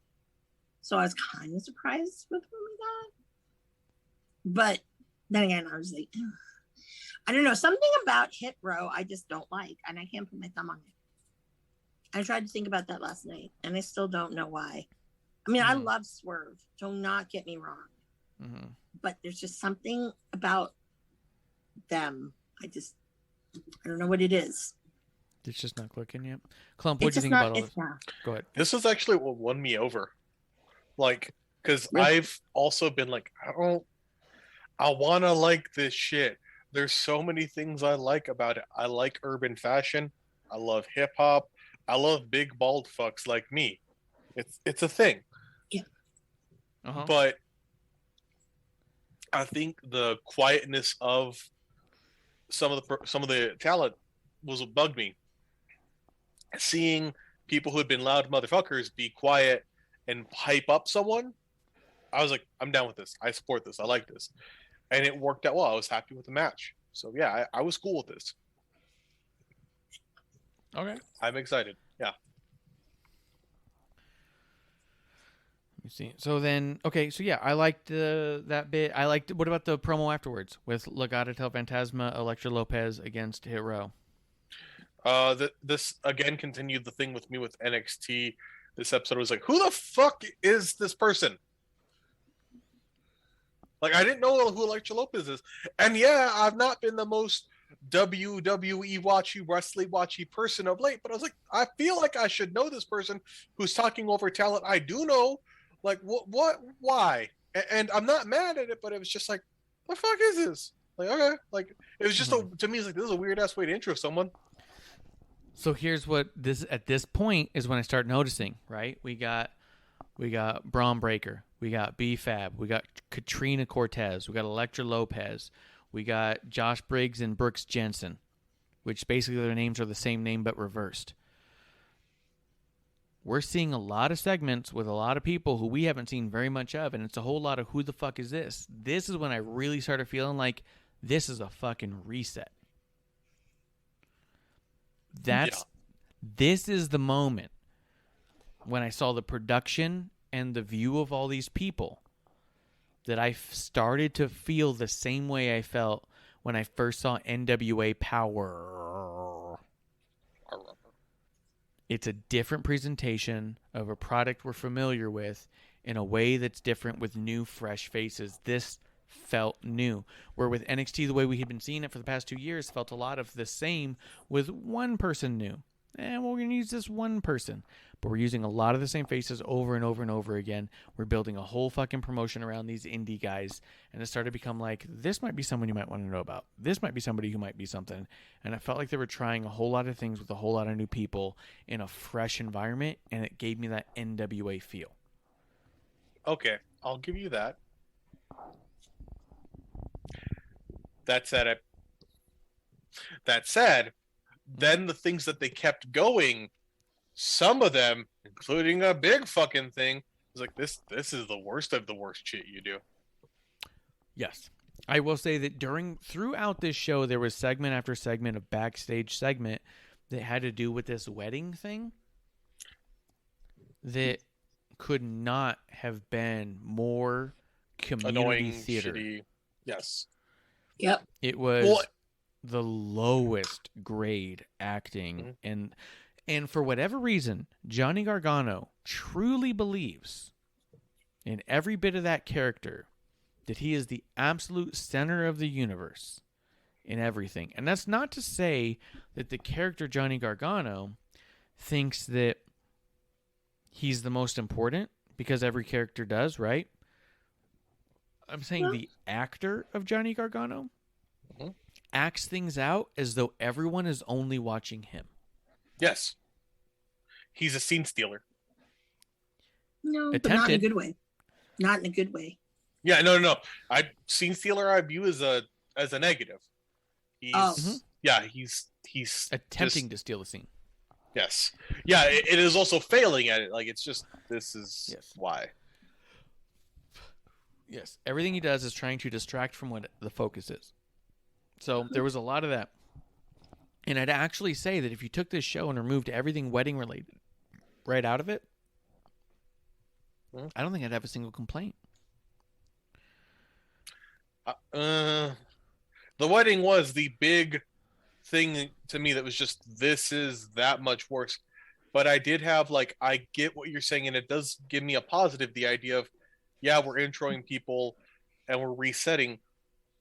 So I was kind of surprised with what we got. But then again, I was like, ugh. I don't know. Something about Hit Row I just don't like, and I can't put my thumb on it. I tried to think about that last night, and I still don't know why. I mean, I love Swerve. Do not get me wrong. Mm-hmm. But there's just something about them. I don't know what it is. It's just not clicking yet. Klump, what do you think about all this? Go ahead. This is actually what won me over. Like, because Really? I've also been like, I want to like this shit. There's so many things I like about it. I like urban fashion. I love hip hop. I love big bald fucks like me. It's a thing. Yeah. Uh-huh. But I think the quietness of some of the talent was what bugged me. Seeing people who had been loud motherfuckers be quiet and hype up someone, I was like, I'm down with this. I support this. I like this. And it worked out well. I was happy with the match. So yeah, I was cool with this. Okay. I'm excited. Yeah. Let me see. So then, okay, so yeah, I liked that bit. I liked. What about the promo afterwards with Legado del Fantasma, Elektra Lopez against Hit Row? This again continued the thing with me with NXT. This episode was like, who the fuck is this person? Like, I didn't know who Elektra Lopez is. And yeah, I've not been the most WWE watchy, wrestling watchy person of late, but I was like, I feel like I should know this person who's talking over talent I do know. Like, what, why? And I'm not mad at it, but it was just like, the fuck is this? Like, okay. Like, it was just, to me, it's like, this is a weird ass way to intro someone. So here's what this, at this point, is when I start noticing, right? We got Braun Breaker. We got B-Fab. We got Katrina Cortez. We got Elektra Lopez. We got Josh Briggs and Brooks Jensen, which basically their names are the same name but reversed. We're seeing a lot of segments with a lot of people who we haven't seen very much of, and it's a whole lot of who the fuck is this? This is when I really started feeling like this is a fucking reset. This is the moment when I saw the production and the view of all these people that I started to feel the same way I felt when I first saw NWA Power. It's a different presentation of a product we're familiar with in a way that's different with new, fresh faces. This felt new. Where with NXT, the way we had been seeing it for the past 2 years, felt a lot of the same with one person new. And we're going to use this one person. But we're using a lot of the same faces over and over and over again. We're building a whole fucking promotion around these indie guys. And it started to become like, this might be someone you might want to know about. This might be somebody who might be something. And I felt like they were trying a whole lot of things with a whole lot of new people in a fresh environment. And it gave me that NWA feel. Okay, I'll give you that. That said, then the things that they kept going, some of them, including a big fucking thing, was like, this is the worst of the worst shit you do. Yes. I will say that throughout this show, there was segment after segment of backstage segment that had to do with this wedding thing that could not have been more community Annoying, theater. shitty. Yes. Yep. It was the lowest grade acting, and for whatever reason, Johnny Gargano truly believes in every bit of that character that he is the absolute center of the universe in everything. And that's not to say that the character Johnny Gargano thinks that he's the most important, because every character does, right? I'm saying the actor of Johnny Gargano acts things out as though everyone is only watching him. Yes. He's a scene stealer. No, Attempted. but not in a good way. Not in a good way. Yeah, no. Scene stealer I view as a negative. He's he's Attempting to steal the scene. Yes. Yeah, it is also failing at it. Like, it's just, this is why. Yes. Everything he does is trying to distract from what the focus is. So there was a lot of that. And I'd actually say that if you took this show and removed everything wedding related right out of it, I don't think I'd have a single complaint. The wedding was the big thing to me that was just, this is that much worse. But I did have, like, I get what you're saying, and it does give me a positive, the idea of, yeah, we're introing people and we're resetting,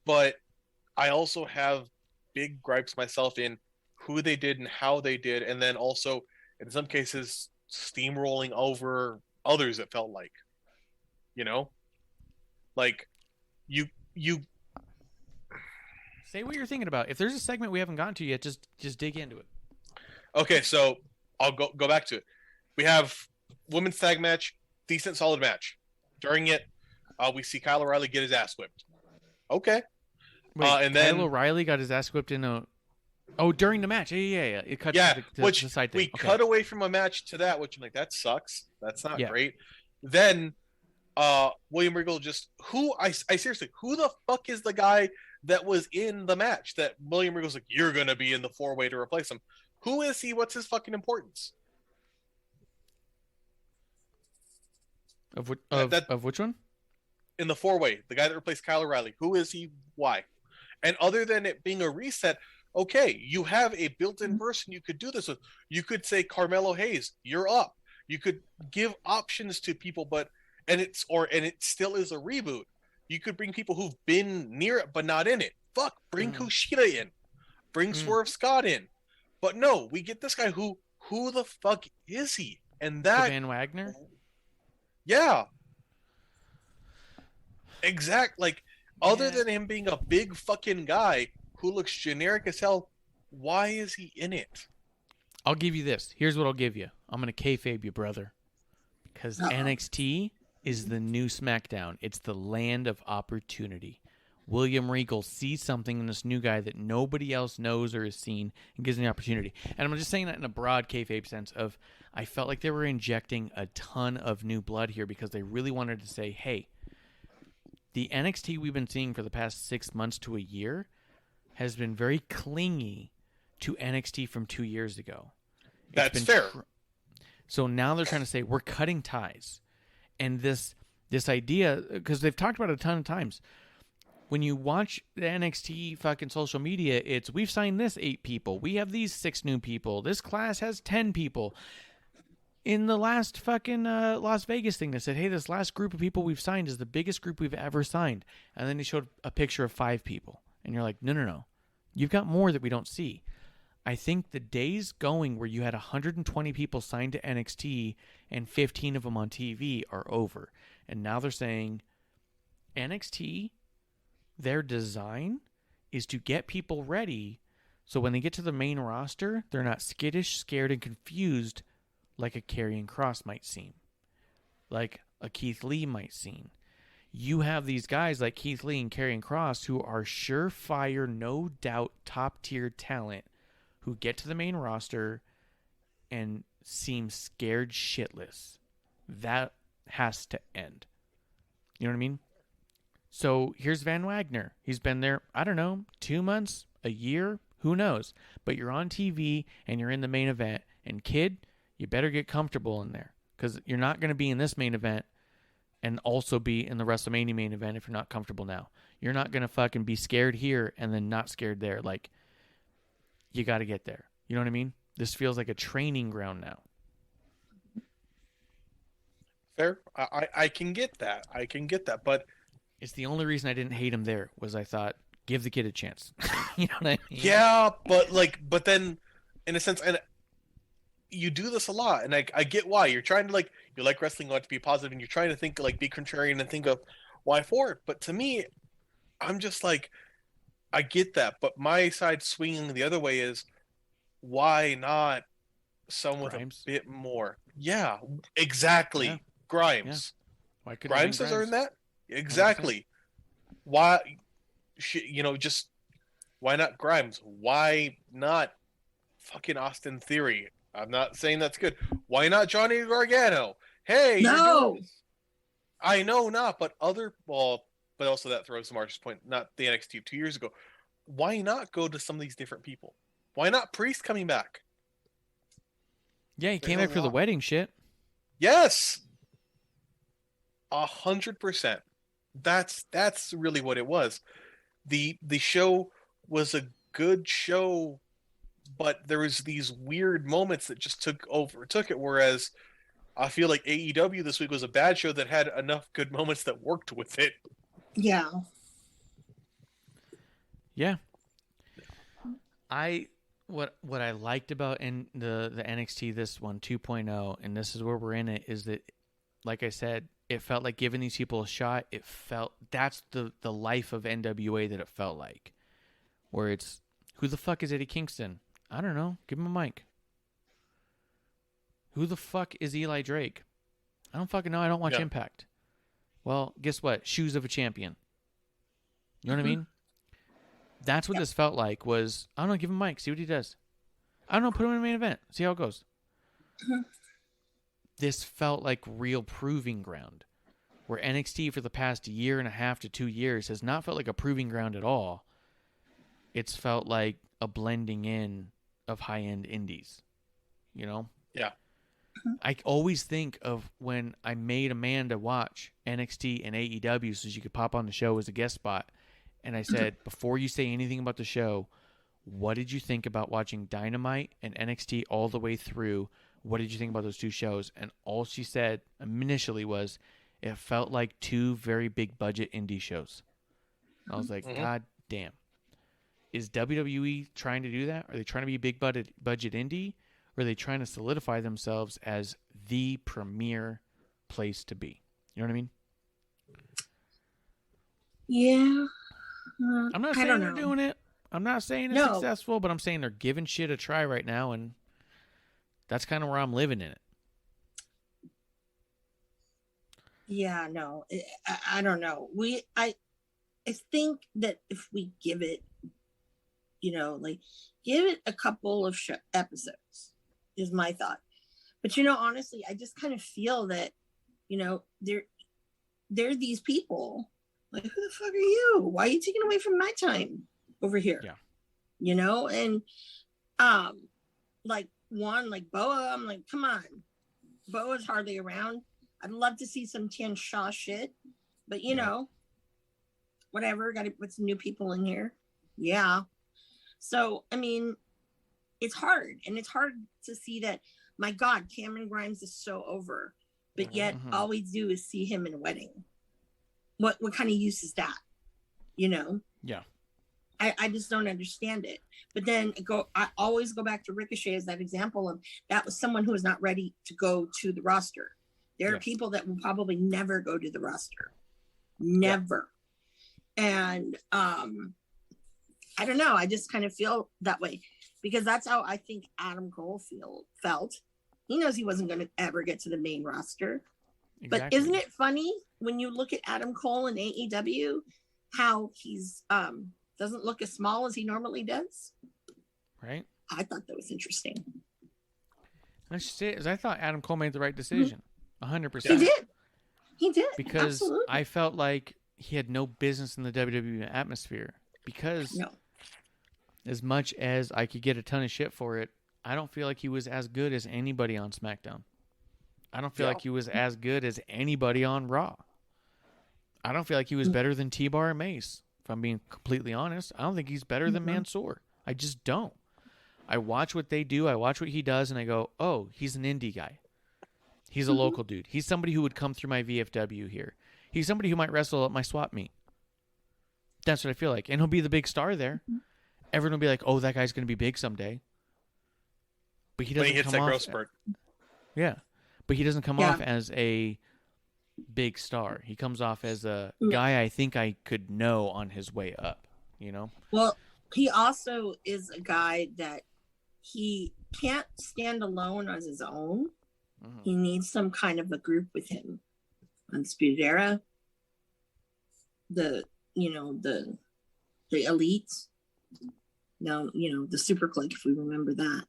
but I also have big gripes myself in who they did and how they did, and then also in some cases steamrolling over others. It felt like, like you say what you're thinking about. If there's a segment we haven't gotten to yet, just dig into it. Okay, so I'll go back to it. We have women's tag match, decent solid match. During it, we see Kyle O'Reilly get his ass whipped. Okay. Wait, and then Kyle O'Reilly got his ass whipped in a. Oh, during the match. Yeah. It cuts to which the side thing. we cut away from a match to that, which I'm like, that sucks. That's not Yeah. great. Then William Regal just I seriously, who the fuck is the guy that was in the match that William Regal's like, you're gonna be in the 4-way to replace him? Who is he? What's his fucking importance? Of which one? In the 4-way, the guy that replaced Kyle O'Reilly. Who is he? Why? And other than it being a reset, okay, you have a built-in person you could do this with. You could say, Carmelo Hayes, you're up. You could give options to people, and it still is a reboot. You could bring people who've been near it but not in it. Fuck, bring Kushida in, bring Swerve Scott in, but no, we get this guy who the fuck is he? And that Van Wagner. Yeah, exact. Like, other than him being a big fucking guy who looks generic as hell, why is he in it? I'll give you this. Here's what I'll give you. I'm gonna kayfabe you, brother, because NXT is the new SmackDown. It's the land of opportunity. William Regal sees something in this new guy that nobody else knows or has seen and gives him the opportunity. And I'm just saying that in a broad kayfabe sense of, I felt like they were injecting a ton of new blood here because they really wanted to say, hey, the NXT we've been seeing for the past 6 months to a year has been very clingy to NXT from 2 years ago. That's fair. So now they're trying to say, we're cutting ties. And this idea, because they've talked about it a ton of times, when you watch the NXT fucking social media, it's, we've signed this 8 people. We have these 6 new people. This class has 10 people. In the last fucking Las Vegas thing, they said, hey, this last group of people we've signed is the biggest group we've ever signed. And then they showed a picture of 5 people. And you're like, no. You've got more that we don't see. I think the days going where you had 120 people signed to NXT and 15 of them on TV are over. And now they're saying NXT, their design is to get people ready so when they get to the main roster, they're not skittish, scared, and confused like a Karrion Kross might seem, like a Keith Lee might seem. You have these guys like Keith Lee and Karrion Kross who are surefire, no doubt, top-tier talent who get to the main roster and seem scared shitless. That has to end. You know what I mean? So here's Van Wagner. He's been there, I don't know, 2 months, a year, who knows? But you're on TV and you're in the main event. And kid, you better get comfortable in there because you're not going to be in this main event and also be in the WrestleMania main event if you're not comfortable now. You're not going to fucking be scared here and then not scared there. Like, you got to get there. You know what I mean? This feels like a training ground now. Fair. I can get that. But it's the only reason I didn't hate him there was I thought, give the kid a chance. You know what I mean? yeah, but then in a sense, and you do this a lot, and I get why. You're trying to, like, you like wrestling, you want to be positive, and you're trying to think, like, be contrarian and think of why for it. But to me, I'm just like, I get that, but my side swinging the other way is, why not someone Grimes? with a bit more? Yeah, exactly. Yeah. Grimes. Yeah. Why couldn't Grimes has earned that? Exactly. 100%. Why, just why not Grimes? Why not fucking Austin Theory? I'm not saying that's good. Why not Johnny Gargano? Hey, No. I know not, but but also that throws to Marsh's point, not the NXT of 2 years ago. Why not go to some of these different people? Why not Priest coming back? Yeah, he came back for the wedding shit. Yes. 100%. That's really what it was. The show was a good show, but there was these weird moments that just took it, whereas I feel like AEW this week was a bad show that had enough good moments that worked with it. Yeah. Yeah. What I liked about the NXT this one 2.0, and this is where we're in it, is that, like I said, it felt like giving these people a shot. It felt, that's the life of NWA that it felt like, where it's, who the fuck is Eddie Kingston? I don't know. Give him a mic. Who the fuck is Eli Drake? I don't fucking know. I don't watch Impact. Well, guess what? Shoes of a champion. You know what I mean? That's what this felt like. Was I don't know, give him Mike, see what he does. I don't know, put him in the main event, see how it goes. This felt like real proving ground, where NXT for the past year and a half to 2 years has not felt like a proving ground at all. It's felt like a blending in of high-end indies, you know? Yeah. I always think of when I made Amanda watch NXT and AEW so she could pop on the show as a guest spot. And I said, before you say anything about the show, what did you think about watching Dynamite and NXT all the way through? What did you think about those two shows? And all she said initially was, it felt like two very big budget indie shows. I was like, God damn. Is WWE trying to do that? Are they trying to be big budget indie? Or are they trying to solidify themselves as the premier place to be? You know what I mean? Yeah. I'm not saying they're doing it. I'm not saying it's successful, but I'm saying they're giving shit a try right now, and that's kind of where I'm living in it. Yeah, no, I don't know. I think that if we give it, give it a couple of episodes is my thought. But, honestly, I just kind of feel that, they're these people. Like, who the fuck are you? Why are you taking away from my time over here? Yeah. And, like Boa, I'm like, come on. Boa's hardly around. I'd love to see some Tian Sha shit. But, whatever. Got to put some new people in here. Yeah. So, I mean, it's hard. And it's hard to see that, my God, Cameron Grimes is so over. But yet, all we do is see him in a wedding. What kind of use is that? Yeah. I just don't understand it. But then I always go back to Ricochet as that example of that was someone who was not ready to go to the roster. There are people that will probably never go to the roster. Never. Yeah. And I don't know. I just kind of feel that way because that's how I think Adam Cole felt. He knows he wasn't going to ever get to the main roster. Exactly. But isn't it funny when you look at Adam Cole in AEW, how he's doesn't look as small as he normally does? Right. I thought that was interesting. I thought Adam Cole made the right decision. 100%. He did. Because absolutely. I felt like he had no business in the WWE atmosphere. Because as much as I could get a ton of shit for it, I don't feel like he was as good as anybody on SmackDown. I don't feel like he was as good as anybody on Raw. I don't feel like he was better than T-Bar and Mace. If I'm being completely honest, I don't think he's better than Mansoor. I just don't. I watch what they do. I watch what he does, and I go, oh, he's an indie guy. He's a local dude. He's somebody who would come through my VFW here. He's somebody who might wrestle at my swap meet. That's what I feel like. And he'll be the big star there. Everyone will be like, oh, that guy's going to be big someday. But he doesn't when he hits come that off, growth spurt. Yeah. But he doesn't come off as a big star. He comes off as a guy I think I could know on his way up, Well, he also is a guy that he can't stand alone as his own. Mm-hmm. He needs some kind of a group with him. Undisputed Era, the Elite, the Super Click, if we remember that.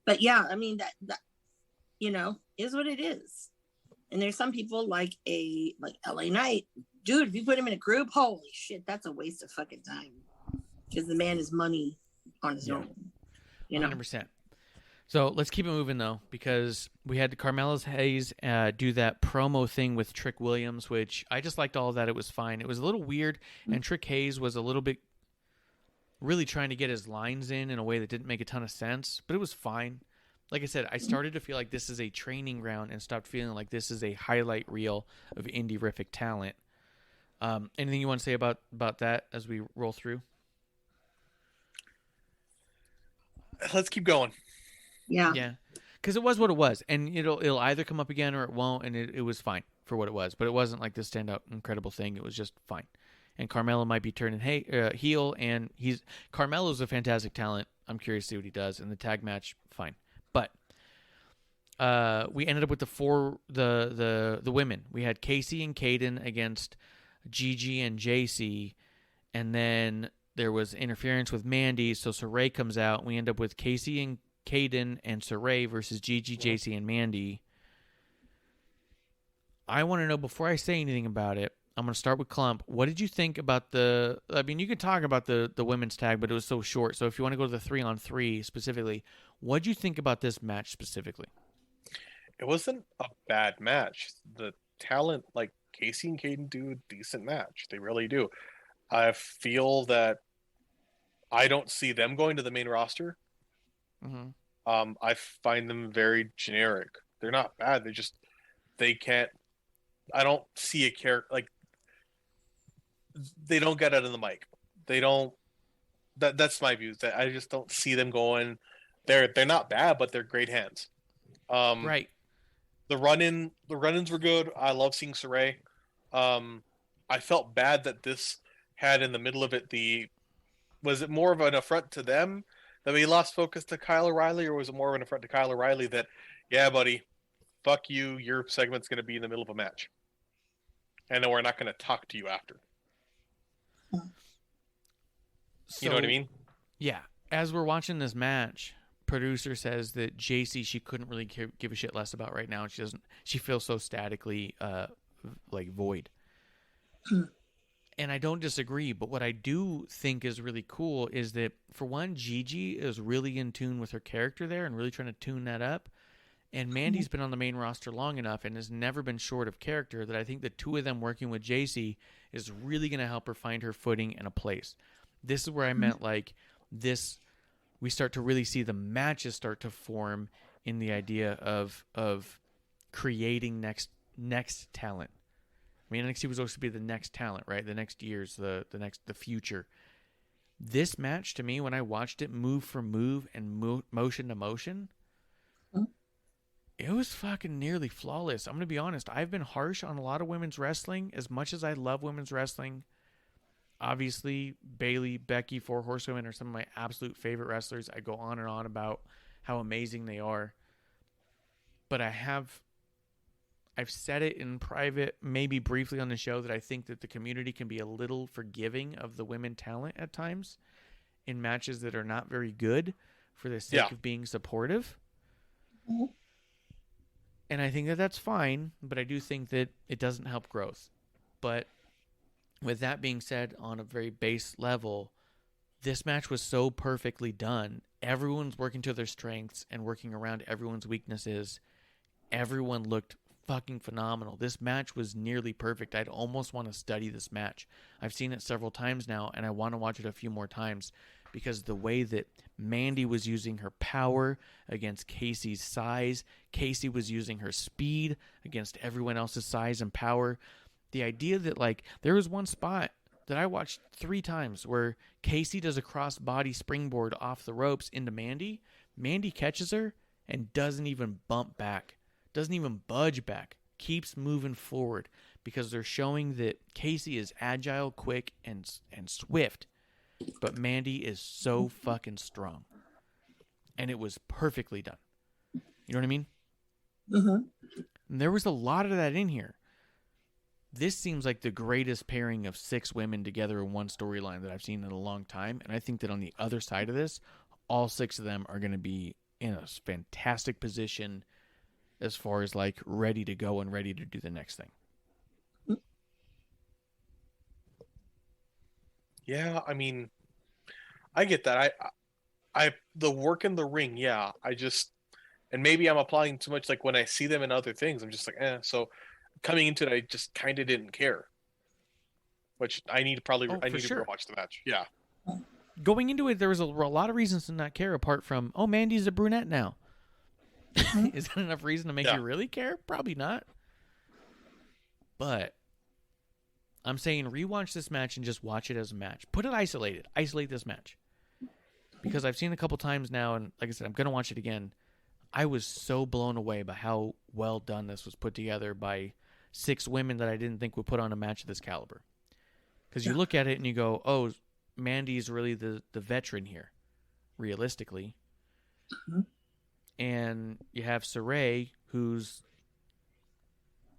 But yeah, I mean that is what it is. And there's some people like LA Knight, dude. If you put him in a group, holy shit, that's a waste of fucking time. Because the man is money on his own. 100%. So let's keep it moving though, because we had Carmelo Hayes do that promo thing with Trick Williams, which I just liked all of that. It was fine. It was a little weird, and Trick Hayes was a little bit really trying to get his lines in a way that didn't make a ton of sense, but it was fine. Like I said, I started to feel like this is a training ground and stopped feeling like this is a highlight reel of indie-rific talent. Anything you want to say about that as we roll through? Let's keep going. Yeah. Because it was what it was, and it'll either come up again or it won't, and it was fine for what it was. But it wasn't like this standout incredible thing. It was just fine. And Carmelo might be turning heel, and Carmelo's a fantastic talent. I'm curious to see what he does. And the tag match, fine. But we ended up with the women. We had Casey and Kaden against Gigi and JC, and then there was interference with Mandy, so Saray comes out, and we end up with Casey and Kaden and Saray versus Gigi, JC, and Mandy. I want to know, before I say anything about it, I'm going to start with Klump. What did you think about you could talk about the women's tag, but it was so short. So if you want to go to the 3-on-3 specifically, what did you think about this match specifically? It wasn't a bad match. The talent, like Casey and Kaden, do a decent match. They really do. I feel that I don't see them going to the main roster. Mm-hmm. I find them very generic. They're not bad. They can't. I don't see a character like. They don't get out of the mic. They don't. That's my views. That I just don't see them going. They're not bad, but they're great hands. Right. The run-ins were good. I love seeing Saray. I felt bad that this had in the middle of it was it more of an affront to them that we lost focus to Kyle O'Reilly, or was it more of an affront to Kyle O'Reilly that, yeah, buddy, fuck you, your segment's going to be in the middle of a match, and then we're not going to talk to you after. You know what I mean? Yeah. As we're watching this match, producer says that JC she couldn't really give a shit less about right now. She feels so statically void. And I don't disagree, but what I do think is really cool is that, for one, Gigi is really in tune with her character there and really trying to tune that up. And Mandy's been on the main roster long enough and has never been short of character that I think the two of them working with JC is really going to help her find her footing and a place. This is where I meant we start to really see the matches start to form in the idea of creating next talent. I mean, NXT was supposed to be the next talent, right? The next years, the future. This match, to me, when I watched it move for move and motion to motion, it was fucking nearly flawless. I'm going to be honest. I've been harsh on a lot of women's wrestling. As much as I love women's wrestling, obviously, Bayley, Becky, Four Horsewomen are some of my absolute favorite wrestlers. I go on and on about how amazing they are. But I've said it in private, maybe briefly on the show, that I think that the community can be a little forgiving of the women talent at times in matches that are not very good for the sake of being supportive. And I think that that's fine, but I do think that it doesn't help growth. But with that being said, on a very base level, this match was so perfectly done. Everyone's working to their strengths and working around everyone's weaknesses. Everyone looked fucking phenomenal. This match was nearly perfect. I'd almost want to study this match. I've seen it several times now, and I want to watch it a few more times because the way that Mandy was using her power against Casey's size, Casey was using her speed against everyone else's size and power. The idea that, there was one spot that I watched 3 times where Casey does a cross-body springboard off the ropes into Mandy. Mandy catches her and doesn't even bump back. Doesn't even budge back. Keeps moving forward because they're showing that Casey is agile, quick, and swift. But Mandy is so fucking strong. And it was perfectly done. You know what I mean? Mm-hmm. And there was a lot of that in here. This seems like the greatest pairing of 6 women together in one storyline that I've seen in a long time. And I think that on the other side of this, all 6 of them are going to be in a fantastic position as far as ready to go and ready to do the next thing. Yeah, I mean, I get that. I the work in the ring, yeah. And maybe I'm applying too much. When I see them in other things, I'm just So coming into it, I just kind of didn't care. Which I need to watch the match. Yeah. Going into it, there was a lot of reasons to not care apart from, Mandy's a brunette now. Is that enough reason to make you really care? Probably not. But I'm saying rewatch this match and just watch it as a match. Put it isolated. Isolate this match. Because I've seen it a couple times now, and like I said, I'm going to watch it again. I was so blown away by how well done this was put together by 6 women that I didn't think would put on a match of this caliber. Because you look at it and you go, Mandy's really the veteran here, realistically. Mm-hmm. And you have Saray, who's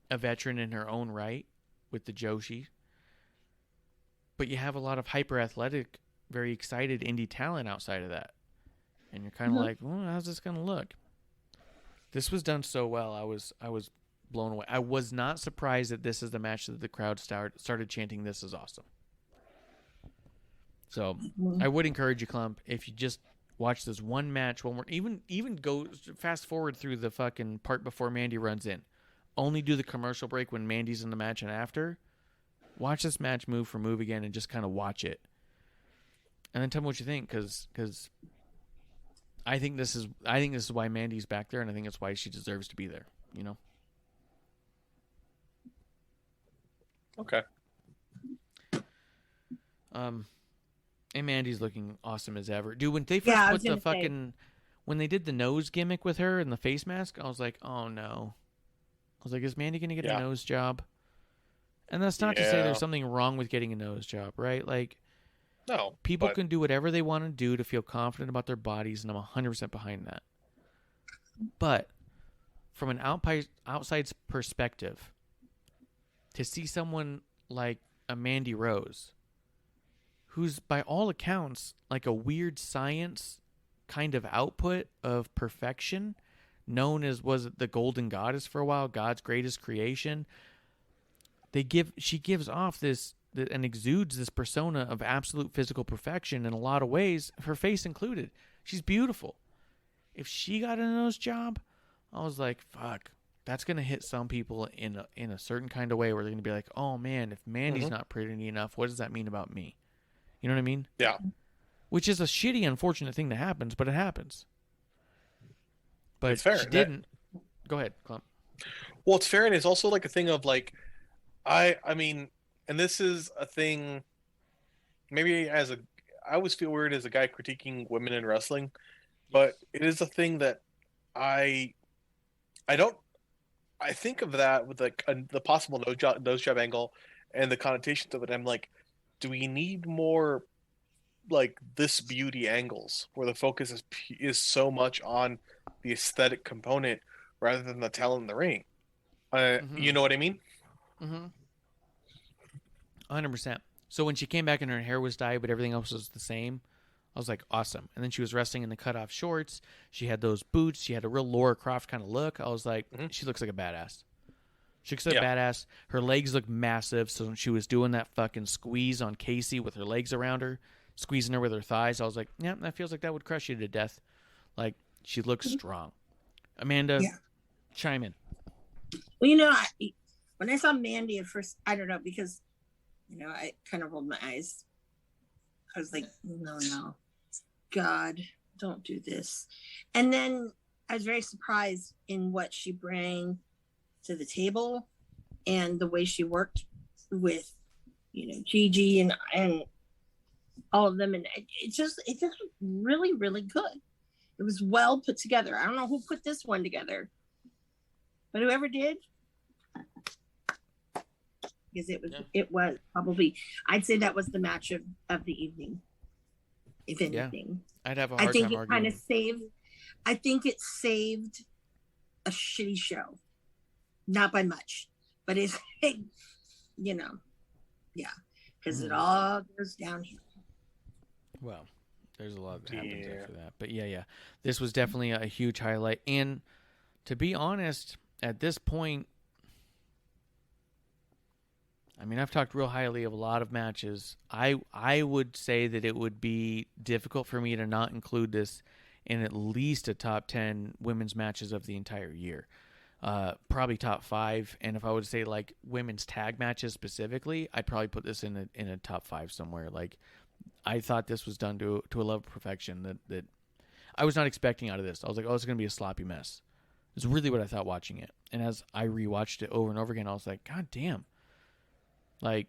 a veteran in her own right with the Joshi. But you have a lot of hyper-athletic very excited indie talent outside of that. And you're kind of like, well, how's this going to look? This was done so well. I was blown away. I was not surprised that this is the match that the crowd started chanting, "This is awesome." So I would encourage you, Klump, if you just watch this one match, even go fast forward through the fucking part before Mandy runs in. Only do the commercial break when Mandy's in the match and after. Watch this match move for move again and just kind of watch it. And then tell me what you think, because I think this is why Mandy's back there, and I think it's why she deserves to be there. You know. Okay. And Mandy's looking awesome as ever, dude. When they first put the fucking, when they did the nose gimmick with her and the face mask, I was like, oh no. I was like, is Mandy gonna get a nose job? And that's not to say there's something wrong with getting a nose job, right? Like, no, people can do whatever they want to do to feel confident about their bodies, and I'm 100% behind that. But from an outside perspective, to see someone like a Mandy Rose, who's by all accounts like a weird science kind of output of perfection, known as, was it the Golden Goddess for a while, God's greatest creation. She gives off this and exudes this persona of absolute physical perfection in a lot of ways, her face included. She's beautiful. If she got a nose job, I was like, fuck, that's gonna hit some people in a certain kind of way where they're gonna be like, oh man, if Mandy's not pretty enough, what does that mean about me? You know what I mean? Yeah. Which is a shitty, unfortunate thing that happens, but it happens. But it's fair. She didn't. Go ahead, Klump. Well, it's fair, and it's also like a thing of like, I mean, and this is a thing. Maybe I always feel weird as a guy critiquing women in wrestling, but it is a thing that I think of that with like the possible nose job angle and the connotations of it. I'm like, do we need more like this beauty angles where the focus is so much on the aesthetic component rather than the talent in the ring? You know what I mean? 100%. So when she came back and her hair was dyed, but everything else was the same, I was like, awesome. And then she was wrestling in the cutoff shorts. She had those boots. She had a real Laura Croft kind of look. I was like, she looks like a badass. She looks like a badass. Her legs look massive. So when she was doing that fucking squeeze on Casey with her legs around her, squeezing her with her thighs, I was like, yeah, that feels like that would crush you to death. Like, she looks strong. Amanda, chime in. Well, when I saw Mandy at first, I don't know, because, I kind of rolled my eyes. I was like, no, God, don't do this. And then I was very surprised in what she brought to the table and the way she worked with, Gigi and all of them. And it just was really, really good. It was well put together. I don't know who put this one together, but whoever did, because it was probably, I'd say that was the match of the evening, if anything. I'd have a hard time arguing. I think it saved a shitty show, not by much, but it's because it all goes downhill. Well, there's a lot that happens after that, but this was definitely a huge highlight. And to be honest, at this point, I mean, I've talked real highly of a lot of matches. I would say that it would be difficult for me to not include this in at least a top 10 women's matches of the entire year. Probably top 5. And if I would say like women's tag matches specifically, I'd probably put this in a top 5 somewhere. Like, I thought this was done to a level of perfection that I was not expecting out of this. I was like, oh, it's going to be a sloppy mess. It's really what I thought watching it. And as I rewatched it over and over again, I was like, God damn. Like,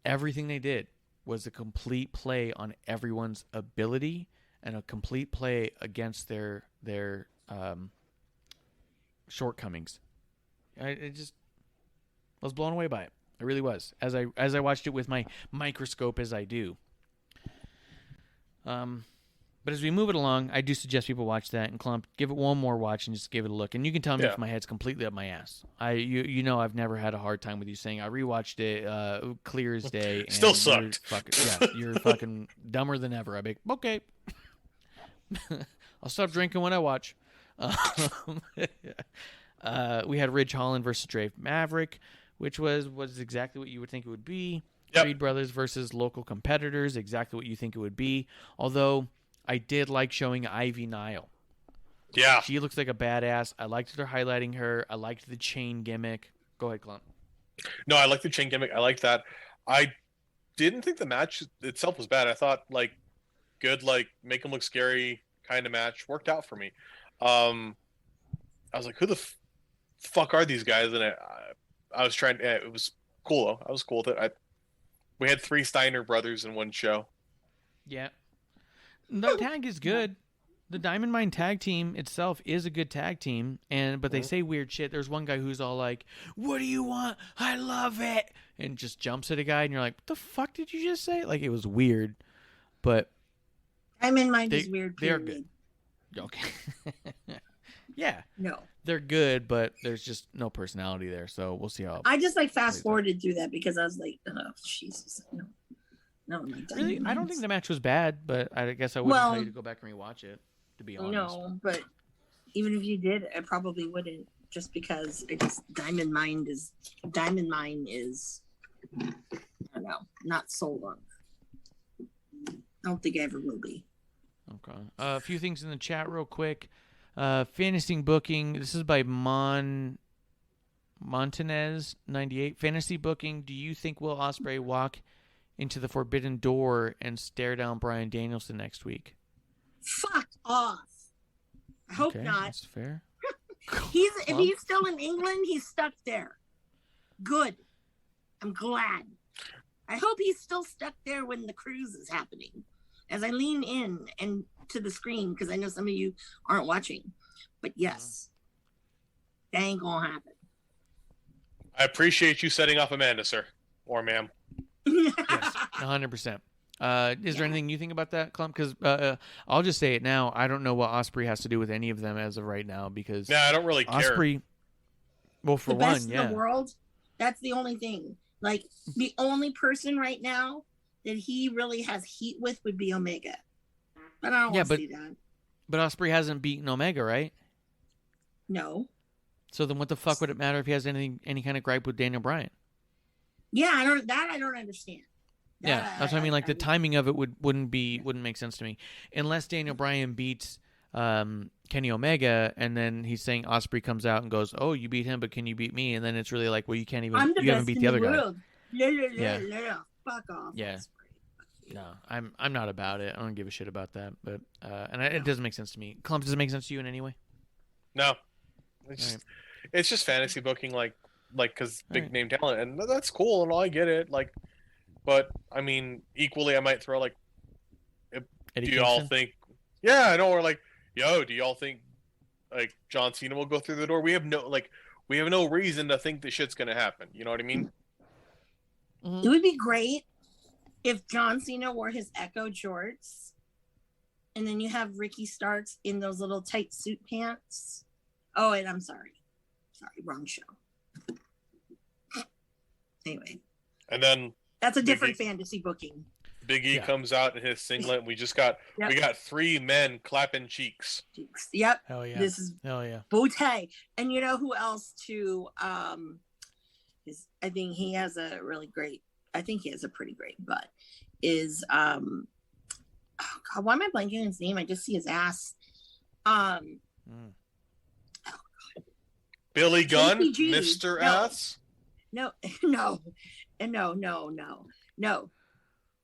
everything they did was a complete play on everyone's ability and a complete play against their shortcomings. I was blown away by it. I really was. As I watched it with my microscope as I do. But as we move it along, I do suggest people watch that and Klump, give it one more watch and just give it a look. And you can tell me if my head's completely up my ass. You know I've never had a hard time with you saying I rewatched it clear as day. And Still sucked. You're fucking dumber than ever. I'd be okay. I'll stop drinking when I watch. We had Ridge Holland versus Dre Maverick, which was exactly what you would think it would be. Yep. Creed Brothers versus local competitors, exactly what you think it would be. Although I did like showing Ivy Nile. Yeah. She looks like a badass. I liked her highlighting her. I liked the chain gimmick. Go ahead, Klump. No, I like the chain gimmick. I like that. I didn't think the match itself was bad. I thought good, make them look scary kind of match worked out for me. I was like, who the fuck are these guys? And I was trying. It was cool though. I was cool with it. We had 3 Steiner brothers in one show. Yeah, the tag is good. The Diamond Mine tag team itself is a good tag team, but they say weird shit. There's one guy who's all like, "What do you want? I love it," and just jumps at a guy, and you're like, "What the fuck did you just say?" Like it was weird, but Diamond Mine is weird. They're good. Okay. Yeah. No. They're good, but there's just no personality there. So we'll see how. I just fast forwarded through that because I was like, oh Jesus, no. Really, I don't think the match was bad, but I guess I wouldn't tell you to go back and rewatch it. To be honest. No, but even if you did, I probably wouldn't, just because Diamond Mine is I don't know, not sold on. I don't think I ever will be. Okay. A few things in the chat real quick. Fantasy booking. This is by Montanez 98. Fantasy booking. Do you think Will Ospreay walk into the Forbidden Door and stare down Bryan Danielson next week? Fuck off. I hope not. That's fair. If he's still in England, he's stuck there. Good. I'm glad. I hope he's still stuck there when the cruise is happening. As I lean in and to the screen, because I know some of you aren't watching, but yes, that ain't gonna happen. I appreciate you setting off Amanda, sir, or ma'am. Yes, 100%. Is there anything you think about that, Klump? Because I'll just say it now. I don't know what Ospreay has to do with any of them as of right now. Because I don't really care. Ospreay, well, for the best one, in the world. That's the only thing. Like the only person right now that he really has heat with would be Omega. But I don't want to see that. But Ospreay hasn't beaten Omega, right? No. So then what the fuck would it matter if he has any kind of gripe with Daniel Bryan? Yeah, I don't understand. That's what I mean. Like the timing of it wouldn't make sense to me. Unless Daniel Bryan beats Kenny Omega and then he's saying Ospreay comes out and goes, "Oh, you beat him, but can you beat me?" And then it's really like, well, you haven't beat the other guy. Yeah. Fuck off. Yeah. No, I'm not about it. I don't give a shit about that. But it doesn't make sense to me. Klump, does it make sense to you in any way? No, it's just fantasy booking, like because big name talent, and that's cool and all. I get it, but I mean, equally, I might throw do you all think? Yeah, I know. We're like, do y'all think John Cena will go through the door? We have no reason to think this shit's gonna happen. You know what I mean? It would be great if John Cena wore his Echo shorts and then you have Ricky Starks in those little tight suit pants. Oh, and I'm sorry, wrong show. Anyway. And then that's a different fantasy booking. Big E comes out in his singlet and we got 3 men clapping cheeks. Yep. Hell yeah. This is Bote. And you know who else too? I think he has a pretty great butt. Is oh God, why am I blanking on his name? I just see his ass. Oh God. Billy Gunn, JTG. Mr. Ass. No.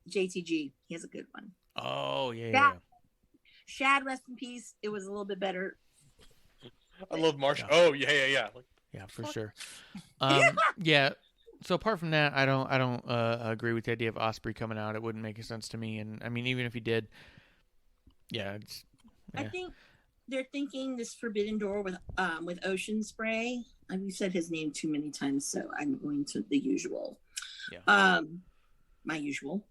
JTG. He has a good one. Oh yeah. Shad, rest in peace. It was a little bit better. I love Marsh. Oh yeah. Yeah, for sure. Yeah. So apart from that, I don't agree with the idea of Ospreay coming out. It wouldn't make sense to me. And I mean, even if he did, I think they're thinking this Forbidden Door with Ocean Spray. I've said his name too many times, so I'm going to the usual. Yeah. My usual.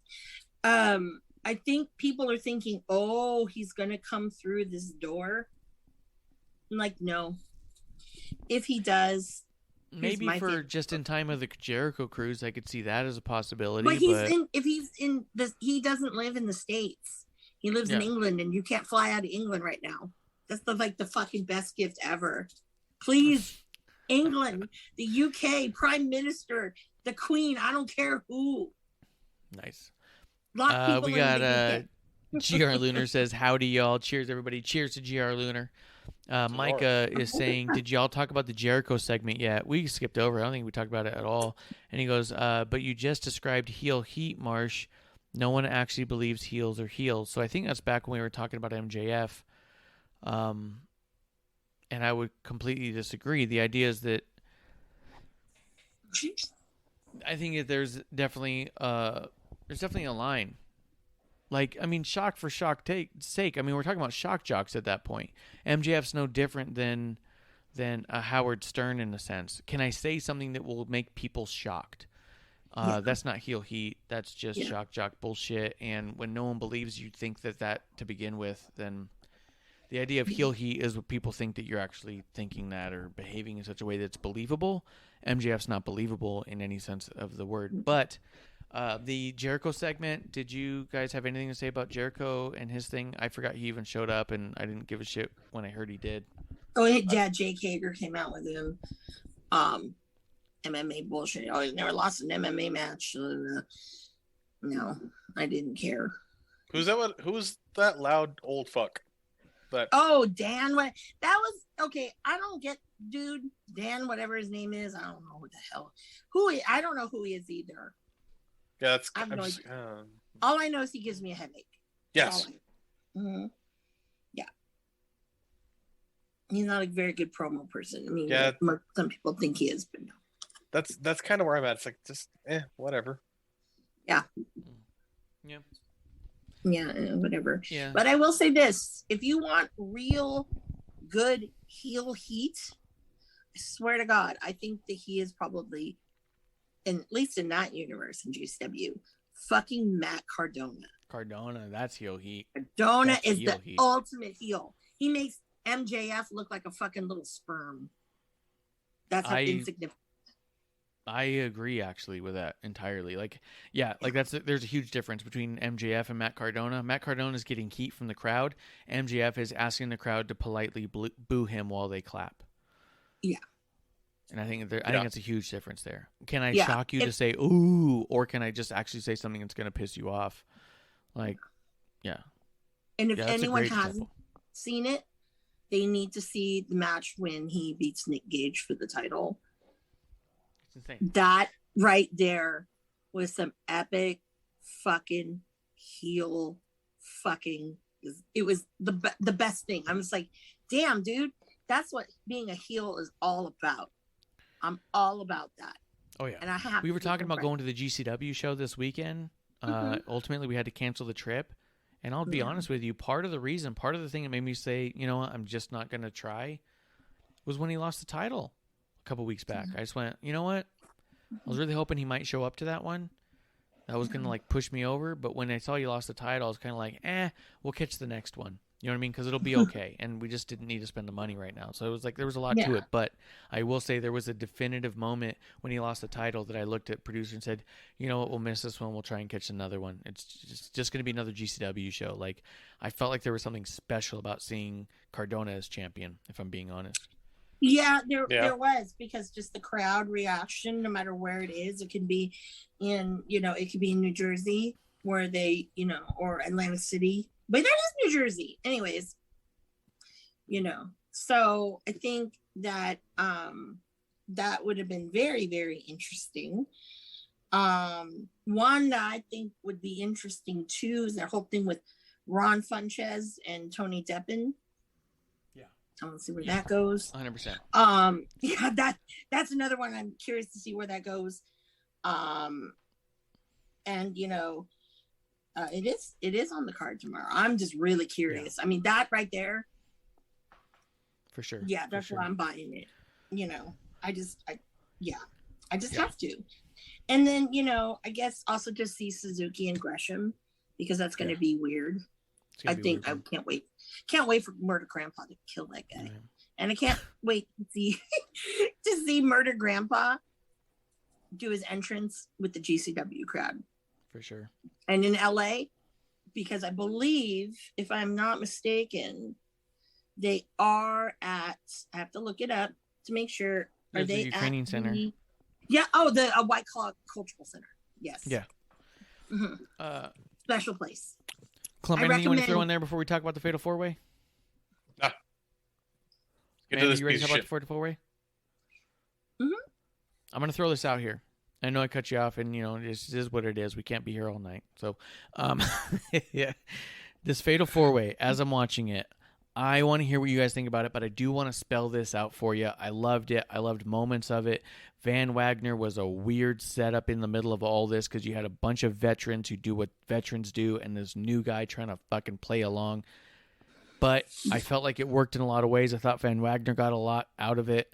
I I think people are thinking, oh, he's going to come through this door. I'm like, no. If he does, maybe for just in time of the Jericho cruise, I could see that as a possibility. But he doesn't live in the States. He lives in England, and you can't fly out of England right now. That's the fucking best gift ever. Please, England, the UK, Prime Minister, the Queen, I don't care who. Nice. We got GR Lunar says, howdy y'all. Cheers everybody. Cheers to GR Lunar. Micah is saying, did y'all talk about the Jericho segment yet? We skipped over. I don't think we talked about it at all. And he goes, but you just described heel heat, Marsh. No one actually believes heels are heels. So I think that's back when we were talking about MJF. And I would completely disagree. The idea is that I think that there's definitely a line. Like, I mean, shock for shock sake. I mean, we're talking about shock jocks at that point. MJF's no different than a Howard Stern in a sense. Can I say something that will make people shocked? That's not heel heat. That's just shock jock bullshit. And when no one believes you think that to begin with, then the idea of heel heat is what people think that you're actually thinking that or behaving in such a way that's believable. MJF's not believable in any sense of the word. But the Jericho segment, did you guys have anything to say about Jericho and his thing? I forgot he even showed up, and I didn't give a shit when I heard he did. Oh, yeah, Jake Hager came out with him. MMA bullshit. Oh, he's never lost an MMA match. No, I didn't care. Who's that loud old fuck? But oh, Dan, that was okay. I don't get, dude. Dan, whatever his name is, I don't know what the hell. I don't know who he is either. Yeah, that's. All I know is he gives me a headache. Yes. Mm-hmm. Yeah. He's not a very good promo person. I mean, some people think he is, but no. That's kind of where I'm at. It's like just whatever. Yeah. Yeah. Yeah, whatever. Yeah. But I will say this: if you want real good heel heat, I swear to God, I think that he is probably, at least in that universe in GCW, fucking Matt Cardona. Cardona, that's heel heat. Cardona is the ultimate heel. He makes MJF look like a fucking little sperm. That's how insignificant. I agree actually with that entirely. There's a huge difference between MJF and Matt Cardona. Matt Cardona is getting heat from the crowd. MJF is asking the crowd to politely boo him while they clap. Yeah. And I think that's a huge difference there. Can I shock you to say ooh, or can I just actually say something that's going to piss you off? Like, yeah. And if anyone hasn't seen it, they need to see the match when he beats Nick Gage for the title. Insane. That right there was some epic fucking heel fucking. It was the best thing. I was like, damn, dude, that's what being a heel is all about. I'm all about that. Oh yeah. And we were talking about going to the GCW show this weekend. Ultimately, we had to cancel the trip. And I'll be honest with you, part of the thing that made me say, you know what, I'm just not going to try, was when he lost the title a couple weeks back. I just went, you know what? I was really hoping he might show up to that one. That was going to push me over. But when I saw you lost the title, I was kind of like, we'll catch the next one. You know what I mean? Because it'll be okay. And we just didn't need to spend the money right now. So it was like there was a lot to it. But I will say there was a definitive moment when he lost the title that I looked at producer and said, you know what, we'll miss this one. We'll try and catch another one. It's just going to be another GCW show. Like, I felt like there was something special about seeing Cardona as champion, if I'm being honest. Yeah, there was, because just the crowd reaction, no matter where it is, it could be in, it could be in New Jersey where they, or Atlantic City. But that is New Jersey. Anyways, so I think that that would have been very, very interesting. One that I think would be interesting too is that whole thing with Ron Funches and Tony Deppen. Yeah. I want to see where that goes. 100%. Yeah, that's another one. I'm curious to see where that goes. And it is on the card tomorrow. I'm just really curious. Yeah. I mean, that right there. For sure. Yeah, that's why I'm buying it. I just have to. And then, I guess also just see Suzuki and Gresham because that's going to be weird. I think I can't wait. Can't wait for Murder Grandpa to kill that guy. Yeah. And I can't wait to see Murder Grandpa do his entrance with the GCW crowd. For sure. And in LA, because I believe, if I'm not mistaken, they are at, I have to look it up to make sure. Are they at training center? Yeah. Oh, the White Claw Cultural Center. Yes. Yeah. Mm-hmm. Special place. Klump, anything you want to throw in there before we talk about the Fatal 4-Way? Nah. Get to this, you ready to talk about the Fatal 4-Way? Mm-hmm. I'm going to throw this out here. I know I cut you off, and, this is what it is. We can't be here all night. So, yeah. This Fatal 4-Way, as I'm watching it, I want to hear what you guys think about it, but I do want to spell this out for you. I loved it. I loved moments of it. Van Wagner was a weird setup in the middle of all this because you had a bunch of veterans who do what veterans do and this new guy trying to fucking play along. But I felt like it worked in a lot of ways. I thought Van Wagner got a lot out of it.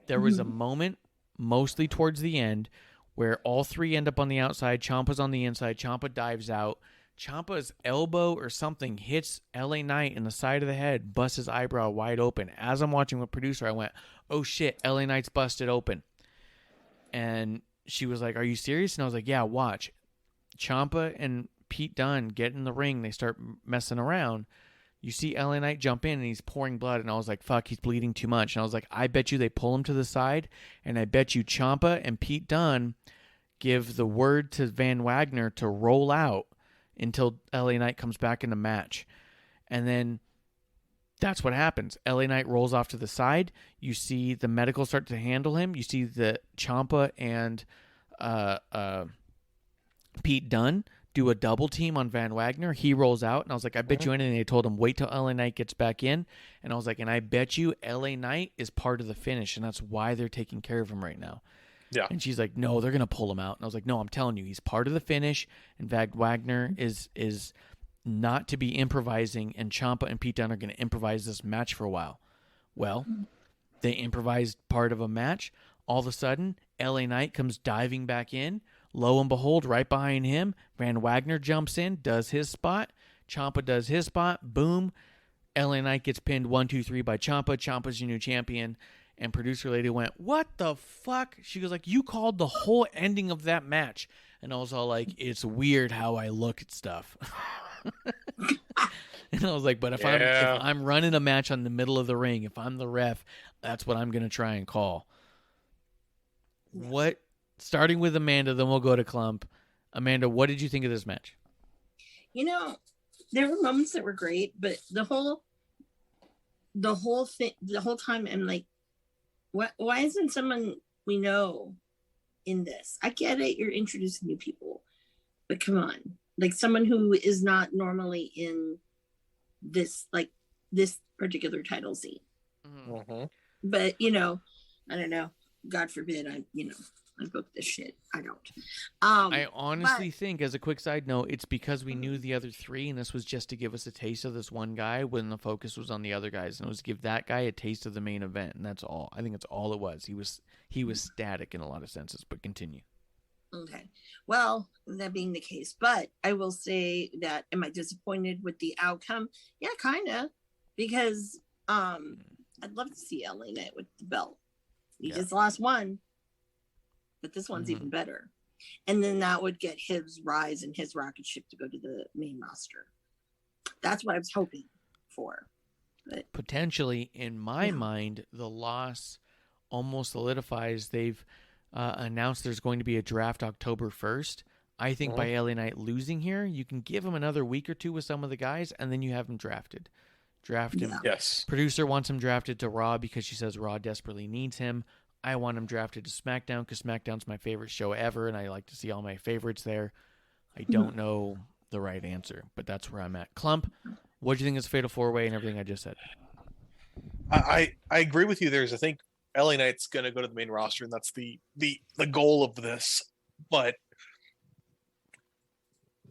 There was a moment, mostly towards the end, where all three end up on the outside. Ciampa's on the inside. Ciampa dives out. Ciampa's elbow or something hits LA Knight in the side of the head, busts his eyebrow wide open. As I'm watching with producer, I went, oh shit, LA Knight's busted open. And she was like, are you serious? And I was like, yeah, watch. Ciampa and Pete Dunne get in the ring. They start messing around. You see LA Knight jump in and he's pouring blood. And I was like, fuck, he's bleeding too much. And I was like, I bet you they pull him to the side. And I bet you Ciampa and Pete Dunne give the word to Van Wagner to roll out until LA Knight comes back in the match. And then that's what happens. LA Knight rolls off to the side. You see the medical start to handle him. You see the Ciampa and Pete Dunne do a double team on Van Wagner. He rolls out, and I was like, I bet you anything. They told him, wait till LA Knight gets back in. And I was like, and I bet you LA Knight is part of the finish, and that's why they're taking care of him right now. Yeah. And she's like, no, they're going to pull him out. And I was like, no, I'm telling you, he's part of the finish, and Van Wagner is not to be improvising, and Ciampa and Pete Dunne are going to improvise this match for a while. Well, they improvised part of a match. All of a sudden, LA Knight comes diving back in. Lo and behold, right behind him, Van Wagner jumps in, does his spot. Ciampa does his spot. Boom. LA Knight gets pinned 1, 2, 3 by Ciampa. Ciampa's your new champion. And producer lady went, what the fuck? She goes like, you called the whole ending of that match. And I was all like, it's weird how I look at stuff. And I was like, but if I'm running a match on the middle of the ring, if I'm the ref, that's what I'm going to try and call. What? Starting with Amanda, then we'll go to Klump. Amanda, what did you think of this match? There were moments that were great, but the whole time I'm like, why isn't someone we know in this? I get it, you're introducing new people, but come on, like someone who is not normally in this particular title scene. Mm-hmm. But I don't know. God forbid I book this shit. I don't. I honestly think, as a quick side note, it's because we knew the other three, and this was just to give us a taste of this one guy when the focus was on the other guys, and it was to give that guy a taste of the main event, and that's all. I think that's all it was. He was static in a lot of senses, but continue. Okay. Well, that being the case, but I will say that, am I disappointed with the outcome? Yeah, kind of, because I'd love to see LA Knight with the belt. He just lost one, but this one's even better. And then that would get his rise and his rocket ship to go to the main roster. That's what I was hoping for. But potentially, in my mind, the loss almost solidifies. They've announced there's going to be a draft October 1st. I think by LA Knight losing here, you can give him another week or two with some of the guys, and then you have him drafted. Draft him. Yes. Producer wants him drafted to Raw because she says Raw desperately needs him. I want him drafted to SmackDown because SmackDown's my favorite show ever, and I like to see all my favorites there. I don't know the right answer, but that's where I'm at. Klump, what do you think is Fatal 4-Way and everything I just said? I agree with you. I think LA Knight's going to go to the main roster, and that's the goal of this. But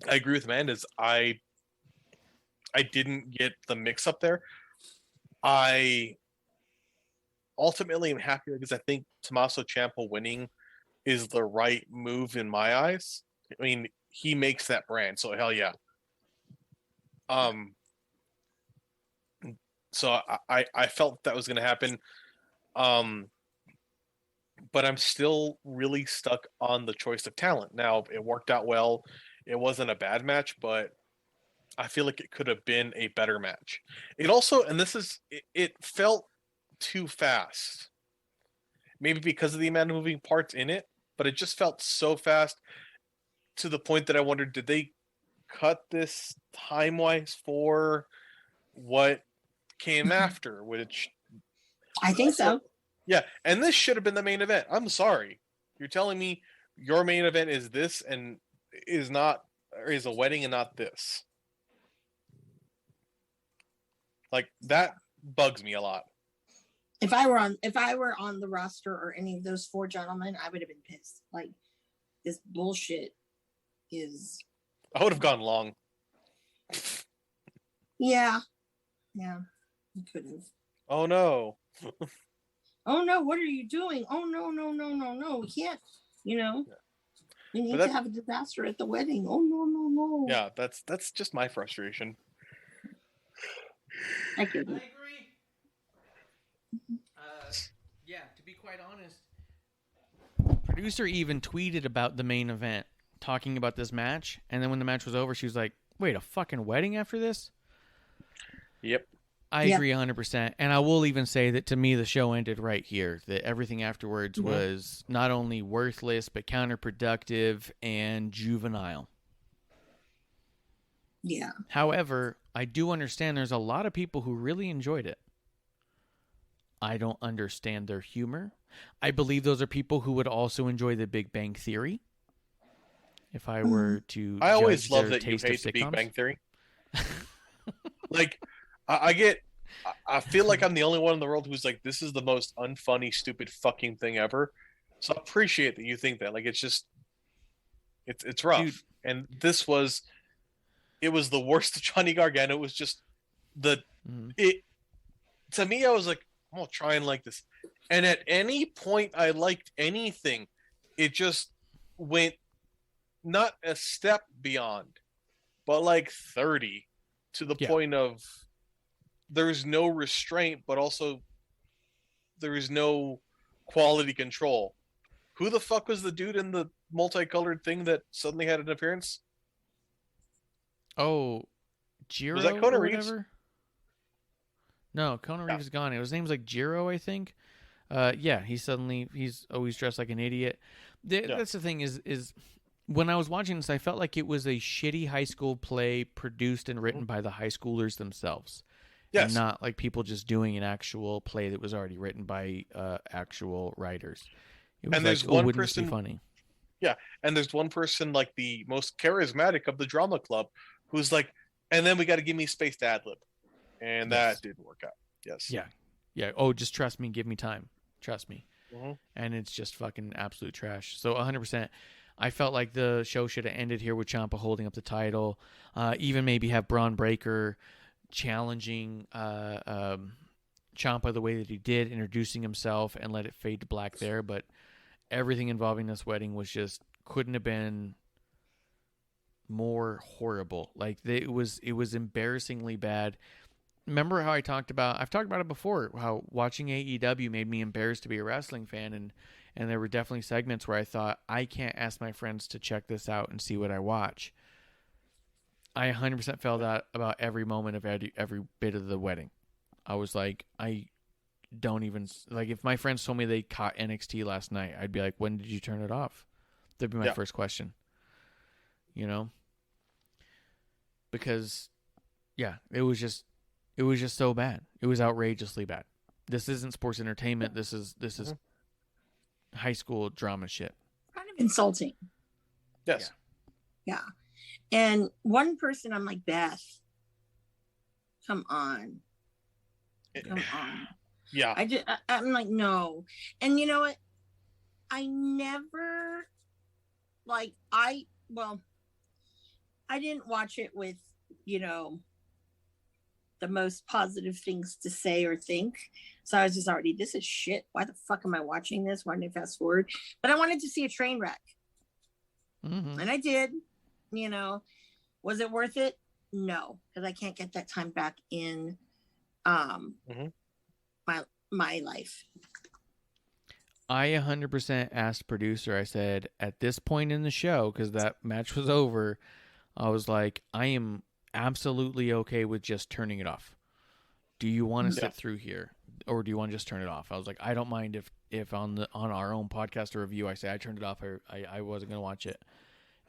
I agree with Amanda's. I didn't get the mix up there. I ultimately am happy because I think Tommaso Ciampa winning is the right move in my eyes. I mean, he makes that brand, so hell yeah. So I felt that was going to happen. But I'm still really stuck on the choice of talent. Now, it worked out well. It wasn't a bad match, but I feel like it could have been a better match. It also, and this is, it felt too fast. Maybe because of the amount of moving parts in it, but it just felt so fast to the point that I wondered, did they cut this time-wise for what came after? Which I think so. Yeah, and this should have been the main event. I'm sorry. You're telling me your main event is this and is a wedding and not this. Like, that bugs me a lot. If I were on the roster or any of those four gentlemen, I would have been pissed. Like, this bullshit is. I would have gone long. Yeah, you could have. Oh no. Oh no, what are you doing? Oh no, we can't. You know, we need to have a disaster at the wedding. Oh no. Yeah, that's just my frustration. I get it. I agree. Yeah, to be quite honest, producer even tweeted about the main event, talking about this match, and then when the match was over, she was like, "Wait, a fucking wedding after this?" Yep. I agree 100%, and I will even say that to me the show ended right here. That everything afterwards was not only worthless but counterproductive and juvenile. Yeah. However, I do understand there's a lot of people who really enjoyed it. I don't understand their humor. I believe those are people who would also enjoy The Big Bang Theory. If I were to, I always love their that you taste of hate The Big sitcoms. Bang Theory. Like, I feel like I'm the only one in the world who's like, this is the most unfunny, stupid fucking thing ever. So I appreciate that you think that. Like, it's just, it's rough. Dude. And it was the worst of Johnny Gargano. It was just to me, I was like, I'm gonna try and like this. And at any point I liked anything, it just went not a step beyond, but like 30 to the point of there's no restraint, but also there is no quality control. Who the fuck was the dude in the multicolored thing that suddenly had an appearance? Oh, Jiro Was that Kona or Reeves? whatever? No, Kona Reeves is gone. His name's like Jiro, I think. Yeah, he's always dressed like an idiot. That's the thing is when I was watching this, I felt like it was a shitty high school play produced and written by the high schoolers themselves. Yes. And not like people just doing an actual play that was already written by actual writers. It was And there's like, one wouldn't this be person funny? Yeah, and there's one person, like the most charismatic of the drama club, who's like, and then we got to give me space to ad lib, and that didn't work out. Yes. Yeah. Oh, just trust me. Give me time. Trust me. And it's just fucking absolute trash. So 100%. I felt like the show should have ended here with Ciampa holding up the title. Even maybe have Braun Breaker challenging Ciampa the way that he did, introducing himself, and let it fade to black there. But everything involving this wedding was just couldn't have been more horrible. Like it was embarrassingly bad. Remember how I've talked about it before, how watching AEW made me embarrassed to be a wrestling fan, and there were definitely segments where I thought, I can't ask my friends to check this out and see what I watch. I 100% felt that about every moment of every bit of the wedding. I was like, I don't even, like, if my friends told me they caught NXT last night, I'd be like, when did you turn it off? That'd be my first question. You know? Because, it was just so bad. It was outrageously bad. This isn't sports entertainment. This is high school drama shit. Kind of insulting. Yes. Yeah. And one person, I'm like, Beth, come on. Yeah. I'm like, no. And you know what? I never, like, I didn't watch it with, the most positive things to say or think. So I was just already, this is shit. Why the fuck am I watching this? Why didn't I fast forward? But I wanted to see a train wreck. And I did, Was it worth it? no, because I can't get that time back in my life. I 100% asked producer, I said, at this point in the show, because that match was over, I was like, I am absolutely okay with just turning it off. Do you want to sit through here, or do you want to just turn it off? I was like, I don't mind if on our own podcast or review I say I turned it off, I wasn't going to watch it.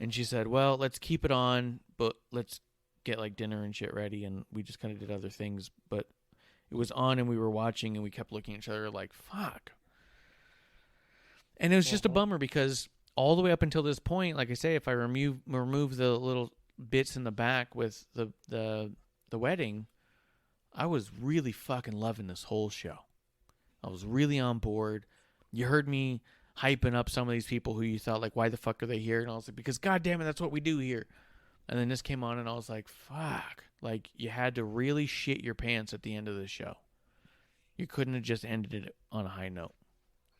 And she said, well, let's keep it on, but let's get like dinner and shit ready. And we just kind of did other things, but it was on and we were watching and we kept looking at each other like, fuck. And it was just a bummer because all the way up until this point, like I say, if I remove the little bits in the back with the wedding, I was really fucking loving this whole show. I was really on board. You heard me hyping up some of these people who you thought, like, why the fuck are they here? And I was like, because God damn it, that's what we do here. And then this came on and I was like, fuck. Like, you had to really shit your pants at the end of the show. You couldn't have just ended it on a high note,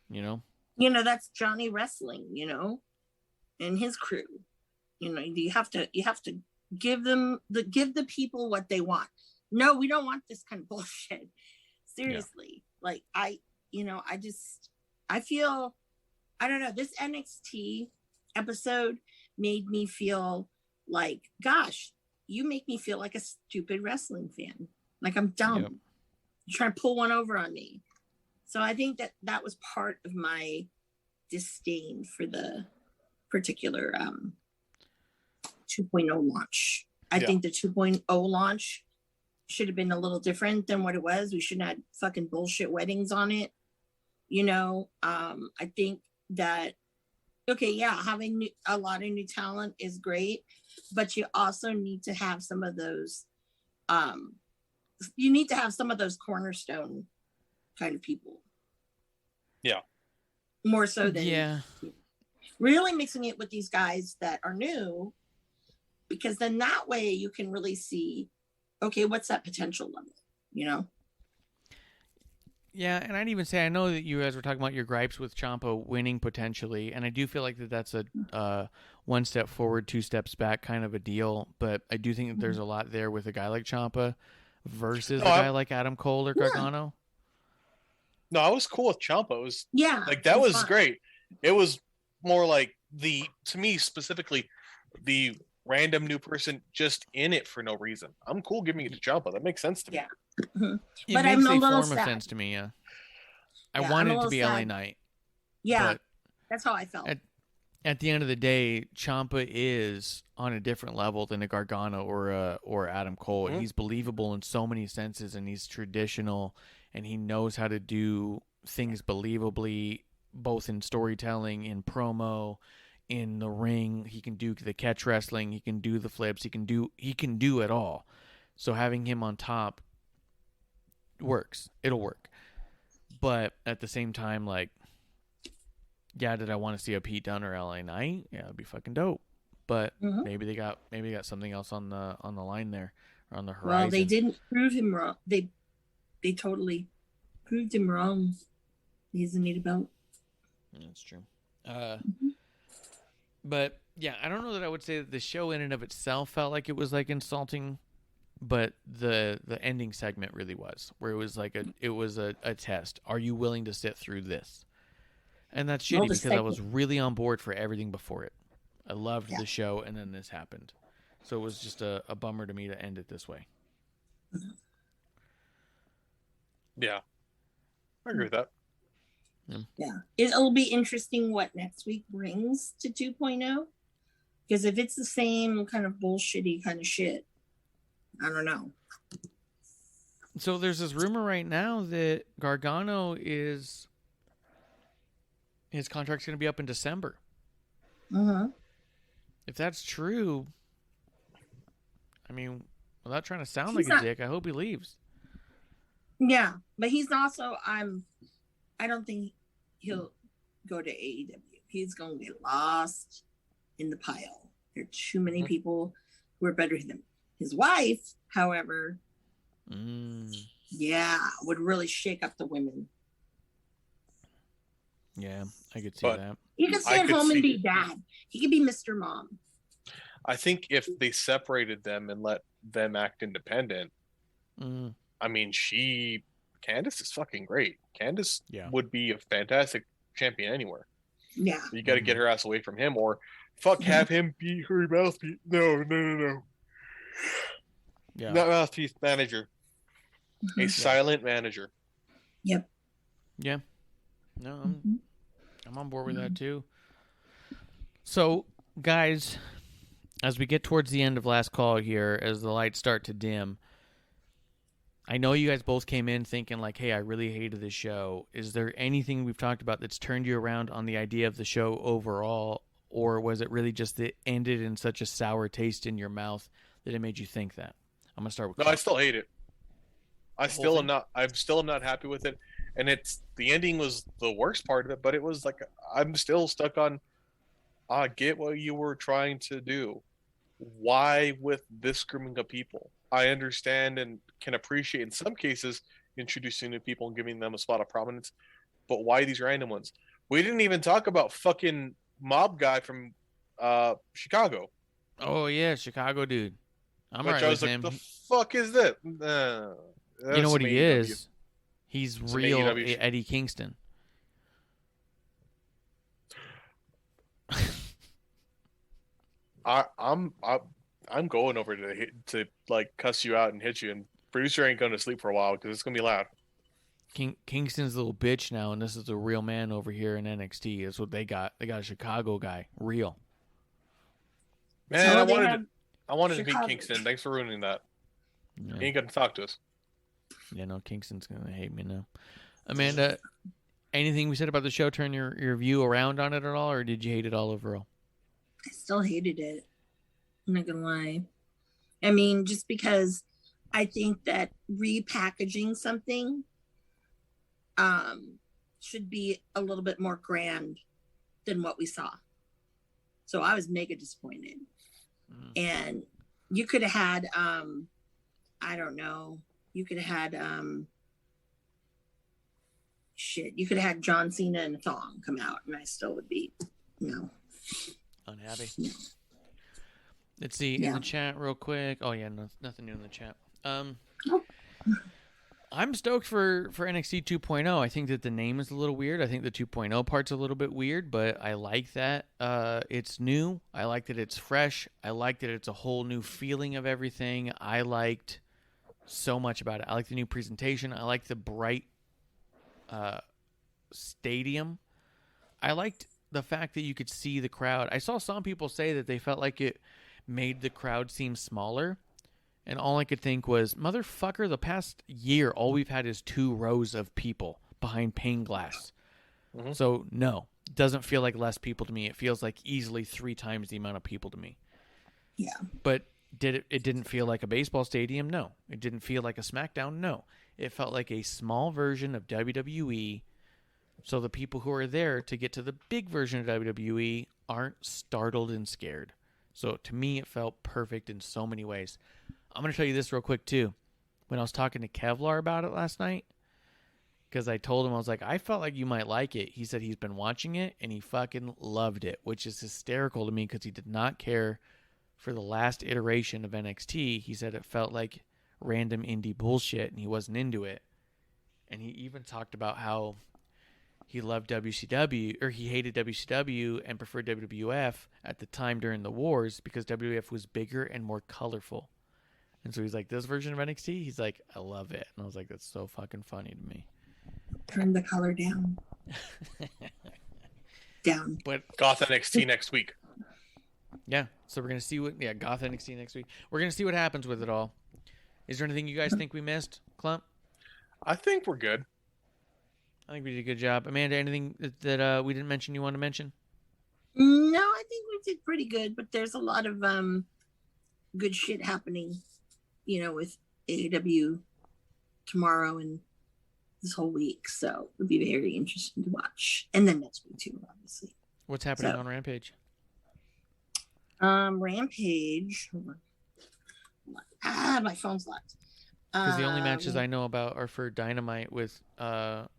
you know? You know, that's Johnny Wrestling, you know, and his crew. You know, you have to give the people what they want. No, we don't want this kind of bullshit. Seriously. Yeah. Like, I feel, I don't know, this NXT episode made me feel like, gosh, you make me feel like a stupid wrestling fan. Like I'm dumb. Yep. You're trying to pull one over on me. So I think that was part of my disdain for the particular 2.0 launch. I think the 2.0 launch should have been a little different than what it was. We shouldn't have had fucking bullshit weddings on it. You know, I think that, having a lot of new talent is great, but you also need to have some of those, cornerstone kind of people. Yeah. More so than really mixing it with these guys that are new, because then that way you can really see, okay, what's that potential level, you know? Yeah, and I'd even say, I know that you guys were talking about your gripes with Ciampa winning potentially, and I do feel like that's a one step forward, two steps back kind of a deal, but I do think that there's a lot there with a guy like Ciampa versus a guy like Adam Cole or Gargano. No, I was cool with Ciampa. It was like, that was fun. Great. It was more like to me specifically, the random new person just in it for no reason. I'm cool giving it to Ciampa. That makes sense to me. Yeah. It but makes I'm a a little form sad. of sense to me, I wanted it to be sad. LA Knight. Yeah, but that's how I felt. At the end of the day, Ciampa is on a different level than a Gargano or Adam Cole. Mm-hmm. He's believable in so many senses, and he's traditional, and he knows how to do things believably, both in storytelling, in promo, in the ring. He can do the catch wrestling. He can do the flips. He can do it all. So having him on top works. It'll work. But at the same time, like, yeah, did I want to see a Pete Dunne or LA Knight? Yeah, it'd be fucking dope. But maybe they got something else on the line there, or on the horizon. Well, they didn't prove him wrong. They totally proved him wrong. He doesn't need a belt. That's true. But yeah, I don't know that I would say that the show in and of itself felt like it was like insulting, but the ending segment really was, where it was like a test. Are you willing to sit through this? And that's shitty because I was really on board for everything before it. I loved the show, and then this happened. So it was just a bummer to me to end it this way. Yeah. I agree with that. Yeah. It'll be interesting what next week brings to 2.0. Because if it's the same kind of bullshitty kind of shit, I don't know. So there's this rumor right now that Gargano his contract's going to be up in December. If that's true, I mean, without trying to sound like a dick, I hope he leaves. Yeah, but he's also, I don't think he'll go to AEW. He's going to get lost in the pile. There are too many people who are better than him. His wife, however, would really shake up the women. Yeah, I could see that. He could stay at home and be dad. He could be Mr. Mom. I think if they separated them and let them act independent, I mean, Candace is fucking great. Candace would be a fantastic champion anywhere. Yeah. You got to get her ass away from him, or have him be her mouthpiece. No. Yeah. Not mouthpiece, manager. A silent manager. Yep. Yeah. No, I'm on board with that too. So, guys, as we get towards the end of last call here, as the lights start to dim, I know you guys both came in thinking like, hey, I really hated this show. Is there anything we've talked about that's turned you around on the idea of the show overall, or was it really just that it ended in such a sour taste in your mouth that it made you think that? I'm gonna start with. No, I still hate it. I'm still not happy with it, and the ending was the worst part of it. But it was like I'm still stuck on. I get what you were trying to do. Why with this grouping of people? I understand and can appreciate in some cases introducing new people and giving them a spot of prominence, but why these random ones? We didn't even talk about fucking mob guy from Chicago. Oh yeah, Chicago dude. I'm right with him. The fuck is that? You know what he is? He's real AEW. Eddie Kingston. I'm going over to like cuss you out and hit you, and producer ain't going to sleep for a while because it's going to be loud. Kingston's a little bitch now, and this is a real man over here in NXT. That's what they got. They got a Chicago guy, real. Man, So I wanted to beat Kingston. Thanks for ruining that. Yeah. He ain't going to talk to us. Yeah, no, Kingston's gonna hate me now. Amanda, anything we said about the show turn your view around on it at all, or did you hate it all overall? I still hated it. I'm not gonna lie. I mean, just because I think that repackaging something should be a little bit more grand than what we saw. So I was mega disappointed. And you could have had I don't know, you could have had you could have had John Cena and a thong come out and I still would be unhappy. Let's see in the chat real quick. Oh yeah, nothing new in the chat. I'm stoked for NXT 2.0. I think that the name is a little weird. I think the 2.0 part's a little bit weird, but I like that it's new. I like that it's fresh. I like that it's a whole new feeling of everything. I liked so much about it. I like the new presentation. I like the bright stadium. I liked the fact that you could see the crowd. I saw some people say that they felt like it made the crowd seem smaller. And all I could think was, motherfucker, the past year, all we've had is 2 rows of people behind pane glass. Mm-hmm. So, no, it doesn't feel like less people to me. It feels like easily 3 times the amount of people to me. Yeah. But it didn't feel like a baseball stadium? No. It didn't feel like a SmackDown? No. It felt like a small version of WWE. So the people who are there to get to the big version of WWE aren't startled and scared. So to me, it felt perfect in so many ways. I'm going to tell you this real quick, too. When I was talking to Kevlar about it last night, because I told him, I was like, I felt like you might like it. He said he's been watching it, and he fucking loved it, which is hysterical to me because he did not care for the last iteration of NXT. He said it felt like random indie bullshit, and he wasn't into it. And he even talked about how he loved WCW, or he hated WCW and preferred WWF at the time during the wars because WWF was bigger and more colorful. And so he's like, this version of NXT, he's like, I love it. And I was like, that's so fucking funny to me. Turn the color down. Down. But Goth NXT next week. Yeah. So we're going to see Goth NXT next week. We're going to see what happens with it all. Is there anything you guys think we missed, Klump? I think we're good. I think we did a good job. Amanda, anything that we didn't mention you want to mention? No, I think we did pretty good, but there's a lot of good shit happening, with AEW tomorrow and this whole week. So it'll be very interesting to watch. And then next week too, obviously. What's happening on Rampage? Rampage. Hold on. My phone's locked. Because the only matches I know about are for Dynamite with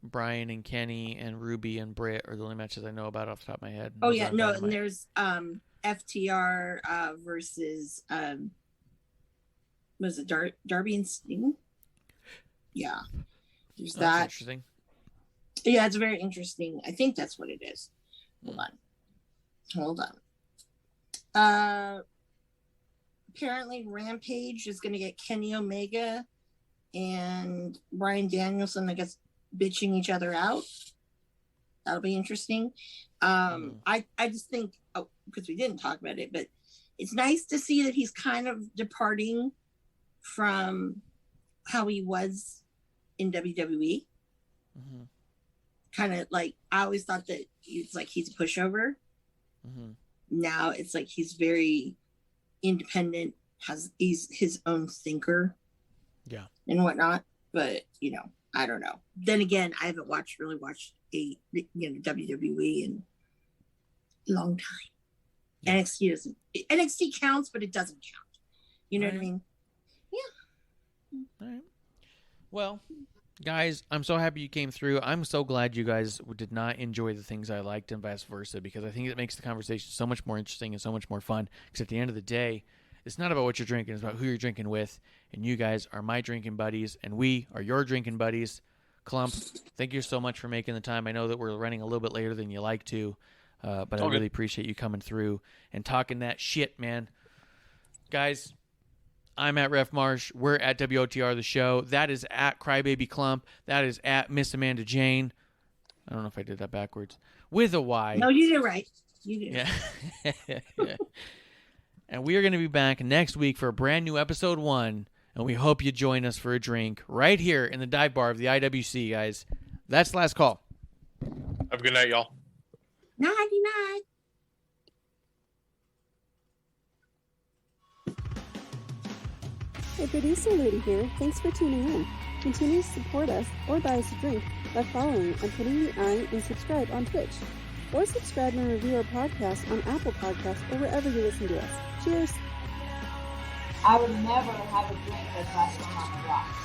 Brian and Kenny and Ruby and Britt are the only matches I know about off the top of my head. Oh yeah, no, and there's FTR versus was it Darby and Sting? Yeah, there's That's that. interesting. Yeah, it's very interesting. I think that's what it is. Hold on. Apparently Rampage is going to get Kenny Omega and Bryan Danielson, I guess, bitching each other out. That'll be interesting. I just think, because we didn't talk about it, but it's nice to see that he's kind of departing from how he was in WWE. Mm-hmm. Kind of like, I always thought that it's like he's a pushover. Mm-hmm. Now it's like he's very independent, he's his own thinker, yeah, and whatnot. But I don't know. Then again, I haven't really watched WWE in a long time. Yeah. NXT counts, but it doesn't count. You know what I mean? Yeah. All right. Well, guys, I'm so happy you came through. I'm so glad you guys did not enjoy the things I liked and vice versa, because I think it makes the conversation so much more interesting and so much more fun. Because at the end of the day, it's not about what you're drinking. It's about who you're drinking with. And you guys are my drinking buddies, and we are your drinking buddies. Klump, thank you so much for making the time. I know that we're running a little bit later than you like to, but I really appreciate you coming through and talking that shit, man. Guys, I'm at Ref Marsh. We're at WOTR the show. That is at Crybaby Klump. That is at Miss Amanda Jayne. I don't know if I did that backwards. With a Y. No, you did right. You did. Yeah. Yeah. And we are going to be back next week for a brand new episode 1. And we hope you join us for a drink right here in the dive bar of the IWC, guys. That's the last call. Have a good night, y'all. Nighty-night. Hey, producer lady here. Thanks for tuning in. Continue to support us or buy us a drink by following and putting the I in subscribe on Twitch. Or subscribe and review our podcast on Apple Podcasts or wherever you listen to us. Cheers! I would never have a drink with wrestling on the rocks.